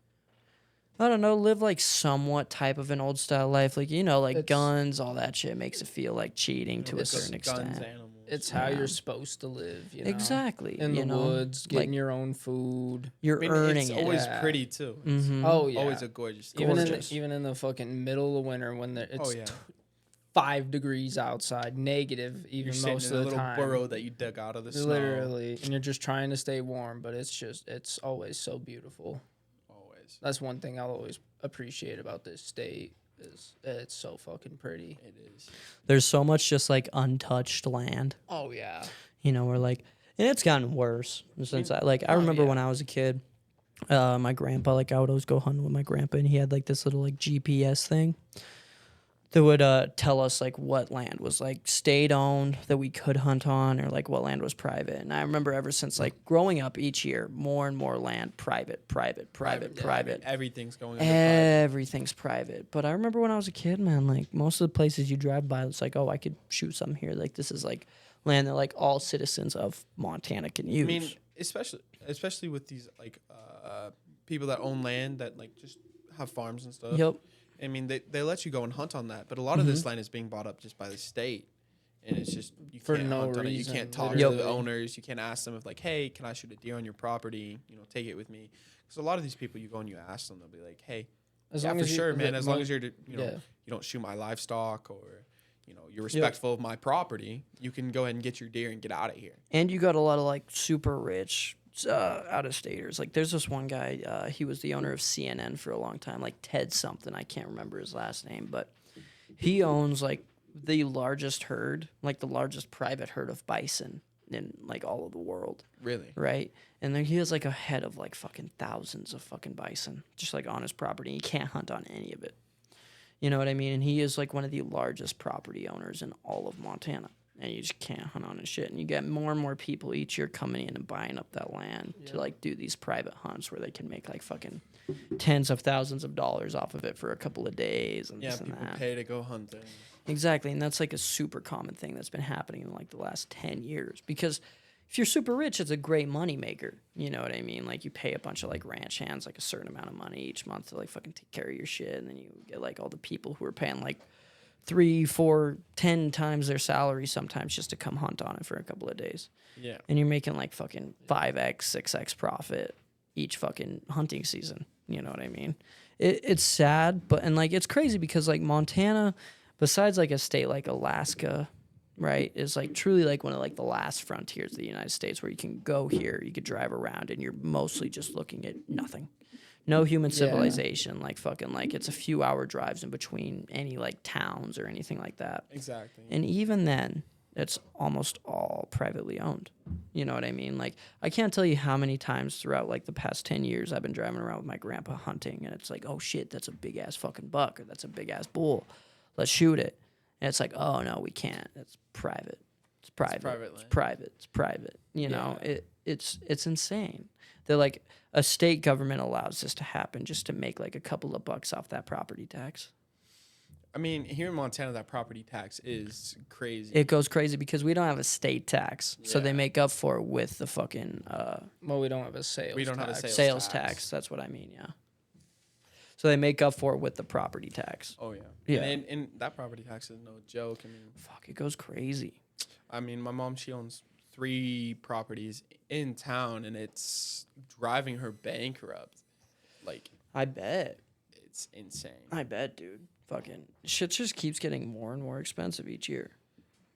I don't know, live like somewhat type of an old style life. Like, you know, like It's- guns, all that shit makes it feel like cheating to a It's certain Guns, extent. animals. It's how Yeah. you're supposed to live, you know. Exactly. In the you know? woods, getting like, your own food. You're I mean, earning it's it. always Yeah. pretty too. It's Mhm. Oh yeah. always a gorgeous. even in gorgeous. the, even in the fucking middle of winter when it's yeah. 5 degrees outside, negative You're even sitting most in a of the little time. burrow that you dug out of the snow. Literally, and you're just trying to stay warm, but it's always so beautiful. Always. That's one thing I'll always appreciate about this state is it's so fucking pretty. It is. There's so much just like untouched land. Oh yeah. You know, we're like, and it's gotten worse since I remember yeah. when I was a kid. My grandpa, like I would always go hunting with my grandpa, and he had like this little like GPS thing that would tell us like what land was like state owned that we could hunt on, or like what land was private. And I remember ever since like growing up, each year more and more land private. Everything's going under private. Everything's private. But I remember when I was a kid, man, like most of the places you drive by, it's like, oh, I could shoot something here. Like this is like land that like all citizens of Montana can use. I mean, especially with these like people that own land that like just have farms and stuff. Yep. I mean, they let you go and hunt on that, but a lot of this land is being bought up just by the state, and it's just you For can't no hunt on it. You reason, can't talk literally. to the owners. You can't ask them if like, hey, can I shoot a deer on your property? You know, take it with me. Because a lot of these people, you go and you ask them, they'll be like, hey, As yeah, long for as you- sure, man. the As long mo- as you're you don't shoot my livestock or you know you're respectful of my property, you can go ahead and get your deer and get out of here. And you got a lot of like super rich out of staters. Like there's this one guy, he was the owner of CNN for a long time, like Ted something. I can't remember his last name, but he owns like the largest herd, like the largest private herd of bison in like all of the world, Really? right? And then he has like a head of like fucking thousands of fucking bison just like on his property. He can't hunt on any of it. You know what I mean? And he is like one of the largest property owners in all of Montana. And you just can't hunt on his shit. And you get more and more people each year coming in and buying up that land to like do these private hunts where they can make like fucking tens of thousands of dollars off of it for a couple of days and Yeah, this and people that. pay to go hunting. Exactly. And that's like a super common thing that's been happening in like the last 10 years. Because if you're super rich, it's a great money maker. You know what I mean? Like you pay a bunch of like ranch hands like a certain amount of money each month to like fucking take care of your shit. And then you get like all the people who are paying like 3, 4, 10 times their salary sometimes just to come hunt on it for a couple of days. Yeah. And you're making like fucking 5x, 6x profit each fucking hunting season. You know what I mean? It's sad, but and like it's crazy because like Montana, besides like a state like Alaska, right, is like truly like one of like the last frontiers of the United States where you can go here, you could drive around, and you're mostly just looking at nothing. No human civilization, like fucking like it's a few hour drives in between any like towns or anything like that. Exactly. And even then, it's almost all privately owned. You know what I mean? Like I can't tell you how many times throughout like the past 10 years I've been driving around with my grandpa hunting, and it's like, oh shit, that's a big ass fucking buck, or that's a big ass bull. Let's shoot it. And it's like, oh no, we can't. It's private. It's private. private It's land. private. It's private. You know, it's insane. They're like a state government allows this to happen just to make like a couple of bucks off that property tax. I mean, here in Montana, that property tax is crazy. It goes crazy because we don't have a state tax, so they Yeah. make up for it with the fucking Well, we don't have a sales. We don't have a tax. sales tax. tax. That's what I mean, yeah. So they make up for it with the property tax. Oh yeah. Yeah. And that property tax is no joke. I mean, Fuck, it goes crazy. my mom, she owns 3 properties in town, and it's driving her bankrupt. Like, I bet. it's insane. I bet, dude. Fucking shit just keeps getting more and more expensive each year.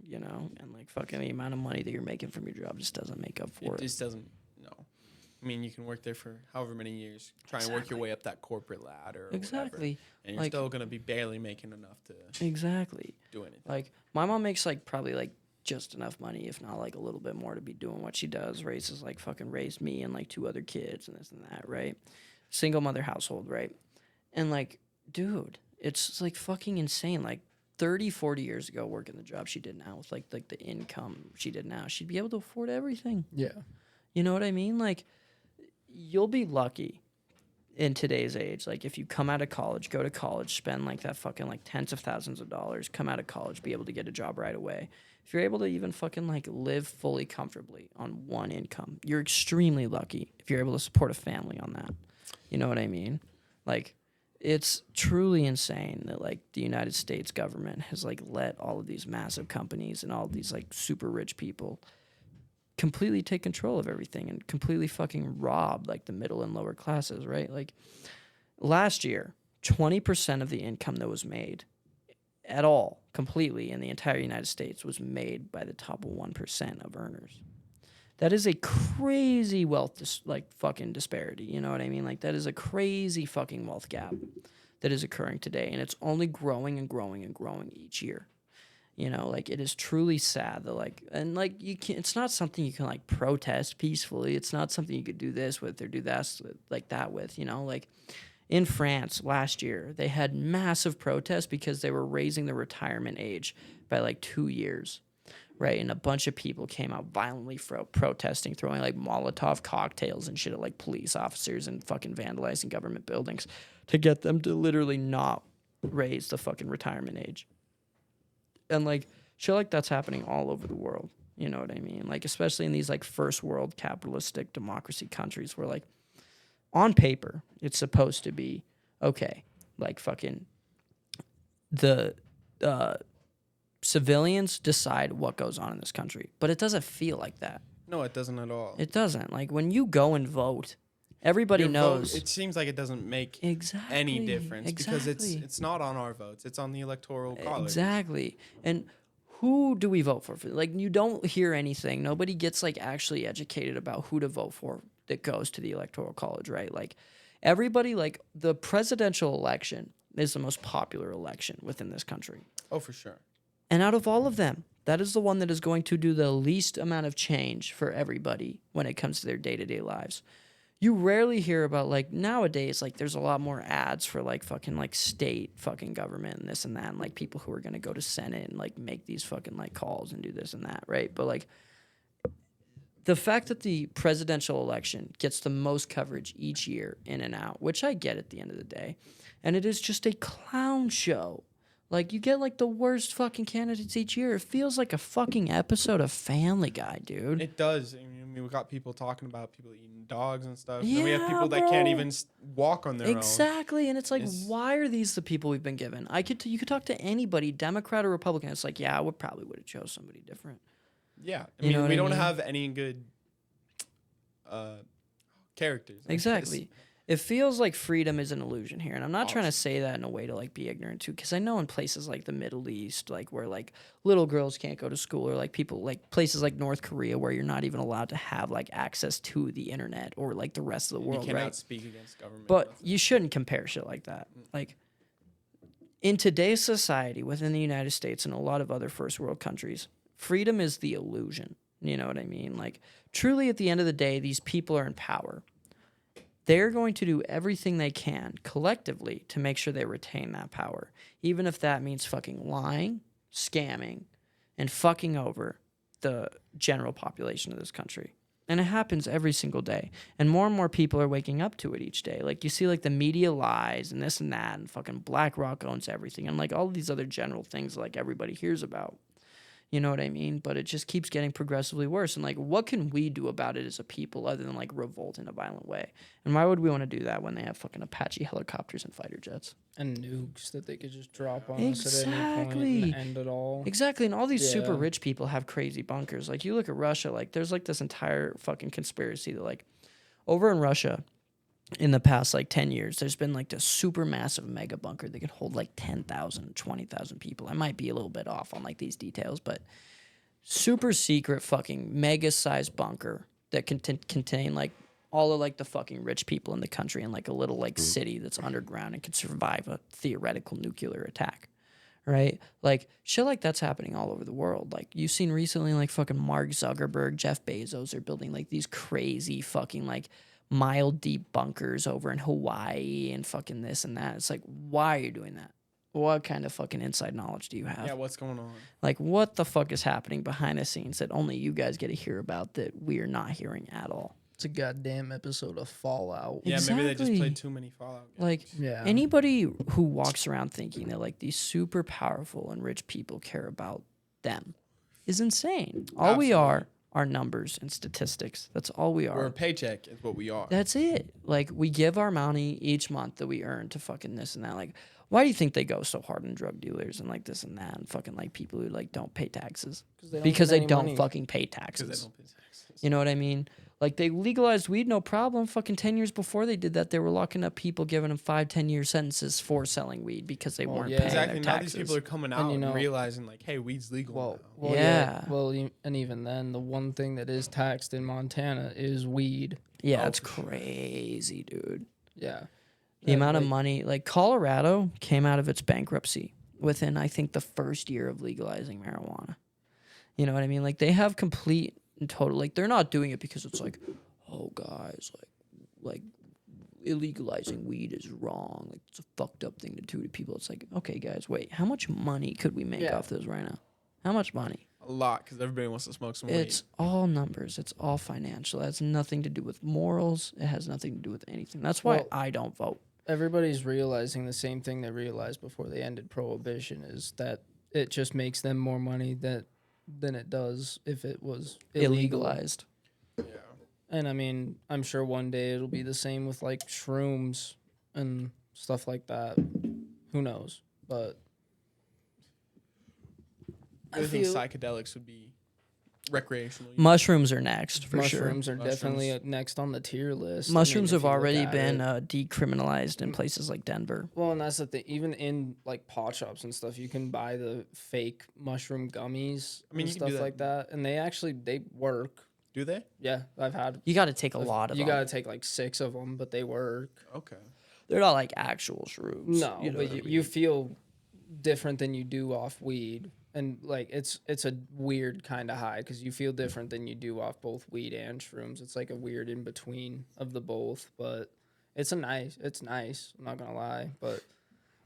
You know? And like fucking the amount of money that you're making from your job just doesn't make up for It it. just doesn't. No. I mean, you can work there for however many years, try and work your way up that corporate ladder. Or Exactly. Whatever, and you're Like- still gonna be barely making enough to Exactly. do anything. Like my mom makes like probably like just enough money, if not like a little bit more, to be doing what she does. Raised me and like 2 other kids and this and that, right? Single mother household, right? And like, dude, it's like fucking insane. Like 30, 40 years ago working the job she did now with like the income she did now, she'd be able to afford everything. Yeah. You know what I mean? Like, you'll be lucky in today's age. Like, if you come out of college, go to college, spend like that fucking like tens of thousands of dollars, come out of college, be able to get a job right away. If you're able to even fucking like live fully comfortably on one income, you're extremely lucky if you're able to support a family on that. You know what I mean? Like, it's truly insane that like the United States government has like let all of these massive companies and all of these like super rich people completely take control of everything and completely fucking rob like the middle and lower classes, right? Like, last year, 20% of the income that was made at all completely in the entire United States was made by the top 1% of earners. That is a crazy wealth fucking disparity. You know what I mean? Like, that is a crazy fucking wealth gap that is occurring today, and it's only growing and growing and growing each year. You know, like, it is truly sad that like, and like, you can, it's not something you can like protest peacefully. It's not something you could do this with or do that like that with. You know, like in France last year, they had massive protests because they were raising the retirement age by like 2 years. Right, and a bunch of people came out violently protesting, throwing like Molotov cocktails and shit at like police officers and fucking vandalizing government buildings to get them to literally not raise the fucking retirement age. And like shit like that's happening all over the world. You know what I mean? Like, especially in these like first world capitalistic democracy countries where like on paper it's supposed to be okay. Like fucking the civilians decide what goes on in this country, but it doesn't feel like that. No, it doesn't at all. It doesn't. Like, when you go and vote, everybody Your knows. vote, it seems like it doesn't make Exactly. any difference because Exactly. it's not on our votes. It's on the electoral college. Exactly. And who do we vote for? Like, you don't hear anything. Nobody gets like actually educated about who to vote for that goes to the electoral college, right? Like, everybody, like, the presidential election is the most popular election within this country. Oh, for sure. And out of all of them, that is the one that is going to do the least amount of change for everybody when it comes to their day-to-day lives. You rarely hear about, like, nowadays, like, there's a lot more ads for, like, fucking, like, state fucking government and this and that, and, like, people who are going to go to Senate and, like, make these fucking, like, calls and do this and that, right? But, like, the fact that the presidential election gets the most coverage each year in and out, which I get at the end of the day, and it is just a clown show. Like, you get, like, the worst fucking candidates each year. It feels like a fucking episode of Family Guy, dude. It does. I mean, we got people talking about people eating dogs and stuff. Yeah, and we have people that can't even walk on their own. Exactly. And it's like, why are these the people we've been given? You could talk to anybody, Democrat or Republican. It's like, yeah, I probably would have chose somebody different. Yeah. I You know mean, what we I don't mean? have any good characters. I guess. Exactly. It feels like freedom is an illusion here, and I'm not trying to say that in a way to like be ignorant too, because I know in places like the Middle East, like where like little girls can't go to school, or like people like places like North Korea where you're not even allowed to have like access to the internet or like the rest of the world, You cannot right? speak against government. But nothing. you shouldn't compare shit like that. Like, in today's society, within the United States and a lot of other first world countries, freedom is the illusion. You know what I mean? Like, truly, at the end of the day, these people are in power. They're going to do everything they can collectively to make sure they retain that power, even if that means fucking lying, scamming, and fucking over the general population of this country. And it happens every single day. And more people are waking up to it each day. Like, you see, like, the media lies and this and that, and fucking BlackRock owns everything, and, like, all of these other general things, like, everybody hears about. You know what I mean? But it just keeps getting progressively worse. And, like, what can we do about it as a people other than, like, revolt in a violent way? And why would we want to do that when they have fucking Apache helicopters and fighter jets? And nukes that they could just drop on us at any point Exactly. and end it all. Exactly. And all these super Yeah. rich people have crazy bunkers. Like, you look at Russia, like, there's, like, this entire fucking conspiracy that, like, over in Russia, in the past, like, 10 years, there's been, like, this super massive mega bunker that can hold, like, 10,000, 20,000 people. I might be a little bit off on, like, these details, but super secret fucking mega-sized bunker that can contain, like, all of, like, the fucking rich people in the country in, like, a little, like, city that's underground and could survive a theoretical nuclear attack, right? Like, shit like that's happening all over the world. Like, you've seen recently, like, fucking Mark Zuckerberg, Jeff Bezos are building, like, these crazy fucking, like, mile deep bunkers over in Hawaii and fucking this and that. It's like, why are you doing that? what kind of fucking inside knowledge do you have? Yeah, what's going on? Like, what the fuck is happening behind the scenes that only you guys get to hear about that we're not hearing at all? It's a goddamn episode of Fallout. Yeah, maybe they just Exactly. played too many Fallout games. Like, Yeah. anybody who walks around thinking that, like, these super powerful and rich people care about them is insane. All we are numbers and statistics. That's all we are. We're a paycheck is what we are. That's it. Like, we give our money each month that we earn to fucking this and that. Like, why do you think they go so hard on drug dealers and, like, this and that and fucking, like, people who, like, don't pay taxes? Because they don't fucking pay taxes. Because they don't pay taxes. You know what I mean? Like, they legalized weed, no problem. Fucking 10 years before they did that, they were locking up people, giving them 5-10-year sentences for selling weed because they weren't paying Exactly. their Now taxes. these people are coming out and realizing, like, hey, weed's legal now. Yeah. And even then, the one thing that is taxed in Montana is weed. Yeah, it's crazy, dude. Yeah. The amount of money, like Colorado came out of its bankruptcy within, I think, the first year of legalizing marijuana. You know what I mean? Like, they have complete and total, like, they're not doing it because it's like, oh, guys, like illegalizing weed is wrong. Like, it's a fucked up thing to do to people. It's like, okay, guys, wait, how much money could we make off this right now? How much money? A lot, because everybody wants to smoke some weed. It's all numbers. It's all financial. It has nothing to do with morals. It has nothing to do with anything. That's why I don't vote. Everybody's realizing the same thing they realized before they ended prohibition is that it just makes them more money than it does if it was illegal. Illegalized. Yeah. And I mean, I'm sure one day it'll be the same with like shrooms and stuff like that. Who knows? But I think psychedelics would be recreational. Mushrooms are next, for sure. mushrooms are definitely next on the tier list. Mushrooms I mean, have already been it. decriminalized in places like Denver. Well, and that's the thing. Even in like pot shops and stuff, you can buy the fake mushroom gummies I mean, and you can do stuff that. like that, and they work. Do they? Yeah, I've had. You got to take a lot of You them. got to take like 6 of them, but they work. Okay. They're not like actual shrooms. No, you know but what I mean? you feel different than you do off weed, and like it's a weird kind of high because you feel different than you do off both weed and shrooms. It's like a weird in between of the both, but it's nice. I'm not gonna lie, but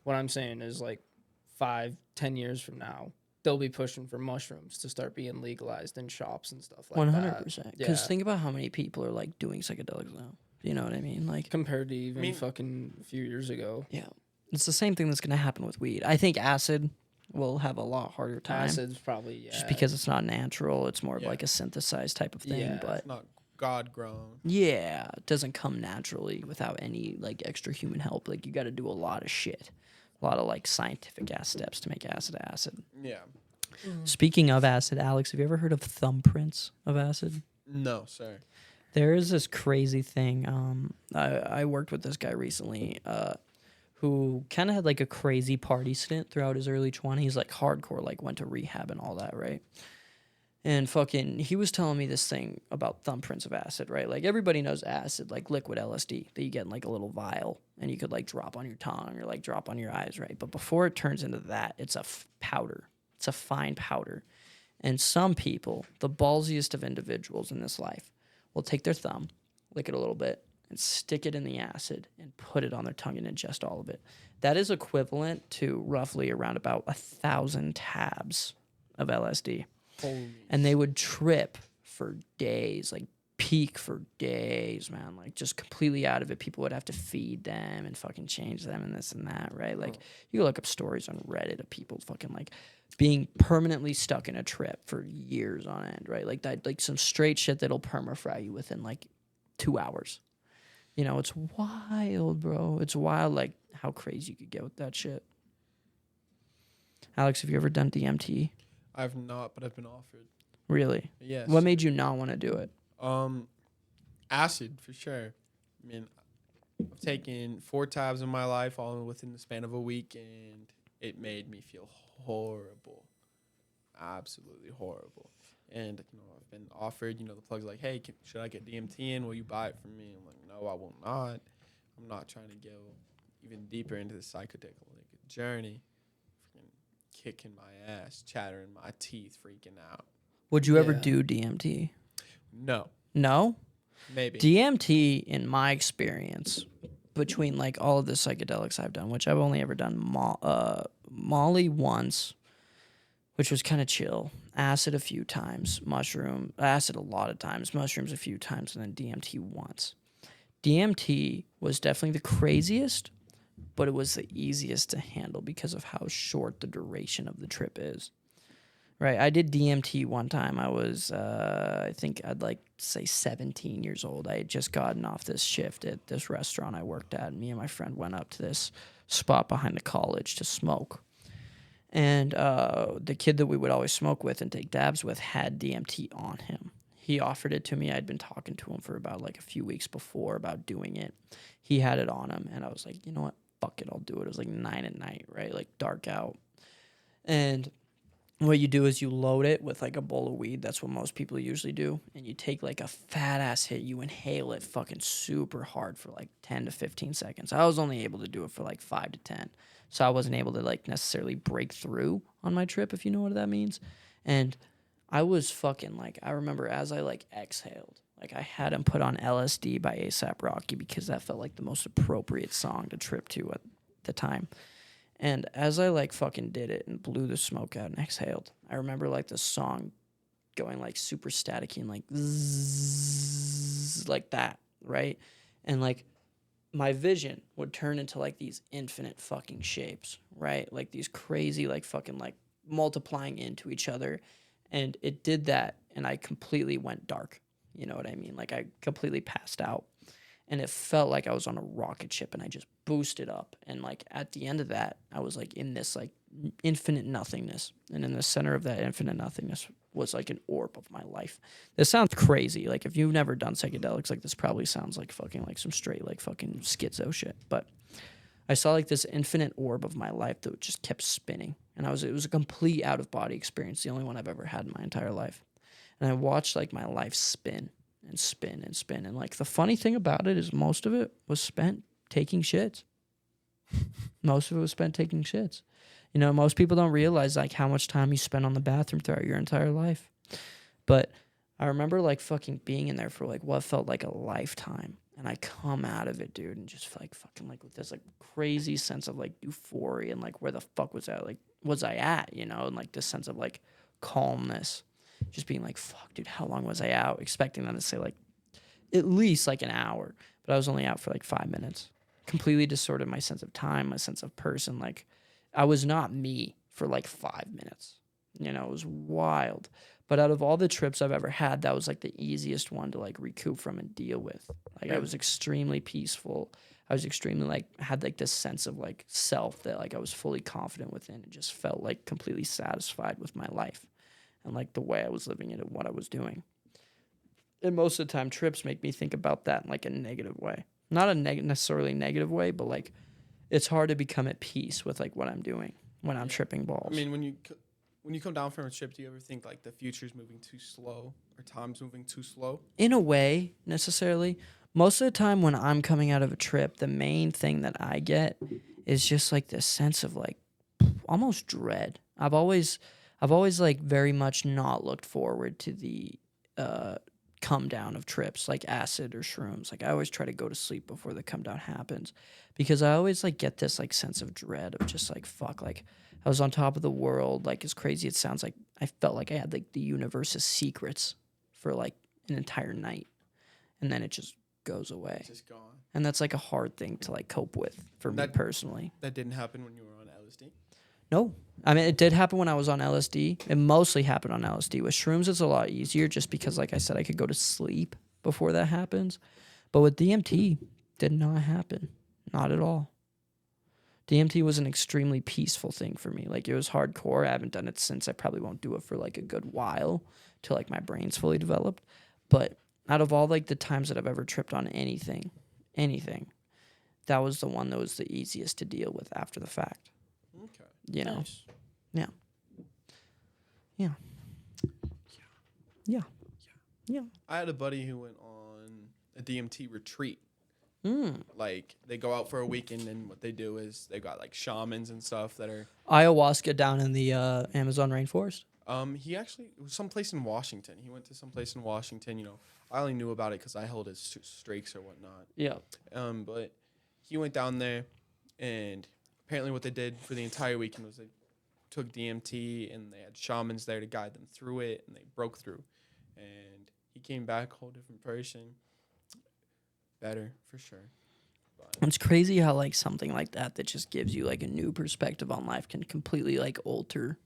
what I'm saying is like 5-10 years from now, they'll be pushing for mushrooms to start being legalized in shops and stuff like that. 100%. Because think about how many people are like doing psychedelics now. You know what I mean? Like, Compared to even fucking a few years ago. yeah, it's the same thing that's gonna happen with weed. I think acid will have a lot harder time. Acid's probably, Just because it's not natural. It's more of like a synthesized type of thing. Yeah. But It's not God grown. yeah, it doesn't come naturally without any like extra human help. Like, you got to do a lot of shit, a lot of like scientific ass steps to make acid acid. Yeah. Speaking of acid, Alex, have you ever heard of thumbprints of acid? No, sir. There is this crazy thing. I worked with this guy recently who kind of had like a crazy party stint throughout his early 20s, like hardcore, like went to rehab and all that, right? And fucking, he was telling me this thing about thumbprints of acid, right? Like, everybody knows acid, like liquid LSD that you get in like a little vial and you could like drop on your tongue or like drop on your eyes, right? But before it turns into that, it's a powder. It's a fine powder. And some people, the ballsiest of individuals in this life, will take their thumb, lick it a little bit, and stick it in the acid and put it on their tongue and ingest all of it. That is equivalent to roughly around about 1,000 tabs of LSD. And they would trip for days, like peak for days, man. Like, just completely out of it. People would have to feed them and fucking change them and this and that, right? Like, you look up stories on Reddit of people fucking like being permanently stuck in a trip for years on end, right? Like that, like some straight shit that'll perma-fry you within like 2 hours. You know, it's wild, bro. It's wild, like, how crazy you could get with that shit. Alex, have you ever done DMT? I've not, but I've been offered. Really? Yes. What made you not want to do it? Acid, for sure. I mean, I've taken 4 tabs in my life, all within the span of a week, and it made me feel horrible. Absolutely horrible. And, you know, I've been offered, you know, the plug's like, hey, should I get DMT in? Will you buy it from me? I'm like, no, I will not. I'm not trying to go even deeper into the psychedelic journey. Freaking kicking my ass, chattering my teeth, freaking out. Would you ever do DMT? No. No? Maybe. DMT, in my experience, between like all of the psychedelics I've done, which I've only ever done Molly once, which was kind of chill, acid a few times, acid a lot of times, mushrooms a few times, and then DMT once. DMT was definitely the craziest, but it was the easiest to handle because of how short the duration of the trip is. Right, I did DMT one time. I was, I think I'd like to say 17 years old. I had just gotten off this shift at this restaurant I worked at. And me and my friend went up to this spot behind the college to smoke. And the kid that we would always smoke with and take dabs with had DMT on him. He offered it to me. I'd been talking to him for about like a few weeks before about doing it. He had it on him, and I was like, you know what? Fuck it, I'll do it. It was like 9 at night, right? Like dark out. And what you do is you load it with like a bowl of weed. That's what most people usually do. And you take like a fat ass hit. You inhale it fucking super hard for like 10 to 15 seconds. I was only able to do it for like 5 to 10. So I wasn't able to like necessarily break through on my trip, if you know what that means. And I was fucking like, I remember as I like exhaled, like I had him put on LSD by A$AP Rocky because that felt like the most appropriate song to trip to at the time. And as I like fucking did it and blew the smoke out and exhaled, I remember like the song going like super staticky and like zzz, like that, right? And like my vision would turn into like these infinite fucking shapes, right? Like these crazy like fucking like multiplying into each other. And it did that and I completely went dark. You know what I mean? Like I completely passed out. And it felt like I was on a rocket ship and I just boosted up. And like at the end of that, I was like in this like infinite nothingness. And in the center of that infinite nothingness was like an orb of my life. This sounds crazy. Like if you've never done psychedelics, like this probably sounds like fucking like some straight like fucking schizo shit. But I saw like this infinite orb of my life that just kept spinning. And it was a complete out of body experience, the only one I've ever had in my entire life. And I watched like my life spin and spin and spin. And like the funny thing about it is most of it was spent taking shits. Most of it was spent taking shits. You know, most people don't realize like how much time you spend on the bathroom throughout your entire life. But I remember like fucking being in there for like what felt like a lifetime. And I come out of it, dude, and just like fucking like with this like crazy sense of like euphoria and like where the fuck was I? Like, was I at, you know? And like this sense of like calmness. Just being like, fuck, dude, how long was I out? Expecting them to say like at least like an hour. But I was only out for like 5 minutes. Completely distorted my sense of time, my sense of person. Like I was not me for like 5 minutes. You know, it was wild. But out of all the trips I've ever had, that was like the easiest one to like recoup from and deal with. Like I was extremely peaceful. I was extremely like had like this sense of like self that like I was fully confident within and just felt like completely satisfied with my life and like the way I was living it and what I was doing. And most of the time trips make me think about that in like a negative way. Not a necessarily negative way, but like it's hard to become at peace with like what I'm doing when I'm tripping balls. I mean, when you come down from a trip, do you ever think like the future's moving too slow or time's moving too slow? In a way, necessarily. Most of the time when I'm coming out of a trip, the main thing that I get is just like this sense of like almost dread. I've always like very much not looked forward to the come down of trips like acid or shrooms. Like I always try to go to sleep before the come down happens because I always like get this like sense of dread of just like fuck, like I was on top of the world. Like as crazy it sounds, like I felt like I had like the universe's secrets for like an entire night, and then it just goes away. It's just gone. And that's like a hard thing to like cope with for me personally. That didn't happen when you were on LSD? No. I mean, it did happen when I was on LSD. It mostly happened on LSD. With shrooms, it's a lot easier just because, like I said, I could go to sleep before that happens. But with DMT, did not happen. Not at all. DMT was an extremely peaceful thing for me. Like, it was hardcore. I haven't done it since. I probably won't do it for, like, a good while till, like, my brain's fully developed. But out of all, like, the times that I've ever tripped on anything, that was the one that was the easiest to deal with after the fact. Okay. You know? Nice. Yeah. Yeah. Yeah. Yeah. I had a buddy who went on a DMT retreat. Mm. Like they go out for a weekend, and what they do is they got like shamans and stuff that are. Ayahuasca down in the Amazon rainforest. He actually it was someplace in Washington. He went to someplace in Washington. You know, I only knew about it because I held his streaks or whatnot. Yeah. But he went down there, and apparently what they did for the entire weekend was they took DMT, and they had shamans there to guide them through it, and they broke through. And he came back a whole different person. Better, for sure. But It's crazy how like something like that just gives you like a new perspective on life can completely like alter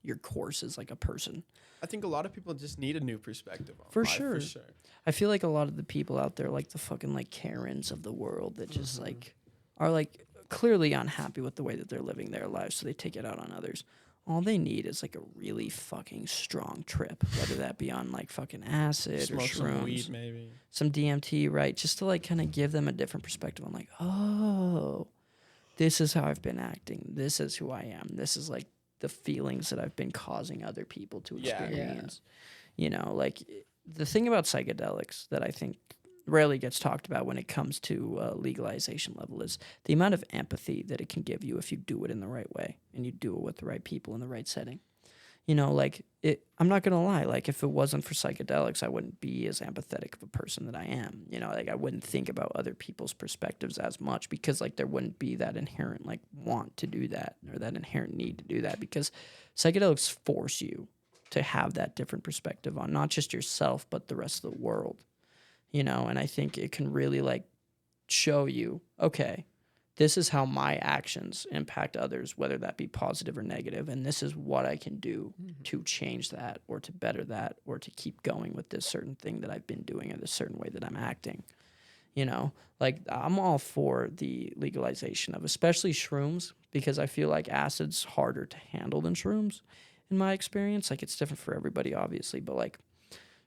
your course as like a person. I think a lot of people just need a new perspective on For life, sure. for sure. I feel like a lot of the people out there, like the fucking like Karens of the world, that just like are like clearly unhappy with the way that they're living their lives, so they take it out on others. All they need is like a really fucking strong trip, whether that be on like fucking acid Smoke or some shrooms, weed, maybe. some DMT, right? Just to like kind of give them a different perspective on like, oh, this is how I've been acting. This is who I am. This is like the feelings that I've been causing other people to Yeah. experience. You know, like the thing about psychedelics that I think rarely gets talked about when it comes to legalization level is the amount of empathy that it can give you if you do it in the right way and you do it with the right people in the right setting. You know, like I'm not gonna lie, like if it wasn't for psychedelics, I wouldn't be as empathetic of a person that I am. You know, like I wouldn't think about other people's perspectives as much because like there wouldn't be that inherent like want to do that or that inherent need to do that, because psychedelics force you to have that different perspective on not just yourself but the rest of the world. You know, and I think it can really like show you, okay, this is how my actions impact others, whether that be positive or negative, and this is what I can do to change that or to better that or to keep going with this certain thing that I've been doing or this certain way that I'm acting. You know, like I'm all for the legalization of especially shrooms, because I feel like acid's harder to handle than shrooms in my experience. Like it's different for everybody, obviously, but like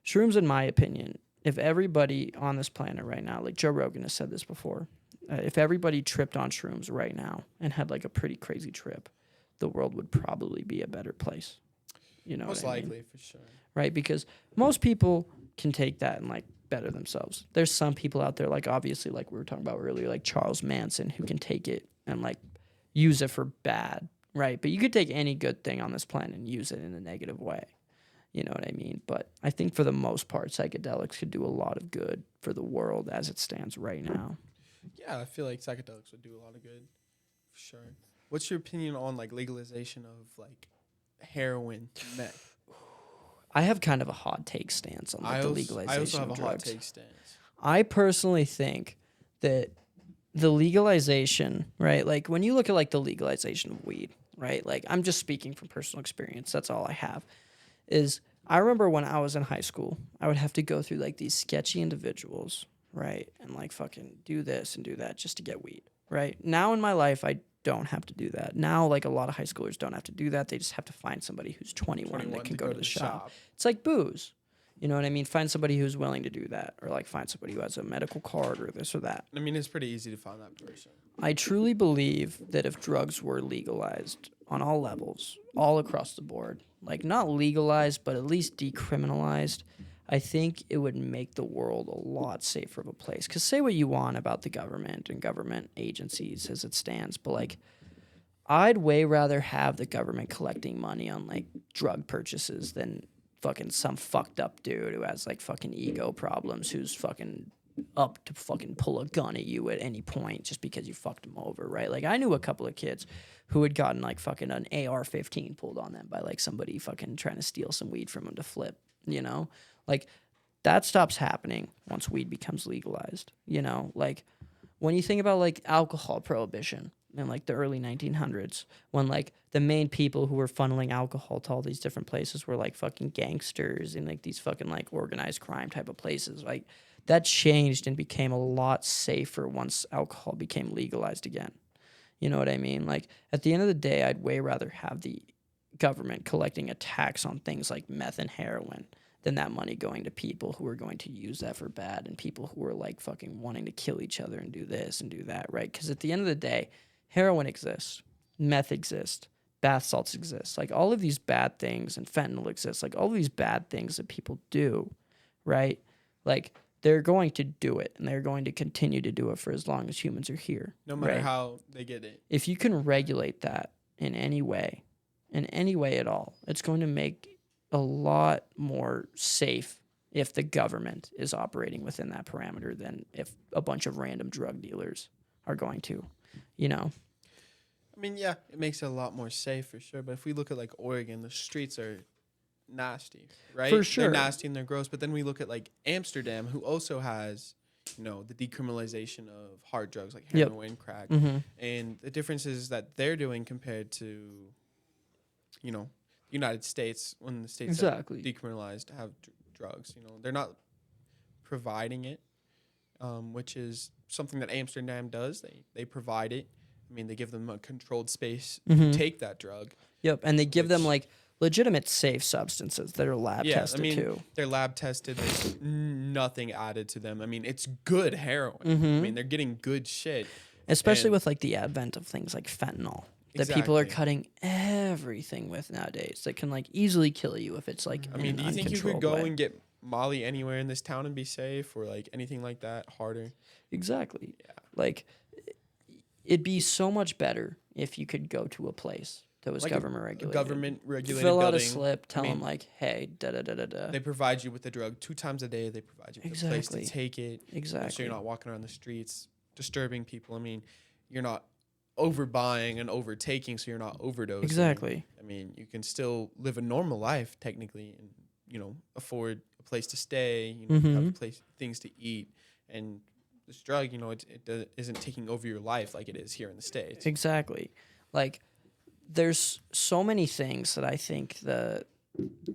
shrooms, in my opinion, if everybody on this planet right now, like Joe Rogan has said this before, if everybody tripped on shrooms right now and had like a pretty crazy trip, the world would probably be a better place. You know, Most what I mean? likely, for sure. Right? Because most people can take that and like better themselves. There's some people out there, like obviously, like we were talking about earlier, like Charles Manson, who can take it and like use it for bad, right? But you could take any good thing on this planet and use it in a negative way. You know what I mean? But I think for the most part, psychedelics could do a lot of good for the world as it stands right now. Yeah, I feel like psychedelics would do a lot of good, for sure. What's your opinion on like legalization of like heroin, meth? I have kind of a hot take stance on like the legalization I also have of a hot drugs. take stance. I personally think that the legalization, right? Like when you look at like the legalization of weed, right? Like I'm just speaking from personal experience. That's all I have. Is I remember when I was in high school, I would have to go through like these sketchy individuals, right? And like fucking do this and do that just to get weed, right? Now in my life, I don't have to do that. Now, like a lot of high schoolers don't have to do that. They just have to find somebody who's 21 that can go to the shop. It's like booze. You know what I mean? Find somebody who's willing to do that, or like find somebody who has a medical card or this or that. I mean, it's pretty easy to find that person. I truly believe that if drugs were legalized on all levels, all across the board, like not legalized, but at least decriminalized, I think it would make the world a lot safer of a place. Because say what you want about the government and government agencies as it stands, but like I'd way rather have the government collecting money on like drug purchases than fucking some fucked up dude who has like fucking ego problems, who's fucking up to fucking pull a gun at you at any point just because you fucked him over, right? Like I knew a couple of kids who had gotten like fucking an AR-15 pulled on them by like somebody fucking trying to steal some weed from them to flip, you know? Like that stops happening once weed becomes legalized, you know? Like when you think about like alcohol prohibition in like the early 1900s, when like the main people who were funneling alcohol to all these different places were like fucking gangsters and like these fucking like organized crime type of places, like that changed and became a lot safer once alcohol became legalized again. You know what I mean? Like at the end of the day, I'd way rather have the government collecting a tax on things like meth and heroin than that money going to people who are going to use that for bad and people who are like fucking wanting to kill each other and do this and do that, right? Because at the end of the day, heroin exists, meth exists, bath salts exist. Like all of these bad things, and fentanyl exists. Like all of these bad things that people do, right? Like they're going to do it and they're going to continue to do it for as long as humans are here. No matter right? how they get it. If you can regulate that in any way at all, it's going to make a lot more safe if the government is operating within that parameter than if a bunch of random drug dealers are going to, you know. I mean, yeah, it makes it a lot more safe for sure. But if we look at like Oregon, the streets are nasty, right? For sure. They're nasty and they're gross. But then we look at like Amsterdam, who also has, the decriminalization of hard drugs like Yep. heroin, crack. Mm-hmm. And the difference is that they're doing compared to, the United States, when the states Exactly. have decriminalized to have drugs. They're not providing it, which is something that Amsterdam does. They provide it. I mean, they give them a controlled space Mm-hmm. to take that drug. Yep, and they give them Which- like legitimate safe substances that are lab Yeah, I tested mean, too. They're lab tested. There's nothing added to them. I mean, it's good heroin. I Mhm. mean, they're getting good shit. Especially and- with like the advent of things like fentanyl that people are Exactly. cutting everything with nowadays that can like easily kill you if it's like I mean, in do an you think you could uncontrolled go way. and get Molly anywhere in this town and be safe, or like anything like that harder? Exactly. Yeah. Like it'd be so much better if you could go to a place that was Like government A regulated. government regulated Fill out a building. slip, tell mean, them like, hey, da da da da da. They provide you with the drug 2 times a day. They provide you with a place Exactly. to take it. So Exactly. you're not walking around the streets disturbing people. I mean, you're not overbuying and overtaking, so you're not overdosing. Exactly. I mean, you can still live a normal life technically, and afford a place to stay. Have Mhm. a place, things to eat, and this drug, isn't taking over your life like it is here in the States. Exactly. Like, there's so many things that I think the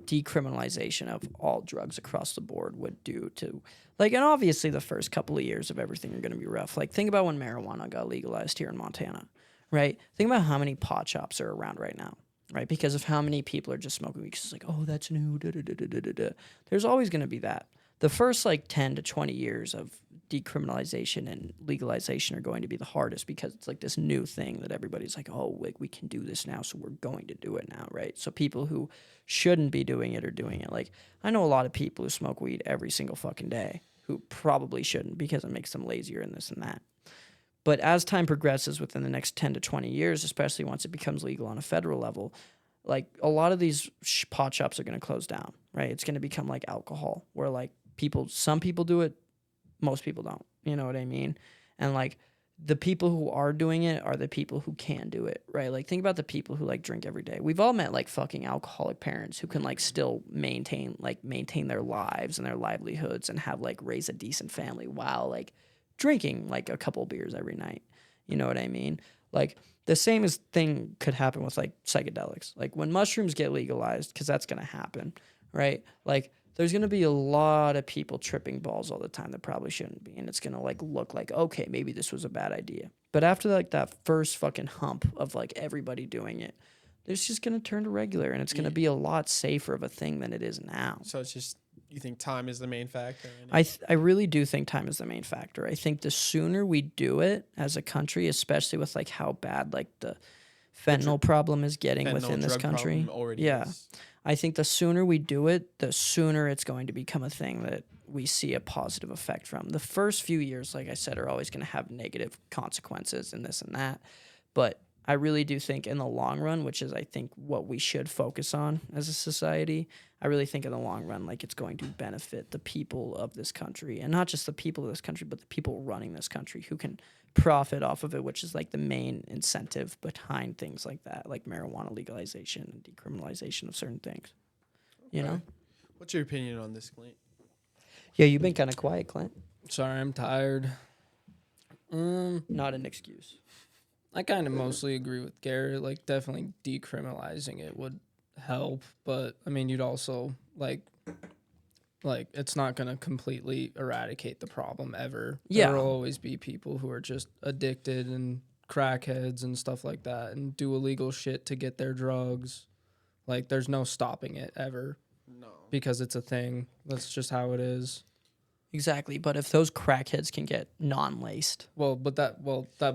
decriminalization of all drugs across the board would do to, like, and obviously the first couple of years of everything are going to be rough. Like, think about when marijuana got legalized here in Montana, right? Think about how many pot shops are around right now, right? Because of how many people are just smoking weed. 'Cause it's like, oh, that's new. Da, da, da, da, da, da, da. There's always going to be that. The first like 10 to 20 years of decriminalization and legalization are going to be the hardest because it's like this new thing that everybody's like, oh, like we can do this now, so we're going to do it now, right? So people who shouldn't be doing it are doing it. Like, I know a lot of people who smoke weed every single fucking day who probably shouldn't because it makes them lazier and this and that. But as time progresses within the next 10 to 20 years, especially once it becomes legal on a federal level, like a lot of these pot shops are going to close down, right? It's going to become like alcohol where like some people do it, most people don't. You know what I mean? And like the people who are doing it are the people who can do it, right? Like think about the people who like drink every day. We've all met like fucking alcoholic parents who can like still maintain their lives and their livelihoods and have like raise a decent family while like drinking like a couple beers every night. You know what I mean? Like the same thing could happen with like psychedelics. Like when mushrooms get legalized, because that's gonna happen, right? Like there's going to be a lot of people tripping balls all the time that probably shouldn't be. And it's going to like look like, okay, maybe this was a bad idea. But after like that first fucking hump of like everybody doing it, it's just going to turn to regular and it's going to be a lot safer of a thing than it is now. So it's just, you think time is the main factor in it? I really do think time is the main factor. I think the sooner we do it as a country, especially with like how bad like the fentanyl problem is getting within this drug country. problem already Yeah. is. I think the sooner we do it, the sooner it's going to become a thing that we see a positive effect from. The first few years, like I said, are always going to have negative consequences and this and that. But I really do think in the long run, which is I think what we should focus on as a society, I really think in the long run, like it's going to benefit the people of this country. And not just the people of this country, but the people running this country who can profit off of it, which is like the main incentive behind things like that, like marijuana legalization and decriminalization of certain things. You know? Okay. What's your opinion on this, Clint? Yeah, you've been kind of quiet, Clint. Sorry, I'm tired. Not an excuse. I kind of mostly agree with Garrett. Like, definitely decriminalizing it would help, but I mean, you'd also like it's not gonna completely eradicate the problem ever. Yeah. There will always be people who are just addicted and crackheads and stuff like that, and do illegal shit to get their drugs. Like, there's no stopping it ever No. because it's a thing. That's just how it is. Exactly. But if those crackheads can get non-laced, But that's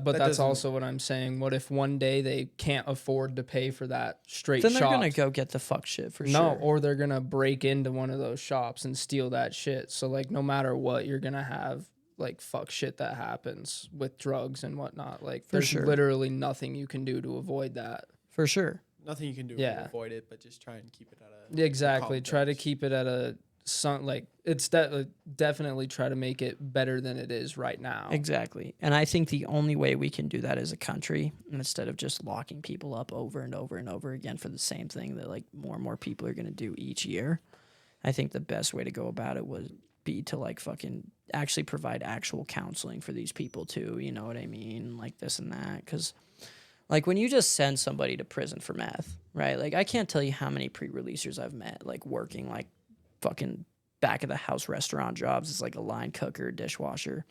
doesn't- also what I'm saying. What if one day they can't afford to pay for that straight then they're shop? going to go get the fuck shit for No, sure. or they're gonna break into one of those shops and steal that shit. So like, no matter what, you're gonna have like fuck shit that happens with drugs and whatnot. Like, For there's sure. literally nothing you can do to avoid that. For sure. Nothing you can do Yeah. to avoid it, but just try and keep it at a Exactly. calm Try to pace. keep it at a some like it's definitely try to make it better than it is right now. Exactly. And I think the only way we can do that as a country, instead of just locking people up over and over and over again for the same thing that like more and more people are going to do each year, I think the best way to go about it would be to like fucking actually provide actual counseling for these people too. You know what I mean? Like this and that. Because like when you just send somebody to prison for meth, right? Like I can't tell you how many pre-releasers I've met like working like fucking back of the house restaurant jobs as like a line cooker, dishwasher.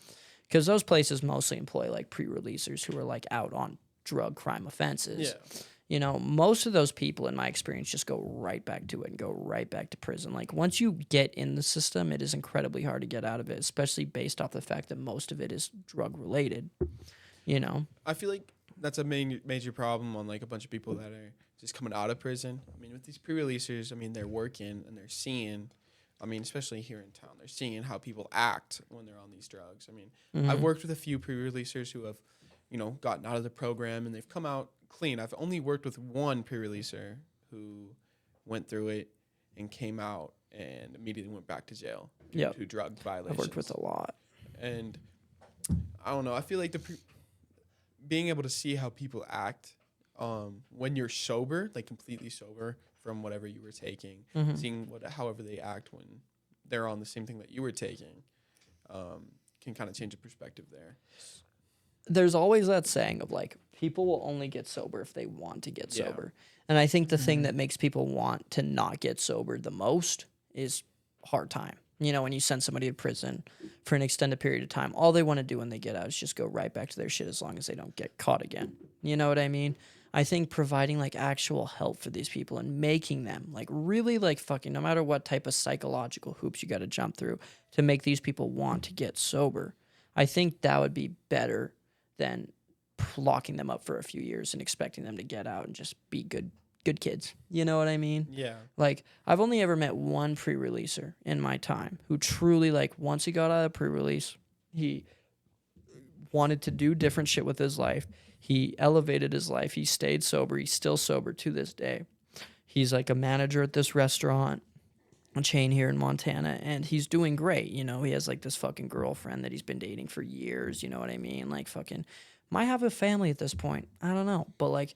Because those places mostly employ like pre-releasers who are like out on drug crime offenses. Yeah. You know, most of those people, in my experience, just go right back to it and go right back to prison. Like, once you get in the system, it is incredibly hard to get out of it, especially based off the fact that most of it is drug related. You know? I feel like that's a major problem on like a bunch of people that are just coming out of prison. I mean, with these pre-releasers, I mean, they're working and they're seeing, I mean, especially here in town, they're seeing how people act when they're on these drugs. I mean, I've worked with a few pre-releasers who have, you know, gotten out of the program and they've come out clean. I've only worked with one pre-releaser who went through it and came out and immediately went back to jail due to drug violations. I've worked with a lot. And I don't know. I feel like being able to see how people act when you're sober, like completely sober from whatever you were taking, seeing however they act when they're on the same thing that you were taking, can kind of change the perspective there. There's always that saying of like, people will only get sober if they want to get sober. And I think the thing that makes people want to not get sober the most is hard time. You know, when you send somebody to prison for an extended period of time, all they want to do when they get out is just go right back to their shit as long as they don't get caught again. You know what I mean? I think providing like actual help for these people and making them like really like fucking, no matter what type of psychological hoops you got to jump through to make these people want to get sober, I think that would be better than locking them up for a few years and expecting them to get out and just be good kids. You know what I mean? Yeah. Like, I've only ever met one pre-releaser in my time who truly, like, once he got out of pre-release, he wanted to do different shit with his life. He elevated his life. He stayed sober. He's still sober to this day. He's like a manager at this restaurant, a chain here in Montana, and he's doing great. You know, he has like this fucking girlfriend that he's been dating for years. You know what I mean? Like, fucking might have a family at this point. I don't know. But like,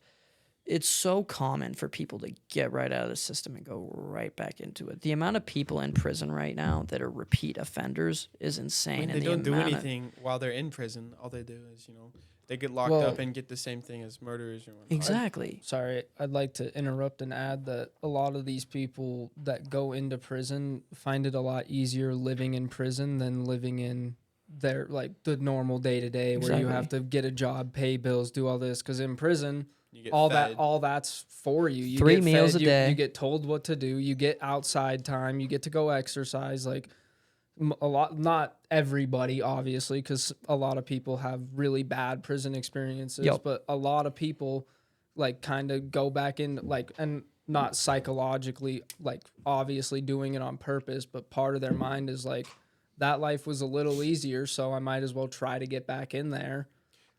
it's so common for people to get right out of the system and go right back into it. The amount of people in prison right now that are repeat offenders is insane. They don't do anything while they're in prison. All they do is, you know, they get locked up and get the same thing as murderers or whatnot. Exactly. Sorry, I'd like to interrupt and add that a lot of these people that go into prison find it a lot easier living in prison than living in their, like, the normal day-to-day where you have to get a job, pay bills, do all this. Because in prison, all that's for you. You 3 get meals fed, a day. You get told what to do. You get outside time. You get to go exercise. Like, a lot, not everybody, obviously, because a lot of people have really bad prison experiences. But a lot of people, like, kind of go back in, like, and not psychologically, like, obviously doing it on purpose, but part of their mind is like, that life was a little easier, so I might as well try to get back in there.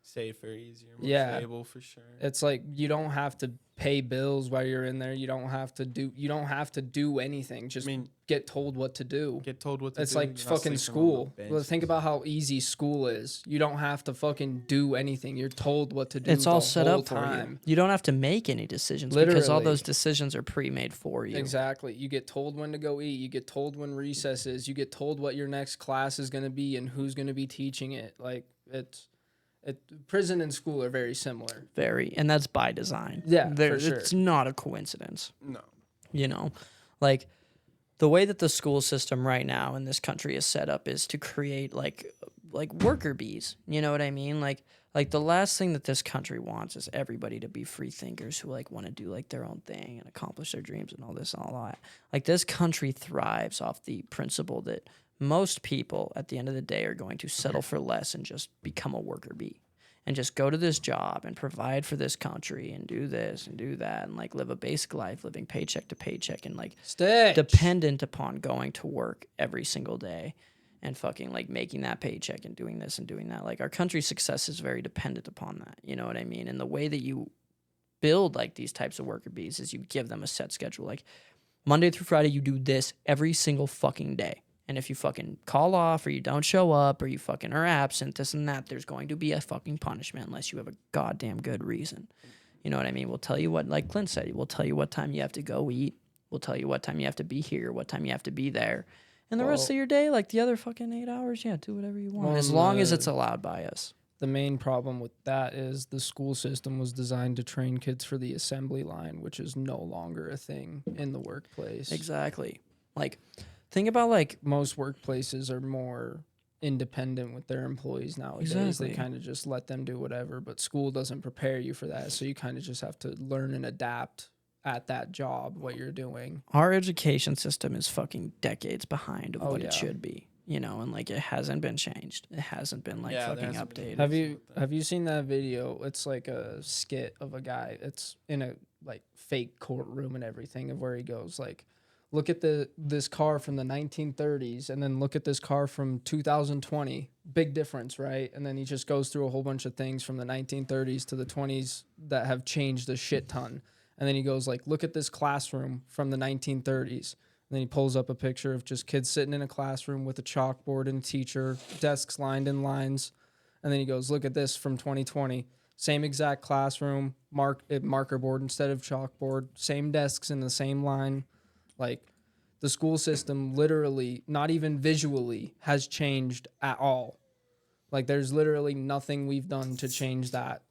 Safer, easier, more stable for sure. It's like you don't have to pay bills while you're in there. You don't have to do anything. Just get told what to do. Get told what to do. It's like fucking school. Well, think about how easy school is. You don't have to fucking do anything. You're told what to do. It's all set up for you. You don't have to make any decisions because all those decisions are pre-made for you. Exactly. You get told when to go eat. You get told when recess is. You get told what your next class is going to be and who's going to be teaching it. Like, prison and school are very similar. Very, and that's by design. Yeah, for sure. It's not a coincidence. No. You know, like the way that the school system right now in this country is set up is to create like worker bees. You know what I mean? Like the last thing that this country wants is everybody to be free thinkers who like want to do like their own thing and accomplish their dreams and all this and all that. Like this country thrives off the principle that most people at the end of the day are going to settle for less and just become a worker bee and just go to this job and provide for this country and do this and do that and like live a basic life, living paycheck to paycheck and like dependent upon going to work every single day and fucking like making that paycheck and doing this and doing that. Like our country's success is very dependent upon that. You know what I mean? And the way that you build like these types of worker bees is you give them a set schedule. Like Monday through Friday, you do this every single fucking day. And if you fucking call off or you don't show up or you fucking are absent, this and that, there's going to be a fucking punishment unless you have a goddamn good reason. You know what I mean? We'll tell you what, like Clint said, we'll tell you what time you have to go eat. We'll tell you what time you have to be here, what time you have to be there. And the rest of your day, like the other fucking 8 hours, yeah, do whatever you want. As long as it's allowed by us. The main problem with that is the school system was designed to train kids for the assembly line, which is no longer a thing in the workplace. Exactly. Like, think about like most workplaces are more independent with their employees nowadays. Exactly. They kind of just let them do whatever, but school doesn't prepare you for that. So you kind of just have to learn and adapt at that job, what you're doing. our education system is fucking decades behind of Oh, what yeah. it should be. You know, and like it hasn't been changed. It hasn't been like Yeah, there fucking hasn't been. updated. Have you seen that video? It's like a skit of a guy. It's in a like fake courtroom and everything, of where he goes like, look at this car from the 1930s and then look at this car from 2020. Big difference, right? And then he just goes through a whole bunch of things from the 1930s to the 20s that have changed a shit ton. And then he goes like, look at this classroom from the 1930s. And then he pulls up a picture of just kids sitting in a classroom with a chalkboard and a teacher, desks lined in lines. And then he goes, look at this from 2020. Same exact classroom, marker board instead of chalkboard, same desks in the same line. Like, the school system literally, not even visually, has changed at all. Like, there's literally nothing we've done to change that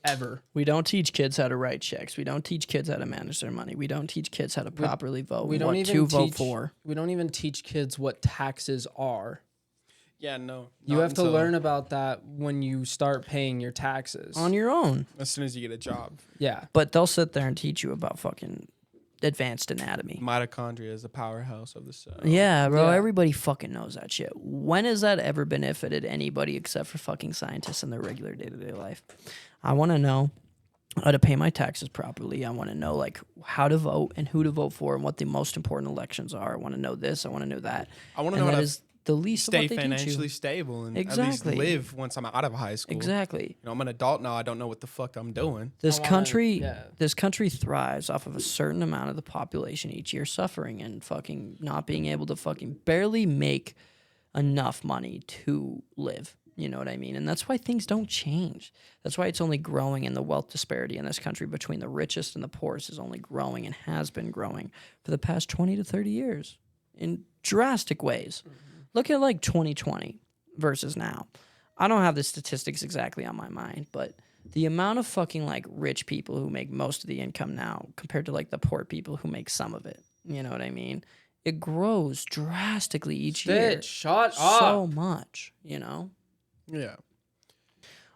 ever. We don't teach kids how to write checks. We don't teach kids how to manage their money. We don't teach kids how to properly vote. We don't what even to vote teach- for. We don't even teach kids what taxes are. Yeah, no. You not have to until- learn about that when you start paying your taxes. On your own. as soon as you get a job. Yeah. But they'll sit there and teach you about fucking advanced anatomy. Mitochondria is the powerhouse of the cell. Yeah, bro. Yeah. Everybody fucking knows that shit. When has that ever benefited anybody except for fucking scientists in their regular day-to-day life? I want to know how to pay my taxes properly. I want to know like how to vote and who to vote for and what the most important elections are. I want to know this. I want to know that. I want to And know how that to is the least of stay what they teach financially you. stable and Exactly. at least live once I'm out of high school. Exactly. You know, I'm an adult now. I don't know what the fuck I'm doing. This I wanna- country, yeah. this country thrives off of a certain amount of the population each year suffering and fucking not being able to fucking barely make enough money to live. You know what I mean? And that's why things don't change. That's why it's only growing, and the wealth disparity in this country between the richest and the poorest is only growing and has been growing for the past 20 to 30 years in drastic ways. Look at like 2020 versus now. I don't have the statistics exactly on my mind, but the amount of fucking like rich people who make most of the income now compared to like the poor people who make some of it. You know what I mean? It grows drastically each year. Shut So much, you know? Yeah.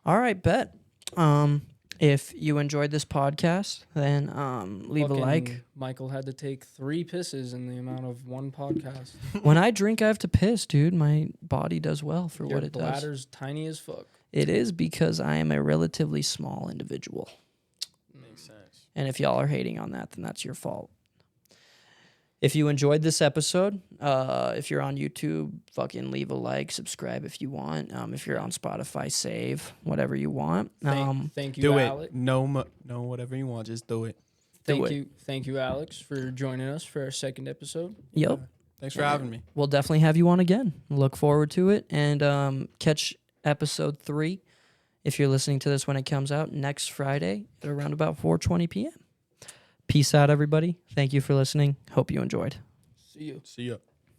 All right, bet. If you enjoyed this podcast, then leave a like. Michael had to take 3 pisses in the amount of one podcast. When I drink, I have to piss, dude. My body does well for Your what it does. bladder's tiny as fuck. It is because I am a relatively small individual. Makes sense. And if y'all are hating on that, then that's your fault. If you enjoyed this episode, if you're on YouTube, fucking leave a like, subscribe if you want. If you're on Spotify, save whatever you want. Thank you, Do Alex. it. No, whatever you want. Just do it. Thank you, Alex, for joining us for our second episode. Yep. Thanks for having me. We'll definitely have you on again. Look forward to it. And catch episode 3, if you're listening to this when it comes out, next Friday at around about 4:20 p.m. Peace out, everybody. Thank you for listening. Hope you enjoyed. See you. See ya.